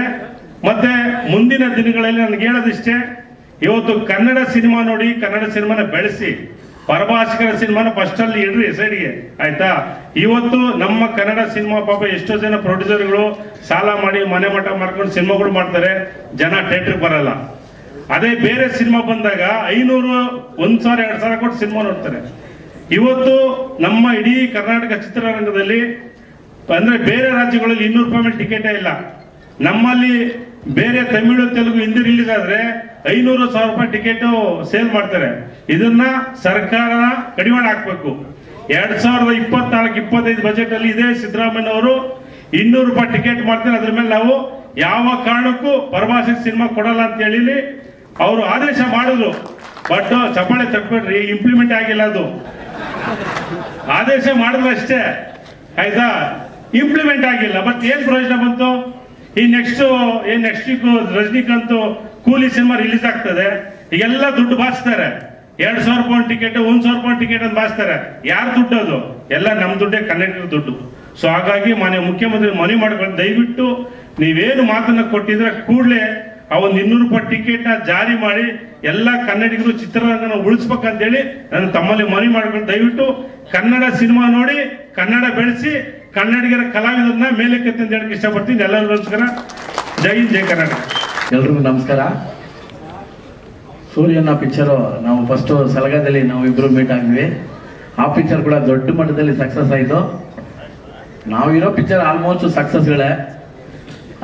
ಮತ್ತೆ ಮುಂದಿನ ದಿನಗಳಲ್ಲಿ ನನಗೆ ಹೇಳೋದಿಷ್ಟೇ, ಇವತ್ತು ಕನ್ನಡ ಸಿನಿಮಾ ನೋಡಿ, ಕನ್ನಡ ಸಿನಿಮಾನ ಬೆಳೆಸಿ, ಪರಭಾಷಿಕರ ಸಿನಿಮಾನ ಫಸ್ಟ್ ಅಲ್ಲಿ ಇಡ್ರಿ ಸೈಡ್ಗೆ, ಆಯ್ತಾ. ಇವತ್ತು ನಮ್ಮ ಕನ್ನಡ ಸಿನಿಮಾ ಪಾಪ ಎಷ್ಟೋ ಜನ ಪ್ರೊಡ್ಯೂಸರ್ಗಳು ಸಾಲ ಮಾಡಿ ಮನೆ ಮಠ ಮಾಡ್ಕೊಂಡು ಸಿನಿಮಾಗಳು ಮಾಡ್ತಾರೆ, ಜನ ಥಿಯೇಟರ್ ಬರಲ್ಲ. ಅದೇ ಬೇರೆ ಸಿನಿಮಾ ಬಂದಾಗ 500, 1,000, 2,000 ಕೊಟ್ಟು ಸಿನಿಮಾ ನೋಡ್ತಾರೆ. ಇವತ್ತು ನಮ್ಮ ಇಡೀ ಕರ್ನಾಟಕ ಚಿತ್ರರಂಗದಲ್ಲಿ ಅಂದ್ರೆ ಬೇರೆ ರಾಜ್ಯಗಳಲ್ಲಿ 200 ರೂಪಾಯಿ ಮೇಲೆ ಟಿಕೆಟೇ ಇಲ್ಲ. ನಮ್ಮಲ್ಲಿ ಬೇರೆ ತಮಿಳು, ತೆಲುಗು, ಹಿಂದಿ ರಿಲೀಸ್ ಆದ್ರೆ 500-1,000 ರೂಪಾಯಿ ಟಿಕೆಟ್ ಸೇಲ್ ಮಾಡ್ತಾರೆ. ಇದನ್ನ ಸರ್ಕಾರ ಕಡಿಮೆ ಹಾಕ್ಬೇಕು. 2024-25 ಬಜೆಟ್ ಅಲ್ಲಿ ಇದೇ ಸಿದ್ದರಾಮಯ್ಯ ಅವರು 200 ರೂಪಾಯಿ ಟಿಕೆಟ್ ಮಾಡ್ತಾರೆ. ಅದ್ರ ಮೇಲೆ ನಾವು ಯಾವ ಕಾರಣಕ್ಕೂ ಪರಭಾಷೆ ಸಿನಿಮಾ ಕೊಡಲ್ಲ ಅಂತ ಹೇಳಿ ಅವರು ಆದೇಶ ಮಾಡಿದ್ರು. ಬಟ್ ಚಪ್ಪಾಳೆ ತಕ್ಬೇಡ್ರಿ, ಇಂಪ್ಲಿಮೆಂಟ್ ಆಗಿಲ್ಲ. ಅದು ಆದೇಶ ಮಾಡಿದ್ರು ಅಷ್ಟೇ, ಆಯ್ತಾ, ಇಂಪ್ಲಿಮೆಂಟ್ ಆಗಿಲ್ಲ. ಬಟ್ ಏನ್ ಪ್ರಯೋಜನ ಬಂತು? ಈ ನೆಕ್ಸ್ಟ್ ವೀಕ್ ರಜನಿಕಾಂತ್ ಕೂಲಿ ಸಿನಿಮಾ ರಿಲೀಸ್ ಆಗ್ತದೆ. ಈಗೆಲ್ಲ ದುಡ್ಡು ಬಾಚ್ತಾರೆ. 2,000 ರೂಪಾಯಿ ಟಿಕೆಟ್, 1,000 ರೂಪಾಯಿ ಟಿಕೆಟ್ ಅಂತ ಬಾಚ್ತಾರೆ. ಯಾರು ದುಡ್ಡು? ಅದು ಎಲ್ಲ ನಮ್ ದುಡ್ಡೇ, ಕನ್ನಡಿಗರ ದುಡ್ಡು. ಸೊ ಹಾಗಾಗಿ ಮಾನ್ಯ ಮುಖ್ಯಮಂತ್ರಿ ಮನವಿ ಮಾಡ್ಕೊಂಡು ದಯವಿಟ್ಟು ನೀವೇನು ಮಾತನ್ನ ಕೊಟ್ಟಿದ್ರೆ ಕೂಡಲೇ ಆ ಒಂದು 200 ರೂಪಾಯಿ ಟಿಕೆಟ್ ನ ಜಾರಿ ಮಾಡಿ ಎಲ್ಲ ಕನ್ನಡಿಗರು ಚಿತ್ರರಂಗನ ಉಳಿಸ್ಬೇಕಂತೇಳಿ ನಾನು ತಮ್ಮಲ್ಲಿ ಮನವಿ ಮಾಡ್ಕೊಂಡು ದಯವಿಟ್ಟು ಕನ್ನಡ ಸಿನಿಮಾ ನೋಡಿ, ಕನ್ನಡ ಬೆಳೆಸಿ, ಕನ್ನಡಿಗರ ಕಲಾವಿದರನ್ನ ಮೇಲಕ್ಕೆ ಅಂತ ಹೇಳಕ್ ಇಷ್ಟಪಡ್ತೀನಿ. ಎಲ್ಲರಿಗೂ ನಮಸ್ಕಾರ. ಜೈ ಹಿಂದ್, ಜೈ ಕರ್ನಾಟಕ. ಎಲ್ರಿಗೂ ನಮಸ್ಕಾರ. ಸೂರ್ಯನ ಪಿಕ್ಚರು ನಾವು ಫಸ್ಟ್ ಸಲಗಾದಲ್ಲಿ ನಾವು ಇಬ್ರು ಮೀಟ್ ಆಗಿದ್ವಿ. ಆ ಪಿಕ್ಚರ್ ಕೂಡ ದೊಡ್ಡ ಮಟ್ಟದಲ್ಲಿ ಸಕ್ಸಸ್ ಆಯಿತು. ನಾವಿರೋ ಪಿಕ್ಚರ್ ಆಲ್ಮೋಸ್ಟ್ ಸಕ್ಸಸ್ಗಳೇ.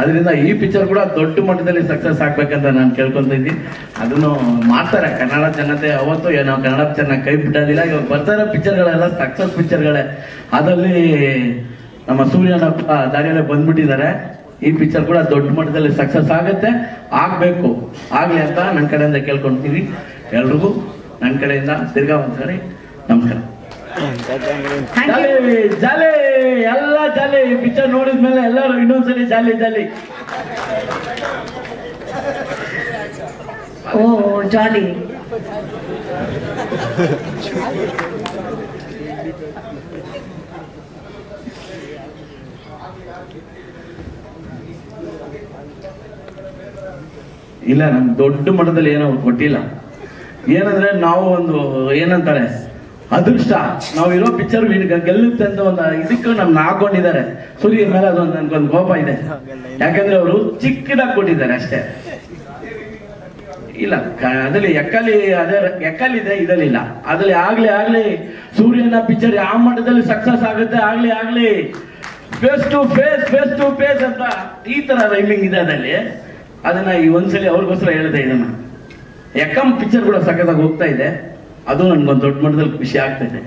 ಅದರಿಂದ ಈ ಪಿಕ್ಚರ್ ಕೂಡ ದೊಡ್ಡ ಮಟ್ಟದಲ್ಲಿ ಸಕ್ಸಸ್ ಆಗ್ಬೇಕಂತ ನಾನು ಕೇಳ್ಕೊಂತ ಇದ್ದೀನಿ. ಅದನ್ನು ಮಾಡ್ತಾರೆ ಕನ್ನಡ ಜನತೆ. ಅವತ್ತು ನಾವು ಕನ್ನಡ ಪಿಕ್ಚರ್ನ ಕೈ ಬಿಟ್ಟೋದಿಲ್ಲ. ಇವಾಗ ಬರ್ತಾ ಇರೋ ಪಿಕ್ಚರ್ಗಳೆಲ್ಲ ಸಕ್ಸಸ್ ಪಿಕ್ಚರ್ಗಳೇ. ಅದರಲ್ಲಿ ನಮ್ಮ ಸೂರ್ಯನ ದಾರಿಯಲ್ಲೇ ಬಂದ್ಬಿಟ್ಟಿದ್ದಾರೆ. ಈ ಪಿಕ್ಚರ್ ಕೂಡ ದೊಡ್ಡ ಮಟ್ಟದಲ್ಲಿ ಸಕ್ಸಸ್ ಆಗುತ್ತೆ, ಆಗ್ಬೇಕು, ಆಗ್ಲಿ ಅಂತ ನನ್ನ ಕಡೆಯಿಂದ ಕೇಳ್ಕೊಂತೀವಿ. ಎಲ್ರಿಗೂ ನನ್ನ ಕಡೆಯಿಂದ ತಿರ್ಗಾ ಒಂದ್ಸರಿ ನಮಸ್ಕಾರ. ಜಾಲಿ ಜಾಲಿ ಎಲ್ಲ ಜಾಲಿ. ಈ ಪಿಕ್ಚರ್ ನೋಡಿದ್ಮೇಲೆ ಎಲ್ಲರೂ ಇನ್ನೊಂದ್ಸರಿ ಜಾಲಿ ಜಾಲಿ. ಓ ಜಾಲಿ. ಇಲ್ಲ, ನಮ್ಗೆ ದೊಡ್ಡ ಮಟ್ಟದಲ್ಲಿ ಏನೋ ಕೊಟ್ಟಿಲ್ಲ. ಏನಂದ್ರೆ ನಾವು ಒಂದು ಏನಂತಾರೆ ಅದೃಷ್ಟ, ನಾವು ಇರೋ ಪಿಕ್ಚರ್ ಗೆಲ್ಲುತ್ತೆ ಅಂತ ಒಂದು ಇದಕ್ಕೂ ನಮ್ನ ಹಾಕೊಂಡಿದ್ದಾರೆ. ಸೂರ್ಯ ಮೇಲೆ ಅದೊಂದು ನನ್ಗೊಂದು ಕೋಪ ಇದೆ. ಯಾಕಂದ್ರೆ ಅವರು ಚಿಕ್ಕದಾಗಿ ಕೊಟ್ಟಿದ್ದಾರೆ ಅಷ್ಟೇ. ಇಲ್ಲ ಅದ್ರಲ್ಲಿ ಎಕ್ಕಲಿದೆ, ಇದರಲ್ಲಿಲ್ಲ. ಅದ್ರಲ್ಲಿ ಆಗ್ಲಿ ಸೂರ್ಯನ ಪಿಕ್ಚರ್ ಯಾವ ಮಟ್ಟದಲ್ಲಿ ಸಕ್ಸಸ್ ಆಗುತ್ತೆ ಆಗ್ಲಿ ಫೇಸ್ ಟು ಫೇಸ್ ಅಂತ ಈ ತರ ರೈಮಿಂಗ್ ಇದೆ ಅದ್ರಲ್ಲಿ. ಅದನ್ನ ಈ ಒಂದ್ಸಲಿ ಅವ್ರಿಗೋಸ್ಕರ ಹೇಳಿದೆ. ಇದನ್ನ ಎಕ್ಕಂ ಪಿಕ್ಚರ್ ಕೂಡ ಸಖತ್ತಾಗಿ ಹೋಗ್ತಾ ಇದೆ. ಅದು ನನ್ಗೊಂದು ದೊಡ್ಡ ಮಟ್ಟದಲ್ಲಿ ಖುಷಿ ಆಗ್ತಾ ಇದೆ.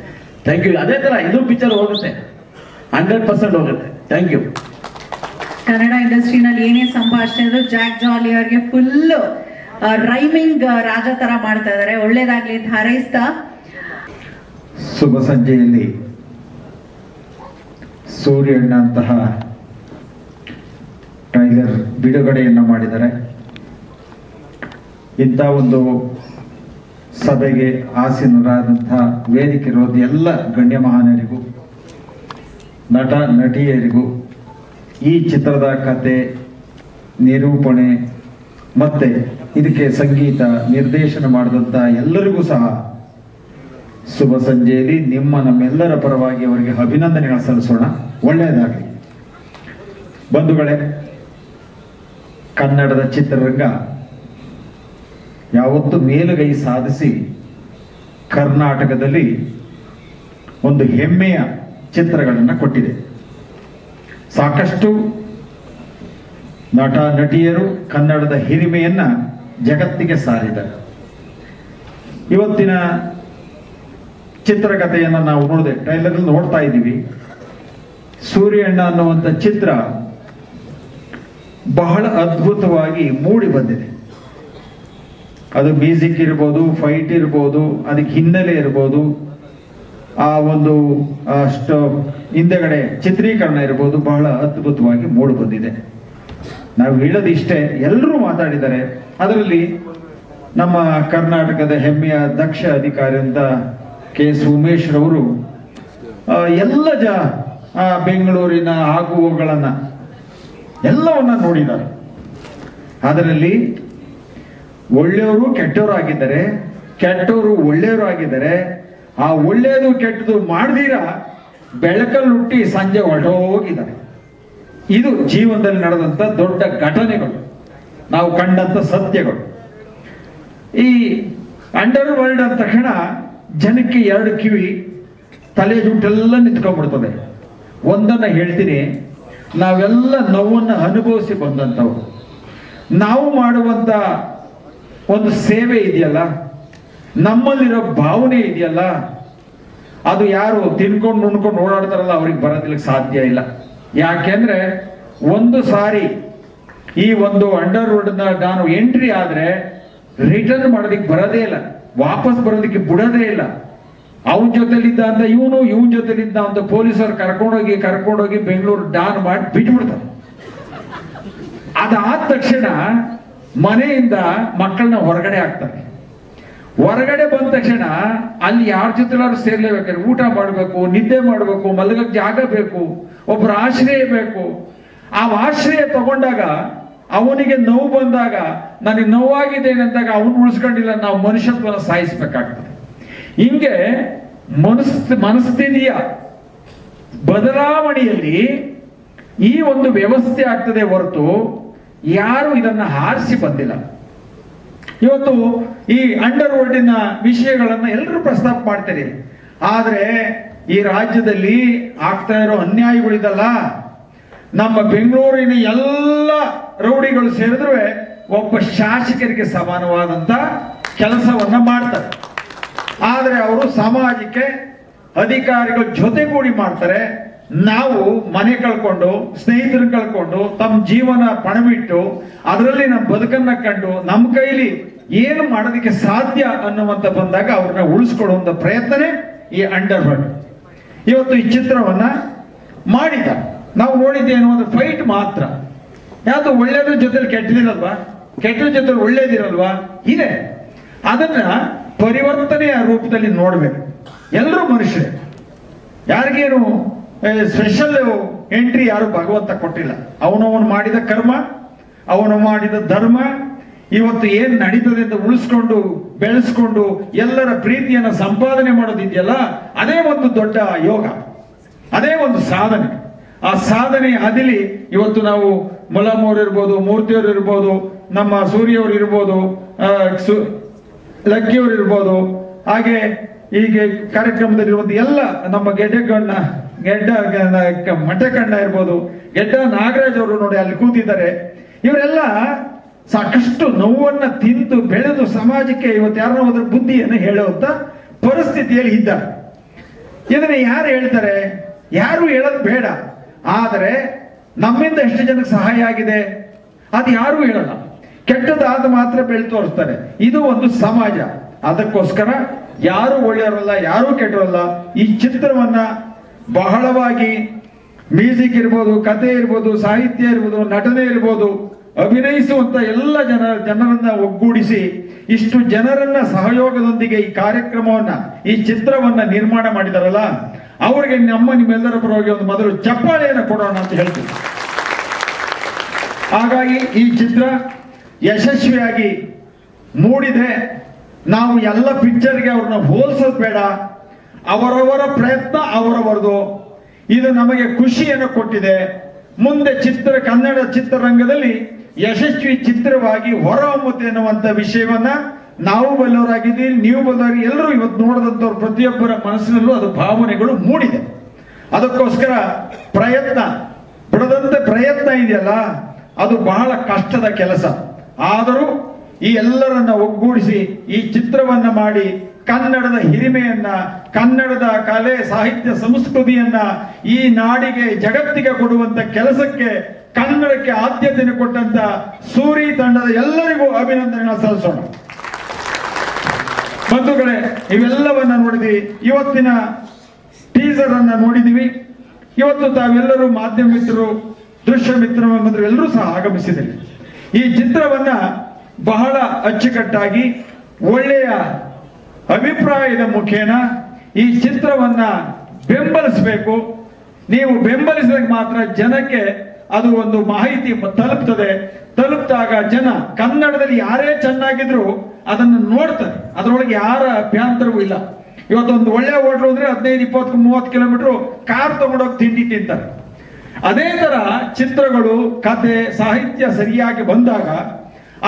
Thank you. ಅದೇ ತರ ಇದು ಪಿಕ್ಚರ್ ಹೋಗುತ್ತೆ, 100% ಹೋಗುತ್ತೆ. Thank you. ಕನ್ನಡ ಇಂಡಸ್ಟ್ರಿನಲ್ಲಿ ಏನೇ ಸಂಭಾಷಣೆ ಇದ್ರು ಜಾಕ್ ಜಾಲಿ ಅವರಿಗೆ ಫುಲ್ ರೈಮಿಂಗ್ ರಾಜ ತರ ಮಾಡ್ತಾ ಇದಾರೆ. ಒಳ್ಳೇದಾಗ್ಲಿ ಅಂತ ಹಾರೈಸ್ತಾ ಶುಭ ಸಂಜೆಯಲ್ಲಿ ಸೂರ್ಯಣ್ಣ ಅಂತಹ ಟ್ರೈಲರ್ ಬಿಡುಗಡೆಯನ್ನ ಮಾಡಿದ್ದಾರೆ. ಇಂಥ ಒಂದು ಸಭೆಗೆ ಆಸೀನರಾದಂತಹ ವೇದಿಕೆ ಇರೋದು ಎಲ್ಲ ಗಣ್ಯ ಮಹಾನರಿಗೂ, ನಟ ನಟಿಯರಿಗೂ, ಈ ಚಿತ್ರದ ಕತೆ, ನಿರೂಪಣೆ ಮತ್ತೆ ಇದಕ್ಕೆ ಸಂಗೀತ ನಿರ್ದೇಶನ ಮಾಡಿದಂಥ ಎಲ್ಲರಿಗೂ ಸಹ ಶುಭ ಸಂಜೆಯಲ್ಲಿ ನಮ್ಮೆಲ್ಲರ ಪರವಾಗಿ ಅವರಿಗೆ ಅಭಿನಂದನೆಗಳು ಸಲ್ಲಿಸೋಣ. ಒಳ್ಳೆಯದಾಗಲಿ. ಬಂಧುಗಳೇ, ಕನ್ನಡದ ಚಿತ್ರರಂಗ ಯಾವತ್ತು ಮೇಲುಗೈ ಸಾಧಿಸಿ ಕರ್ನಾಟಕದಲ್ಲಿ ಒಂದು ಹೆಮ್ಮೆಯ ಚಿತ್ರಗಳನ್ನು ಕೊಟ್ಟಿದೆ. ಸಾಕಷ್ಟು ನಟ ನಟಿಯರು ಕನ್ನಡದ ಹಿರಿಮೆಯನ್ನ ಜಗತ್ತಿಗೆ ಸಾರಿದ್ದಾರೆ. ಇವತ್ತಿನ ಚಿತ್ರಕಥೆಯನ್ನು ನಾವು ನೋಡಿದೆ, ಟ್ರೈಲರ್ ನೋಡ್ತಾ ಇದ್ದೀವಿ. ಸೂರ್ಯಣ್ಣ ಅನ್ನುವಂಥ ಚಿತ್ರ ಬಹಳ ಅದ್ಭುತವಾಗಿ ಮೂಡಿ ಬಂದಿದೆ. ಅದು ಮ್ಯೂಸಿಕ್ ಇರ್ಬೋದು, ಫೈಟ್ ಇರ್ಬೋದು, ಅದಕ್ಕೆ ಹಿನ್ನೆಲೆ ಇರ್ಬೋದು, ಆ ಒಂದು ಅಷ್ಟು ಹಿಂದೆಗಡೆ ಚಿತ್ರೀಕರಣ ಇರ್ಬೋದು, ಬಹಳ ಅದ್ಭುತವಾಗಿ ಮೂಡಿ ಬಂದಿದೆ. ನಾವು ಹೇಳೋದಿಷ್ಟೇ, ಎಲ್ಲರೂ ಮಾತಾಡಿದ್ದಾರೆ. ಅದರಲ್ಲಿ ನಮ್ಮ ಕರ್ನಾಟಕದ ಹೆಮ್ಮೆಯ ದಕ್ಷ ಅಧಿಕಾರಿ ಅಂತ KS ಉಮೇಶ್ ರವರು ಎಲ್ಲ ಬೆಂಗಳೂರಿನ ಆಗುವಗಳನ್ನ ಎಲ್ಲವನ್ನ ನೋಡಿದ್ದಾರೆ. ಅದರಲ್ಲಿ ಒಳ್ಳೆಯವರು ಕೆಟ್ಟವರು ಆಗಿದ್ದಾರೆ, ಕೆಟ್ಟವರು ಒಳ್ಳೆಯವರು ಆಗಿದ್ದಾರೆ. ಆ ಒಳ್ಳೆಯದು ಕೆಟ್ಟದು ಮಾಡ್ದಿರ ಬೆಳಕಲ್ಲಿ ಹುಟ್ಟಿ ಸಂಜೆ ಹೊರಟೋಗಿದ್ದಾರೆ. ಇದು ಜೀವನದಲ್ಲಿ ನಡೆದಂತ ದೊಡ್ಡ ಘಟನೆಗಳು, ನಾವು ಕಂಡಂತ ಸತ್ಯಗಳು. ಈ ಅಂಡರ್ ವರ್ಲ್ಡ್ ಅಂದ ತಕ್ಷಣ ಜನಕ್ಕೆ ಎರಡು ಕಿವಿ, ತಲೆ ಜುಟ್ಟೆಲ್ಲ ನಿಂತ್ಕೊಂಡ್ಬಿಡ್ತದೆ. ಒಂದನ್ನ ಹೇಳ್ತೀನಿ, ನಾವೆಲ್ಲ ನೋವನ್ನು ಅನುಭವಿಸಿ ಬಂದಂಥವ್ರು. ನಾವು ಮಾಡುವಂತ ಒಂದು ಸೇವೆ ಇದೆಯಲ್ಲ, ನಮ್ಮಲ್ಲಿರೋ ಭಾವನೆ ಇದೆಯಲ್ಲ, ಅದು ಯಾರು ತಿನ್ಕೊಂಡು ನುಣ್ಕೊಂಡು ಓಡಾಡ್ತಾರಲ್ಲ ಅವ್ರಿಗೆ ಬರೋದಿಲ್ಲಕ್ಕೆ ಸಾಧ್ಯ ಇಲ್ಲ. ಯಾಕೆಂದ್ರೆ ಒಂದು ಸಾರಿ ಈ ಒಂದು ಅಂಡರ್ ವರ್ಲ್ಡ್ ನಾನು ಎಂಟ್ರಿ ಆದ್ರೆ ರಿಟರ್ನ್ ಮಾಡೋದಿಕ್ಕೆ ಬರೋದೇ ಇಲ್ಲ, ವಾಪಸ್ ಬರೋದಕ್ಕೆ ಬಿಡೋದೇ ಇಲ್ಲ. ಅವನ ಜೊತೆಲಿದ್ದ ಅಂತ ಇವನ್ ಜೊತೆಲಿದ್ದ ಅಂತ ಪೊಲೀಸರು ಕರ್ಕೊಂಡೋಗಿ ಬೆಂಗಳೂರು ಡಾನ್ ಮಾಡಿ ಬಿಟ್ಬಿಡ್ತಾರೆ. ಅದಾದ ತಕ್ಷಣ ಮನೆಯಿಂದ ಮಕ್ಕಳನ್ನ ಹೊರಗಡೆ ಹಾಕ್ತಾರೆ. ಹೊರಗಡೆ ಬಂದ ತಕ್ಷಣ ಅಲ್ಲಿ ಯಾರ ಜೊತೆಲಾದ್ರು ಸೇರ್ಲೇಬೇಕಾದ್ರೆ ಊಟ ಮಾಡಬೇಕು, ನಿದ್ದೆ ಮಾಡಬೇಕು, ಮಲಗಕ್ಕೆ ಜಾಗ ಬೇಕು, ಒಬ್ಬರ ಆಶ್ರಯ ಬೇಕು. ಆ ಆಶ್ರಯ ತಗೊಂಡಾಗ ಅವನಿಗೆ ನೋವು ಬಂದಾಗ, ನನಗೆ ನೋವಾಗಿದೆ ಅಂದಾಗ ಅವನು ಉಳಿಸ್ಕೊಂಡಿಲ್ಲ, ನಾವು ಮನುಷ್ಯತ್ವನ ಸಾಯಿಸ್ಬೇಕಾಗ್ತದೆ. ಹಿಂಗೆ ಮನಸ್ಥಿತಿಯ ಬದಲಾವಣೆಯಲ್ಲಿ ಈ ಒಂದು ವ್ಯವಸ್ಥೆ ಆಗ್ತದೆ ಹೊರತು ಯಾರು ಇದನ್ನ ಹಾರಿಸಿ ಬಂದಿಲ್ಲ. ಇವತ್ತು ಈ ಅಂಡರ್ ವರ್ಲ್ಡಿನ ವಿಷಯಗಳನ್ನ ಎಲ್ಲರೂ ಪ್ರಸ್ತಾಪ ಮಾಡ್ತಾರೆ. ಆದ್ರೆ ಈ ರಾಜ್ಯದಲ್ಲಿ ಆಗ್ತಾ ಇರೋ ಅನ್ಯಾಯಗಳಿದಲ್ಲ, ನಮ್ಮ ಬೆಂಗಳೂರಿನ ಎಲ್ಲ ರೌಡಿಗಳು ಸೇರಿದ್ರು ಒಬ್ಬ ಶಾಸಕರಿಗೆ ಸಮಾನವಾದಂತ ಕೆಲಸವನ್ನ ಮಾಡ್ತಾರೆ. ಆದ್ರೆ ಅವರು ಸಮಾಜಕ್ಕೆ ಅಧಿಕಾರಿಗಳ ಜೊತೆಗೂಡಿ ಮಾಡ್ತಾರೆ. ನಾವು ಮನೆ ಕಳ್ಕೊಂಡು, ಸ್ನೇಹಿತರನ್ನ ಕಳ್ಕೊಂಡು, ತಮ್ಮ ಜೀವನ ಪಣವಿಟ್ಟು ಅದರಲ್ಲಿ ನಮ್ಮ ಬದುಕನ್ನ ಕಂಡು ನಮ್ಮ ಕೈಲಿ ಏನು ಮಾಡೋದಕ್ಕೆ ಸಾಧ್ಯ ಅನ್ನುವಂತ ಬಂದಾಗ ಅವ್ರನ್ನ ಉಳಿಸ್ಕೊಡುವಂತ ಪ್ರಯತ್ನನೇ ಈ ಅಂಡರ್ ವರ್ಲ್ಡ್. ಇವತ್ತು ಈ ಚಿತ್ರವನ್ನ ಮಾಡಿದ ನಾವು ನೋಡಿದ್ದೇನು ಅಂದ್ರೆ ಫೈಟ್ ಮಾತ್ರ. ಯಾವುದು ಒಳ್ಳೇದ್ರ ಜೊತೆಲಿ ಕೆಟ್ಟದಿರಲ್ವಾ, ಕೆಟ್ಟದ ಜೊತೆ ಒಳ್ಳೇದಿರಲ್ವಾ, ಇದೆ. ಅದನ್ನ ಪರಿವರ್ತನೆಯ ರೂಪದಲ್ಲಿ ನೋಡ್ಬೇಕು. ಎಲ್ಲರೂ ಮನುಷ್ಯರೇ, ಯಾರಿಗೇನು ಸ್ಪೆಷಲ್ ಎಂಟ್ರಿ ಯಾರು ಭಗವಂತ ಕೊಟ್ಟಿಲ್ಲ. ಅವನವನು ಮಾಡಿದ ಕರ್ಮ, ಅವನು ಮಾಡಿದ ಧರ್ಮ, ಇವತ್ತು ಏನ್ ನಡೀತದೆ ಅಂತ ಉಳಿಸ್ಕೊಂಡು ಬೆಳೆಸ್ಕೊಂಡು ಎಲ್ಲರ ಪ್ರೀತಿಯನ್ನ ಸಂಪಾದನೆ ಮಾಡೋದಿದೆಯಲ್ಲ, ಅದೇ ಒಂದು ದೊಡ್ಡ ಯೋಗ, ಅದೇ ಒಂದು ಸಾಧನೆ. ಆ ಸಾಧನೆ ಅದಿಲಿ ಇವತ್ತು ನಾವು ಮುಲಾಮವ್ರು ಇರ್ಬೋದು, ಮೂರ್ತಿಯವರು ಇರ್ಬೋದು, ನಮ್ಮ ಸೂರ್ಯವ್ರು ಇರ್ಬೋದು, ಲಕ್ಕಿಯವರು ಇರ್ಬೋದು, ಹಾಗೆ ಹೀಗೆ ಕಾರ್ಯಕ್ರಮದಲ್ಲಿರುವಂತ ಎಲ್ಲ ನಮ್ಮ ಮಠಕಣ್ಣ ಇರ್ಬೋದು, ಗೆಡ್ಡ ನಾಗರಾಜ್ ಅವರು ನೋಡಿ ಅಲ್ಲಿ ಕೂತಿದ್ದಾರೆ. ಇವರೆಲ್ಲ ಸಾಕಷ್ಟು ನೋವನ್ನ ತಿಂದು ಬೆಳೆದು ಸಮಾಜಕ್ಕೆ ಇವತ್ತು ಯಾರನ್ನ ಹೋದ್ರೆ ಬುದ್ಧಿಯನ್ನು ಹೇಳುವಂತ ಪರಿಸ್ಥಿತಿಯಲ್ಲಿ ಇದ್ದಾರೆ. ಇದನ್ನ ಯಾರು ಹೇಳ್ತಾರೆ? ಯಾರು ಹೇಳೋದು ಬೇಡ. ಆದರೆ ನಮ್ಮಿಂದ ಎಷ್ಟು ಜನಕ್ಕೆ ಸಹಾಯ ಆಗಿದೆ ಅದು ಯಾರು ಹೇಳಲ್ಲ. ಕೆಟ್ಟದಾದ ಮಾತ್ರ ಬೆಳೆ ತೋರಿಸ್ತಾರೆ. ಇದು ಒಂದು ಸಮಾಜ. ಅದಕ್ಕೋಸ್ಕರ ಯಾರು ಒಳ್ಳೆಯವರಲ್ಲ, ಯಾರು ಕೆಟ್ಟವರಲ್ಲ. ಈ ಚಿತ್ರವನ್ನ ಬಹಳವಾಗಿ ಮ್ಯೂಸಿಕ್ ಇರ್ಬೋದು, ಕಥೆ ಇರ್ಬೋದು, ಸಾಹಿತ್ಯ ಇರ್ಬೋದು, ನಟನೆ ಇರ್ಬೋದು, ಅಭಿನಯಿಸುವಂತ ಎಲ್ಲ ಜನರನ್ನ ಒಗ್ಗೂಡಿಸಿ ಇಷ್ಟು ಜನರನ್ನ ಸಹಯೋಗದೊಂದಿಗೆ ಈ ಕಾರ್ಯಕ್ರಮವನ್ನ, ಈ ಚಿತ್ರವನ್ನ ನಿರ್ಮಾಣ ಮಾಡಿದಾರಲ್ಲ, ಅವರಿಗೆ ನಿಮ್ಮೆಲ್ಲರ ಪರವಾಗಿ ಒಂದು ಮೊದಲು ಚಪ್ಪಾಳೆಯನ್ನು ಕೊಡೋಣ ಅಂತ ಹೇಳ್ತೀವಿ. ಹಾಗಾಗಿ ಈ ಚಿತ್ರ ಯಶಸ್ವಿಯಾಗಿ ಮೂಡಿದೆ. ನಾವು ಎಲ್ಲ ಪಿಕ್ಚರ್ಗೆ ಅವ್ರನ್ನ ಹೋಲಿಸೋದು ಬೇಡ. ಅವರವರ ಪ್ರಯತ್ನ ಅವರವರದು. ಇದು ನಮಗೆ ಖುಷಿಯನ್ನು ಕೊಟ್ಟಿದೆ. ಮುಂದೆ ಕನ್ನಡ ಚಿತ್ರರಂಗದಲ್ಲಿ ಯಶಸ್ವಿ ಚಿತ್ರವಾಗಿ ಹೊರಹೊಮ್ಮುತ್ತೆ ಎನ್ನುವಂತ ವಿಷಯವನ್ನ ನಾವು ಬಲ್ಲವರಾಗಿದ್ದೀವಿ, ನೀವು ಬಲ್ಲವರಾಗಿ ಎಲ್ಲರೂ ಇವತ್ತು ನೋಡಿದಂಥವ್ರು ಪ್ರತಿಯೊಬ್ಬರ ಮನಸ್ಸಿನಲ್ಲೂ ಅದು ಭಾವನೆಗಳು ಮೂಡಿದೆ. ಅದಕ್ಕೋಸ್ಕರ ಬಿಡದಂತೆ ಪ್ರಯತ್ನ ಇದೆಯಲ್ಲ, ಅದು ಬಹಳ ಕಷ್ಟದ ಕೆಲಸ. ಆದರೂ ಈ ಎಲ್ಲರನ್ನ ಒಗ್ಗೂಡಿಸಿ ಈ ಚಿತ್ರವನ್ನ ಮಾಡಿ ಕನ್ನಡದ ಹಿರಿಮೆಯನ್ನ, ಕನ್ನಡದ ಕಲೆ ಸಾಹಿತ್ಯ ಸಂಸ್ಕೃತಿಯನ್ನ ಈ ನಾಡಿಗೆ ಜಗತ್ತಿಗೆ ಕೊಡುವಂತ ಕೆಲಸಕ್ಕೆ, ಕನ್ನಡಕ್ಕೆ ಆದ್ಯತೆಯನ್ನು ಕೊಟ್ಟಂತ ಸೂರಿ ತಂಡದ ಎಲ್ಲರಿಗೂ ಅಭಿನಂದನೆ ಸಲ್ಲಿಸೋಣ. ಬಂಧುಗಳೇ, ಇವೆಲ್ಲವನ್ನ ನೋಡಿದ್ವಿ. ಇವತ್ತಿನ ಟೀಸರ್ ಅನ್ನ ನೋಡಿದ್ವಿ. ಇವತ್ತು ತಾವೆಲ್ಲರೂ ಮಾಧ್ಯಮ ಮಿತ್ರರು, ದೃಶ್ಯ ಮಿತ್ರರು ಎಲ್ಲರೂ ಸಹ ಆಗಮಿಸಿದ್ದೀರಿ. ಈ ಚಿತ್ರವನ್ನ ಬಹಳ ಅಚ್ಚುಕಟ್ಟಾಗಿ ಒಳ್ಳೆಯ ಅಭಿಪ್ರಾಯದ ಮುಖೇನ ಈ ಚಿತ್ರವನ್ನ ಬೆಂಬಲಿಸಬೇಕು. ನೀವು ಬೆಂಬಲಿಸಿದಾಗ ಮಾತ್ರ ಜನಕ್ಕೆ ಅದು ಒಂದು ಮಾಹಿತಿ ತಲುಪ್ತಾಗ ಜನ ಕನ್ನಡದಲ್ಲಿ ಯಾರೇ ಚೆನ್ನಾಗಿದ್ರು ಅದನ್ನು ನೋಡ್ತಾರೆ. ಅದರೊಳಗೆ ಯಾರ ಅಭ್ಯಂತರವೂ ಇಲ್ಲ. ಇವತ್ತೊಂದು ಒಳ್ಳೆ ಹೋಟ್ಲು ಅಂದ್ರೆ 15-20-30 ಕಿಲೋಮೀಟರ್ ಕಾರ್ ತಗೊಂಡೋಗಿ ತಿಂಡಿ ತಿಂತಾರೆ. ಅದೇ ತರ ಚಿತ್ರಗಳು, ಕಥೆ, ಸಾಹಿತ್ಯ ಸರಿಯಾಗಿ ಬಂದಾಗ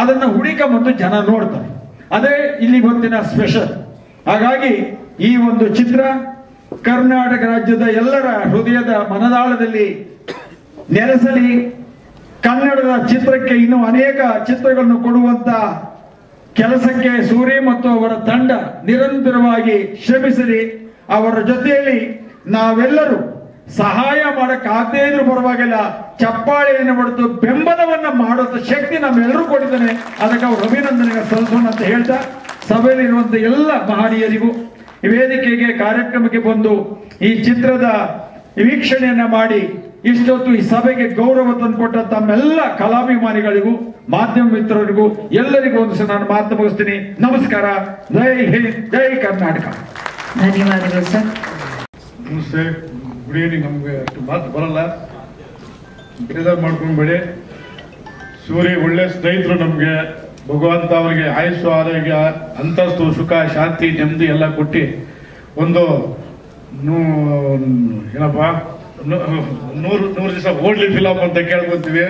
ಅದನ್ನ ಹುಡುಕೊಂಬಂದು ಜನ ನೋಡ್ತಾರೆ. ಅದೇ ಇಲ್ಲಿ ಇವತ್ತಿನ ಸ್ಪೆಷಲ್. ಹಾಗಾಗಿ ಈ ಒಂದು ಚಿತ್ರ ಕರ್ನಾಟಕ ರಾಜ್ಯದ ಎಲ್ಲರ ಹೃದಯದ ಮನದಾಳದಲ್ಲಿ ನೆಲೆಸಲಿ. ಕನ್ನಡದ ಚಿತ್ರಕ್ಕೆ ಇನ್ನೂ ಅನೇಕ ಚಿತ್ರಗಳನ್ನು ಕೊಡುವಂತ ಕೆಲಸಕ್ಕೆ ಸೂರಿ ಮತ್ತು ಅವರ ತಂಡ ನಿರಂತರವಾಗಿ ಶ್ರಮಿಸಲಿ. ಅವರ ಜೊತೆಯಲ್ಲಿ ನಾವೆಲ್ಲರೂ ಸಹಾಯ ಮಾಡಕ್ಕಾಗದೇ ಇದ್ರೂ ಪರವಾಗಿಲ್ಲ, ಚಪ್ಪಾಳೆಯನ್ನು ಹೊಡೆದು ಬೆಂಬಲವನ್ನ ಮಾಡುವಂತ ಶಕ್ತಿ ನಮ್ಮೆಲ್ಲರೂ ಕೊಟ್ಟಿದ್ದಾನೆ. ಅದಕ್ಕೆ ಅವರು ಅಭಿನಂದನೆ ಸಲ್ಲಿಸೋಣ ಅಂತ ಹೇಳ್ತಾ, ಸಭೆಯಲ್ಲಿರುವಂತ ಎಲ್ಲ ಮಹನೀಯರಿಗೂ, ವೇದಿಕೆಗೆ ಕಾರ್ಯಕ್ರಮಕ್ಕೆ ಬಂದು ಈ ಚಿತ್ರದ ವೀಕ್ಷಣೆಯನ್ನ ಮಾಡಿ ಇಷ್ಟೊತ್ತು ಈ ಸಭೆಗೆ ಗೌರವ ತಂದುಕೊಟ್ಟ ತಮ್ಮೆಲ್ಲ ಕಲಾಭಿಮಾನಿಗಳಿಗೂ, ಮಾಧ್ಯಮ ಮಿತ್ರರಿಗೂ ಎಲ್ಲರಿಗೂ ಒಂದು ಸಹ ನಾನು ಮಾತು ಮುಗಿಸ್ತೀನಿ. ನಮಸ್ಕಾರ. ಜೈ ಹಿಂದ್, ಜೈ ಕರ್ನಾಟಕ. ಧನ್ಯವಾದಗಳು ಸರ್. ನಮಸ್ತೆ, ಗುಡ್ ಈವ್ನಿಂಗ್. ನಮ್ಗೆ ಅಷ್ಟು ಮಾತು ಬರಲ್ಲ, ಬೇಜಾರು ಮಾಡ್ಕೊಂಡ್ಬೇಡಿ. ಸೂರಿ ಒಳ್ಳೆ ಸ್ನೇಹಿತರು. ನಮ್ಗೆ ಭಗವಂತ ಅವರಿಗೆ ಆಯುಸ್ಸು, ಆರೋಗ್ಯ, ಅಂತಸ್ತು, ಸುಖ, ಶಾಂತಿ, ನೆಮ್ಮದಿ ಎಲ್ಲ ಕೊಟ್ಟು ಒಂದು ಏನಪ್ಪ 100 ದಿವಸ ಓಡ್ಲಿ ಫಿಲಮ್ ಅಂತ ಕೇಳ್ಕೊಂತೀವಿ.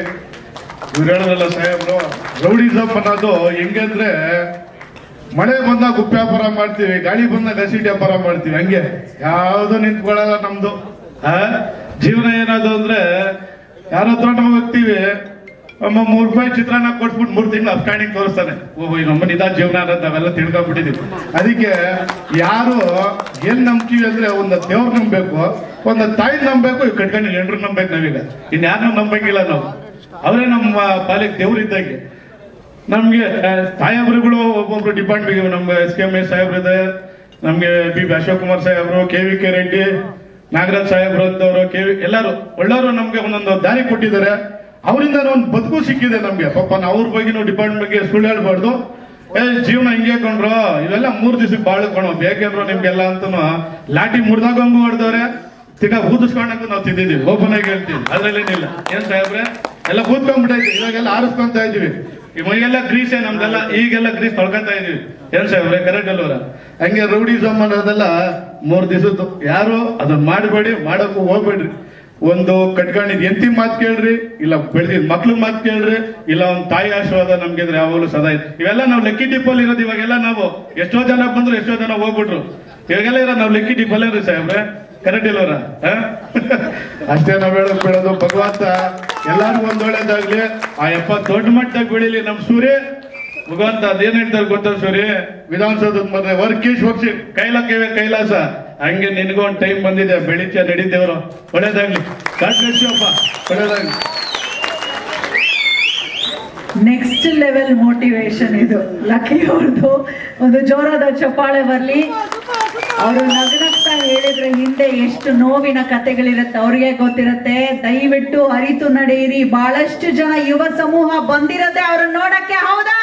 ಇವ್ರು ಹೇಳೋದಲ್ಲ ಸಾಹೇಬ್ರು, ರೌಡಿಸಮ್ ಅನ್ನೋದು ಹೆಂಗಂದ್ರೆ ಮಳೆ ಬಂದಾಗ ಉಪ್ಪು ವ್ಯಾಪಾರ ಮಾಡ್ತೀವಿ, ಗಾಳಿ ಬಂದಾಗ ಹಸಿಟ್ಟು ವ್ಯಾಪಾರ ಮಾಡ್ತೀವಿ. ಹಂಗೆ ಯಾವ್ದು ನಿಂತ್ಕೊಳ್ಳಲ್ಲ ನಮ್ದು. ಜೀವನ ಏನದು ಅಂದ್ರೆ ಯಾರ ಹತ್ರ ನಾವು ಹೋಗ್ತೀವಿ, ಅಮ್ಮ ₹3 ಚಿತ್ರಾನ್ನ ಕೊಟ್ಬಿಟ್ಟು 3 ತಿಂಗಳು ಅಫ್ಕಾಣಿಂಗ್ ತೋರಿಸ್ತಾನೆ. ಓಹ್ ನಮ್ಮ ನಿಜ ಜೀವನ ಅನ್ನೋದು ನಾವೆಲ್ಲ ತಿಳ್ಕೊಂಡ್ಬಿಟ್ಟಿದೀವಿ. ಅದಕ್ಕೆ ಯಾರು ಏನ್ ನಂಬ್ತೀವಿ ಅಂದ್ರೆ ಒಂದು ದೇವ್ರು ನಂಬಬೇಕು, ಒಂದು ತಾಯಿ ನಂಬಬೇಕು, ಕಟ್ಕೊಂಡು ಹೆಂಡ್ರು ನಂಬೇಕು. ನಾವೀಗ ಇನ್ಯಾರನ್ನೂ ನಂಬಂಗಿಲ್ಲ ನಾವು. ಅವರೇ ನಮ್ಮ ಪಾಲಿಗೆ ದೇವ್ರು ಇದ್ದಂಗೆ. ನಮ್ಗೆ ಸಾಹೇಬ್ರುಗಳು ಒಬ್ಬೊಬ್ರು ಡಿಪಾರ್ಟ್ಮೆಂಟ್, ನಮ್ಗೆ SKM ಸಾಹೇಬ್ರು ಇದೆ, ನಮ್ಗೆ ಬಿ ಅಶೋಕ್ ಕುಮಾರ್ ಸಾಹೇಬ್ರು, KVK ರೆಡ್ಡಿ, ನಾಗರಾಜ್ ಸಾಹೇಬ್ರು ಅಂತವ್ರು, ಎಲ್ಲರೂ ಒಳ್ಳೆಯವರು ನಮ್ಗೆ ಒಂದೊಂದು ದಾರಿ ಕೊಟ್ಟಿದ್ದಾರೆ. ಅವರಿಂದ ಒಂದು ಬದುಕು ಸಿಕ್ಕಿದೆ ನಮ್ಗೆ. ಪಾಪ ಅವ್ರ ಬಗ್ಗೆ ನಾವು ಡಿಪಾರ್ಟ್ಮೆಂಟ್ ಬಗ್ಗೆ ಸುಳ್ಳು ಹೇಳ್ಬಾರ್ದು. ಜೀವನ ಹಿಂಗೆ ಕೊಂಡ್ರು, ಇವೆಲ್ಲ 3 ದಿವಸಕ್ಕೆ ಬಾಳು ಕೊಂಡು ಬೇಕೇಬ್ರು ನಿಮ್ಗೆಲ್ಲ ಅಂತ ಲಾಟಿ ಮುರಿದಾಗಂಗು ಹೊಡೆದವ್ರೆ, ತಿರ್ಗಾ ಊದಿಸ್ಕೊಂಡಂಗೂ ನಾವು ತಿಂದಿದ್ದೀವಿ. ಓಪನ್ ಆಗಿ ಹೇಳ್ತೀವಿ, ಅದ್ರಲ್ಲೇನಿಲ್ಲ. ಏನ್ ಸಾಹೇಬ್ರೆ, ಎಲ್ಲ ಕೂತ್ಕೊಂಡ್ಬಿಟ್ಟೈತಿ. ಇವಾಗೆಲ್ಲ ಆರಿಸ್ಕೊಂತ ಇದೀವಿ. ಇವಾಗೆಲ್ಲ ಗ್ರೀಸೇ ನಮ್ದೆಲ್ಲ, ಈಗೆಲ್ಲ ಗ್ರೀಸ್ ತೊಳ್ಕೊಂತ ಇದೀವಿ. ಏನ್ ಸಾಹೇಬ್ರೆ, ಕರೆಕ್ಟ್ ಅಲ್ವರ? ಹಂಗೆ ರೌಡಿಸಮ್ ಅನ್ನೋದೆಲ್ಲ 3 ದಿವಸದ್ದು. ಯಾರು ಅದನ್ನ ಮಾಡಬೇಡಿ, ಮಾಡಕ್ಕೂ ಹೋಗ್ಬೇಡ್ರಿ. ಒಂದು ಕಟ್ಕೊಂಡಿದ್ ಎಂತಿ ಮಾತು ಕೇಳ್ರಿ, ಇಲ್ಲ ಬೆಳೆದಿದ್ ಮಕ್ಳು ಮಾತು ಕೇಳ್ರಿ, ಇಲ್ಲ ಒಂದು ತಾಯಿ ಆಶೀರ್ವಾದ ನಮ್ಗೆ ಇದ್ರೆ ಯಾವಾಗಲೂ ಸದಾ ಇದೆ. ಇವೆಲ್ಲ ನಾವು ಲೆಕ್ಕಿ ಡಿಪ್ಪಲ್ಲಿ ಇರೋದು. ಇವಾಗೆಲ್ಲ ನಾವು ಎಷ್ಟೋ ಜನ ಬಂದ್ರು, ಎಷ್ಟೋ ಜನ ಹೋಗ್ಬಿಟ್ರು. ಇವಾಗೆಲ್ಲ ಇರೋ ನಾವು ಲೆಕ್ಕಿ ಡಿಪ್ಪಲ್ಲೇ ರೀ ಸಾಹೇಬ್ರೆ, ಕರೆಕ್ಟ್ ಇಲ್ಲವ್ರ? ಅಷ್ಟೇ ನಾವ್ ಬೇಡೋದು. ಭಗವಂತ ಎಲ್ಲಾರು ಒಂದ್ ಒಳ್ಳೇದಾಗ್ಲಿ. ಆ ದೊಡ್ಡ ಮಟ್ಟದಾಗ ಬೆಳಿಲಿ ನಮ್ ಸೂರ್ಯ. ಭಗವಂತ ಅದೇನ್ ಹೇಳ್ತಾರೆ ಗೊತ್ತಾ ಸೂರ್ಯ, ವಿಧಾನಸೌಧದ ಮಧ್ಯೆ ವರ್ಕೀಶ್ ಹೋಗ್ಸಿ ಕೈಲಾಸ. ಹಂಗೆ ನಿನಗೂ ಒಂದು ಟೈಮ್ ಬಂದಿದೆ, ಬೆಳಿತೀಯ, ನಡೀತೇವ್ರು. ಒಳ್ಳೇದಾಗ್ಲಿ, ಕಾಡ್ಕಳಿಸಿಯಪ್ಪ, ಒಳ್ಳೇದಾಗ್ಲಿ. ನೆಕ್ಸ್ಟ್ ಲೆವೆಲ್ ಮೋಟಿವೇಶನ್ ಇದು. ಲಕ್ಕಿ ಅವ್ರದ್ದು ಒಂದು ಜೋರಾದ ಚಪ್ಪಾಳೆ ಬರ್ಲಿ. ಅವರು ನಗ್ನಗ್ತಾ ಹೇಳಿದ್ರೆ ಹಿಂದೆ ಎಷ್ಟು ನೋವಿನ ಕಥೆಗಳಿರುತ್ತೆ ಅವ್ರಿಗೆ ಗೊತ್ತಿರುತ್ತೆ. ದಯವಿಟ್ಟು ಅರಿತು ನಡೆಯಿರಿ. ಬಹಳಷ್ಟು ಜನ ಯುವ ಸಮೂಹ ಬಂದಿರತ್ತೆ ಅವ್ರನ್ನ ನೋಡಕ್ಕೆ. ಹೌದಾ?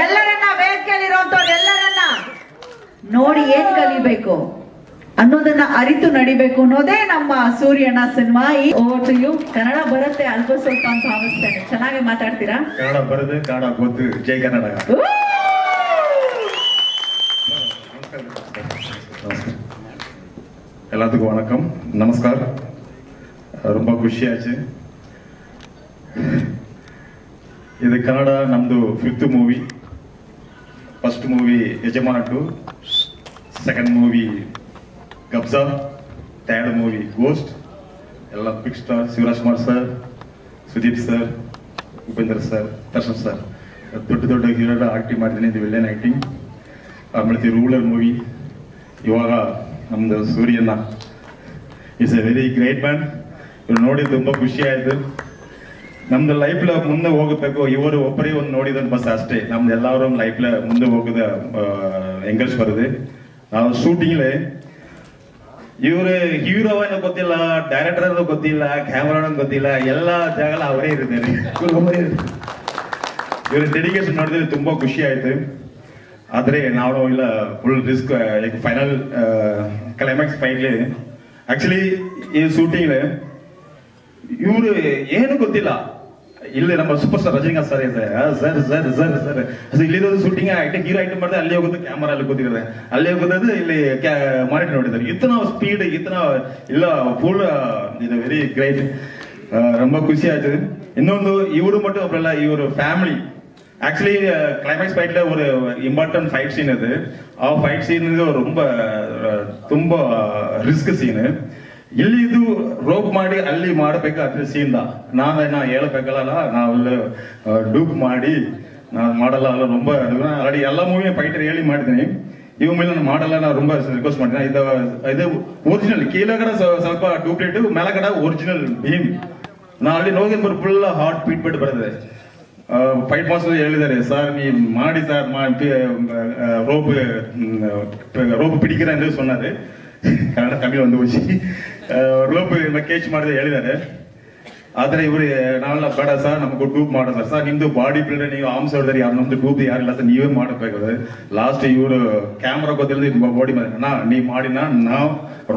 ಎಲ್ಲರನ್ನ ವೇದಿಕೆಯಲ್ಲಿರುವಂತವ್ರು ಎಲ್ಲರನ್ನ ನೋಡಿ ಏನ್ ಕಲಿಬೇಕು ಅನ್ನೋದನ್ನ ಅರಿತು ನಡಿಬೇಕು ಅನ್ನೋದೇ ನಮ್ಮ ಸೂರ್ಯಣ್ಣ cinema. Over to you. Kannada ಬರುತ್ತೆ ಅಲ್ಪ ಸ್ವಲ್ಪ ಅಂತ ಭಾವಿಸ್ತೇನೆ. ಚೆನ್ನಾಗಿ ಮಾತಾಡ್ತೀರಾ? ಕನ್ನಡ ಬರುತ್ತೆ, ಕನ್ನಡ ಗೊತ್ತು. ಜೈ ಕನ್ನಡ. எல்லாத்துக்கும் வணக்கம், நமஸ்கார். ரொம்ப ಖುಷಿಯಾಚೆ. ಇದು ಕನ್ನಡ ನಮ್ದು 5th movie. First movie Yajamana 2, second movie Kabzaa, third movie Ghost. ಎಲ್ಲ big star, Shivaraj Kumar sir, Sudeep sir, Upendra sir, Darshan sir, ದೊಡ್ಡ ದೊಡ್ಡ ಹೀರೋ ಆಕ್ಟಿಂಗ್ ಮಾಡಿದ್ದೀನಿ. ಇದು ವಿಲನ್ ಆಕ್ಟಿಂಗ್. ಆಮೇಲೆ ರೂರಲ್ ಮೂವಿ ಇವಾಗ ನಮ್ದು ಸೂರ್ಯನ is a very great man. ಇವ್ರು ನೋಡಿ ತುಂಬ ಖುಷಿ ಆಯ್ತು. ನಮ್ದು ಲೈಫ್ ಮುಂದೆ ಹೋಗಬೇಕು, ಇವರು ಒಬ್ಬರೇ ಒಂದು ನೋಡಿದ ಬಸ್ ಅಷ್ಟೇ. ನಮ್ದು ಎಲ್ಲರೂ ಲೈಫ್ ಮುಂದೆ ಹೋಗದ ಎಂಕರೇಜ್ ಬರುತ್ತೆ. ನಾವು ಶೂಟಿಂಗ್ಲೆ ಇವ್ರು ಹೀರೋ ಏನೋ ಗೊತ್ತಿಲ್ಲ, ಡೈರೆಕ್ಟರ್ ಅನ್ನೋ ಗೊತ್ತಿಲ್ಲ, ಕ್ಯಾಮ್ರಾ ಗೊತ್ತಿಲ್ಲ, ಎಲ್ಲ ಜಾಗ ಅವರೇ ಇರ್ತಾರೆ. ಇವ್ರ ಡೆಡಿಕೇಶನ್ ನೋಡಿದ್ರೆ ತುಂಬಾ ಖುಷಿ ಆಯ್ತು. ಆದ್ರೆ ನಾವು ಇಲ್ಲ ಫುಲ್ ರಿಸ್ಕ್ ಫೈನಲ್ ಕ್ಲೈಮ್ಯಾಕ್ಸ್ ಫೈಟ್ಲಿ ಆಕ್ಚುಲಿ ಈ ಶೂಟಿಂಗ್ ಇವ್ರು ಏನು ಗೊತ್ತಿಲ್ಲ. ಇಲ್ಲಿ ನಮ್ಮ ಸೂಪರ್ ಸ್ಟಾರ್ ರಜನಿಕಾಂತ್ ಸರ್ ಇದೆ, ಸರ್ ಸರ್ ಸರ್ ಸರ್ ಇಲ್ಲಿರೋದು ಶೂಟಿಂಗ್ ಐಟಮ್ ಹೀರೋ ಐಟಮ್ ಮಾಡಿದ್ರೆ ಅಲ್ಲಿ ಹೋಗೋದು ಕ್ಯಾಮರಾ ಅಲ್ಲಿ ಕೂತಿದ್ದಾರೆ, ಅಲ್ಲಿ ಹೋಗೋದು ಇಲ್ಲಿ ಮಾನಿಟರ್ ನೋಡಿದ್ದಾರೆ. ಇತನ ಸ್ಪೀಡ್ ಇತನ ಇಲ್ಲ ಫುಲ್ ಇದು ವೆರಿ ಗ್ರೇಟ್. ரொம்ப ಖುಷಿ ಆಯ್ತು. ಇನ್ನೊಂದು ಇವರು மட்டும் ಅಲ್ಲ, ಇವರು ಫ್ಯಾಮಿಲಿ ಆಕ್ಚುಲಿ ಕ್ಲೈಮ್ಯಾಕ್ಸ್ ಫೈಟ್ல ஒரு இம்பார்ட்டன்ட் ஃபைட் சீன் அது. ಆ ಫೈಟ್ ಸೀನ್ ತುಂಬಾ ರಿಸ್ಕ್ ಸೀನ್. ಇಲ್ಲಿ ಇದು ರೋಪ್ ಮಾಡಿ ಅಲ್ಲಿ ಮಾಡಬೇಕಾದ್ರೆ ಸೀನ್ ನಾನು ಹೇಳಬೇಕಲ್ಲ, ನಾವೆಲ್ಲ ಡೂಪ್ ಮಾಡಿ ನಾನು ಮಾಡಲ್ಲ ಅಲ್ಲ. ரொம்ப ಆಲ್ರೆಡಿ ಎಲ್ಲ ಮೂವಿ ಫೈಟರ್ ಹೇಳಿ ಮಾಡಿದ್ದೀನಿ. ಇವ ಮೇಲೆ ನಾನು ಮಾಡಲ್ಲ, ನಾನು ரொம்ப ರಿಕ್ವೆಸ್ಟ್ ಮಾಡಿದ್ದೀನಿ. ಇದು ಒರಿಜಿನಲ್ ಕೀಳಗಡೆ ಸ್ವಲ್ಪ ಡೂಪ್ಲಿಕೇಟ್, ಮೇಲಗಡೆ ಒರಿಜಿನಲ್ ಭೀಮ್. ನಾ ಅಲ್ಲಿ ನೋಡಿದ್ರೆ ಫುಲ್ ಹಾರ್ಟ್ ಬೀಟ್ ಬಿಟ್ಟು ಬರ್ತದೆ. ಫೈಟ್ ಮಾಸ್ಟರ್ ಹೇಳಿದ್ದಾರೆ, ಸರ್ ನೀವು ಮಾಡಿ ಸರ್ ರೋಪ್ ಪಿಡಿಕಿರ ಎಂದು சொன்னாரு. ಕನ್ನಡ ತಮಿಳು ಒಂದು ಖುಷಿ ರೋಪ್ ಕೇಚ್ ಮಾಡಿದ್ರೆ ಹೇಳಿದ್ದಾರೆ. ಆದ್ರೆ ಇವ್ರು ನಾವೆಲ್ಲ ಬೇಡ ಸರ್, ನಮ್ಗೆ ಡೂಪ್ ಮಾಡೋದು ಸರ್, ನಿಮ್ದು ಬಾಡಿ ಬಿಲ್ಡರ್ ನೀವು ಆರ್ಮ್ಸ್ ಹೊಡೆದ್ರೆ ಯಾರು ನಮ್ದು ಡೂಪ್ ಯಾರಿಲ್ಲ ಸರ್, ನೀವೇ ಮಾಡಬೇಕಾದ್ರೆ. ಲಾಸ್ಟ್ ಇವರು ಕ್ಯಾಮ್ರಾ ಗೊತ್ತಿಲ್ಲದೆ ಬಾಡಿ ನೀವ್ ಮಾಡಿನ ನಾವು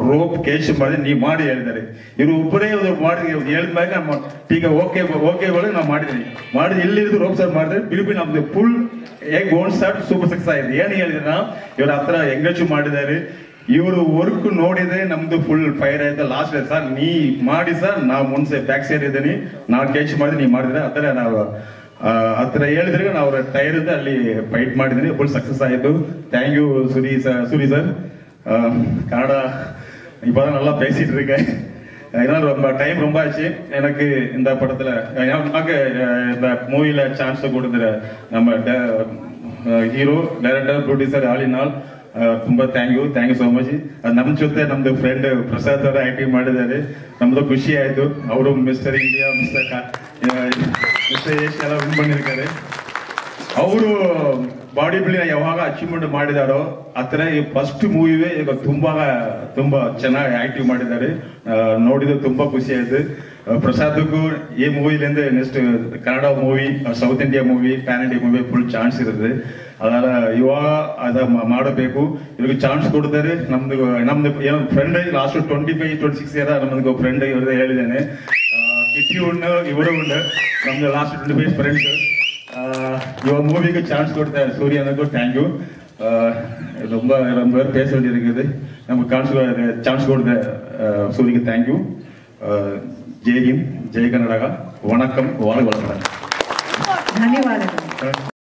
ರೋಪ್ ಕೇಚ್ ಮಾಡಿದ್ರೆ ನೀವ್ ಮಾಡಿ ಹೇಳಿದ್ದಾರೆ. ಇವ್ರು ಒಬ್ಬರೇ ಮಾಡಿ ಹೇಳಿದ್ಮ್ಯಾಗ ಈಗ ಓಕೆ ಓಕೆ ಬಳಿ ನಾವು ಮಾಡಿದ್ವಿ. ಮಾಡಿದ್ರೆ ಇಲ್ಲಿದ್ದು ರೋಪ್ ಸರ್ ಮಾಡಿದ್ರೆ ಬಿಲ್ಬಿ ನಮ್ದು ಫುಲ್ ಹೇಗ್ ಗೋನ್ ಸ್ಟಾರ್ಟ್ ಸೂಪರ್ ಸಕ್ಸಸ್ ಆಗಿದೆ. ಏನ್ ಹೇಳಿದ್ರೆ ನಾವು ಇವ್ರ ಹತ್ರ ಎಂಗೇಜ್ ಮಾಡಿದ್ದಾರೆ. ಇವರು ವರ್ಕ್ ನೋಡಿದ್ರೆ ನಮ್ದು ಫುಲ್ ಫೈರ್ ಆಯ್ತು. ಲಾಸ್ಟ್ ಸರ್ ನೀ ಮಾಡಿ ಸರ್, ನಾವು ಮುಂಚೆ ಬ್ಯಾಕ್ ಸೈಡ್ ಇದ್ದೀನಿ, ನಾವು ಕೇಚ್ ಮಾಡಿದ್ರೆ ನೀವ್ ಮಾಡಿದ್ರೆ ಆ ಥರ ನಾವು ಹತ್ರ ಹೇಳಿದ್ರೆ ನಾವು ಟೈರ್ ಇದೆ ಅಲ್ಲಿ ಫೈಟ್ ಮಾಡಿದ್ರಿ, ಫುಲ್ ಸಕ್ಸಸ್ ಆಯಿತು. Thank you Suri sir. Kannada இப்போ தான் நல்லா பேசிட்டு இருக்கேன். ஏன்னா ரொம்ப டைம் ரொம்ப ஆச்சு எனக்கு. இந்த படத்துல நமக்கு இந்த மூவில சான்ஸ் கொடுத்துற நம்ம hero director producer all in all ತುಂಬಾ ಥ್ಯಾಂಕ್ ಯು ಸೋ ಮಚ್. ನಮ್ ಜೊತೆ ನಮ್ದು ಫ್ರೆಂಡ್ ಪ್ರಸಾದ್ ಅವರ ಆಕ್ಟಿಂಗ್ ಮಾಡಿದ್ದಾರೆ, ನಮ್ದು ಖುಷಿ ಆಯ್ತು. ಅವರು ಮಿಸ್ಟರ್ ಇಂಡಿಯಾ ಮಿಸ್ಟರ್ ಯಶ್ ಎಲ್ಲ ವಿನ್ ಬಂದಿರ್ತಾರೆ. ಅವರು ಬಾಡಿ ಬಿಲ್ಡಿಂಗ್ ಯಾವಾಗ ಅಚೀವ್ಮೆಂಟ್ ಮಾಡಿದಾರೋ ಆತರ ಈ ಫಸ್ಟ್ ಮೂವಿವೇ ಈಗ ತುಂಬಾ ಚೆನ್ನಾಗಿ ಆಕ್ಟಿವ್ ಮಾಡಿದ್ದಾರೆ. ನೋಡಿದ್ರೆ ತುಂಬಾ ಖುಷಿ ಆಯ್ತು. ಪ್ರಸಾದ್ಗೂ ಈ ಮೂವಿಲಿಂದ next Kannada movie, south India movie, pan India movie full chance ಇರುತ್ತೆ. ಅದರ ಇವಾಗ ಅದ ಮಾಡಬೇಕು, ಇವ್ರಿಗೆ ಚಾನ್ಸ್ ಕೊಡ್ತಾರೆ. ನಮ್ದು ಏನೋ ಫ್ರೆಂಡ್ ಲಾಸ್ಟ್ 25-26 ಇಯರ್ ನಮ್ದು ಫ್ರೆಂಡ್ ಇವ್ರದ್ದು ಹೇಳಿದ್ದೇನೆ. ಕಿಟ್ಟಿ ಉಂಡು ಇವರು ಉಂಡು ನಮ್ದು ಲಾಸ್ಟ್ 25 ಫ್ರೆಂಡ್ಸ್. இவன் மூவிக்கு சான்ஸ் கொடுத்த சூரியனுக்கு தேங்க்யூ. ரொம்ப பேர் பேச வேண்டியது இருக்குது. நமக்கு சான்ஸ் கொடுத்த சூரியக்கு தேங்க்யூ. ஜெய் ஹிந்த், ஜெய் கர்நாடகா. வணக்கம், வாழ்க வளமுடன். ಧನ್ಯವಾದಗಳು.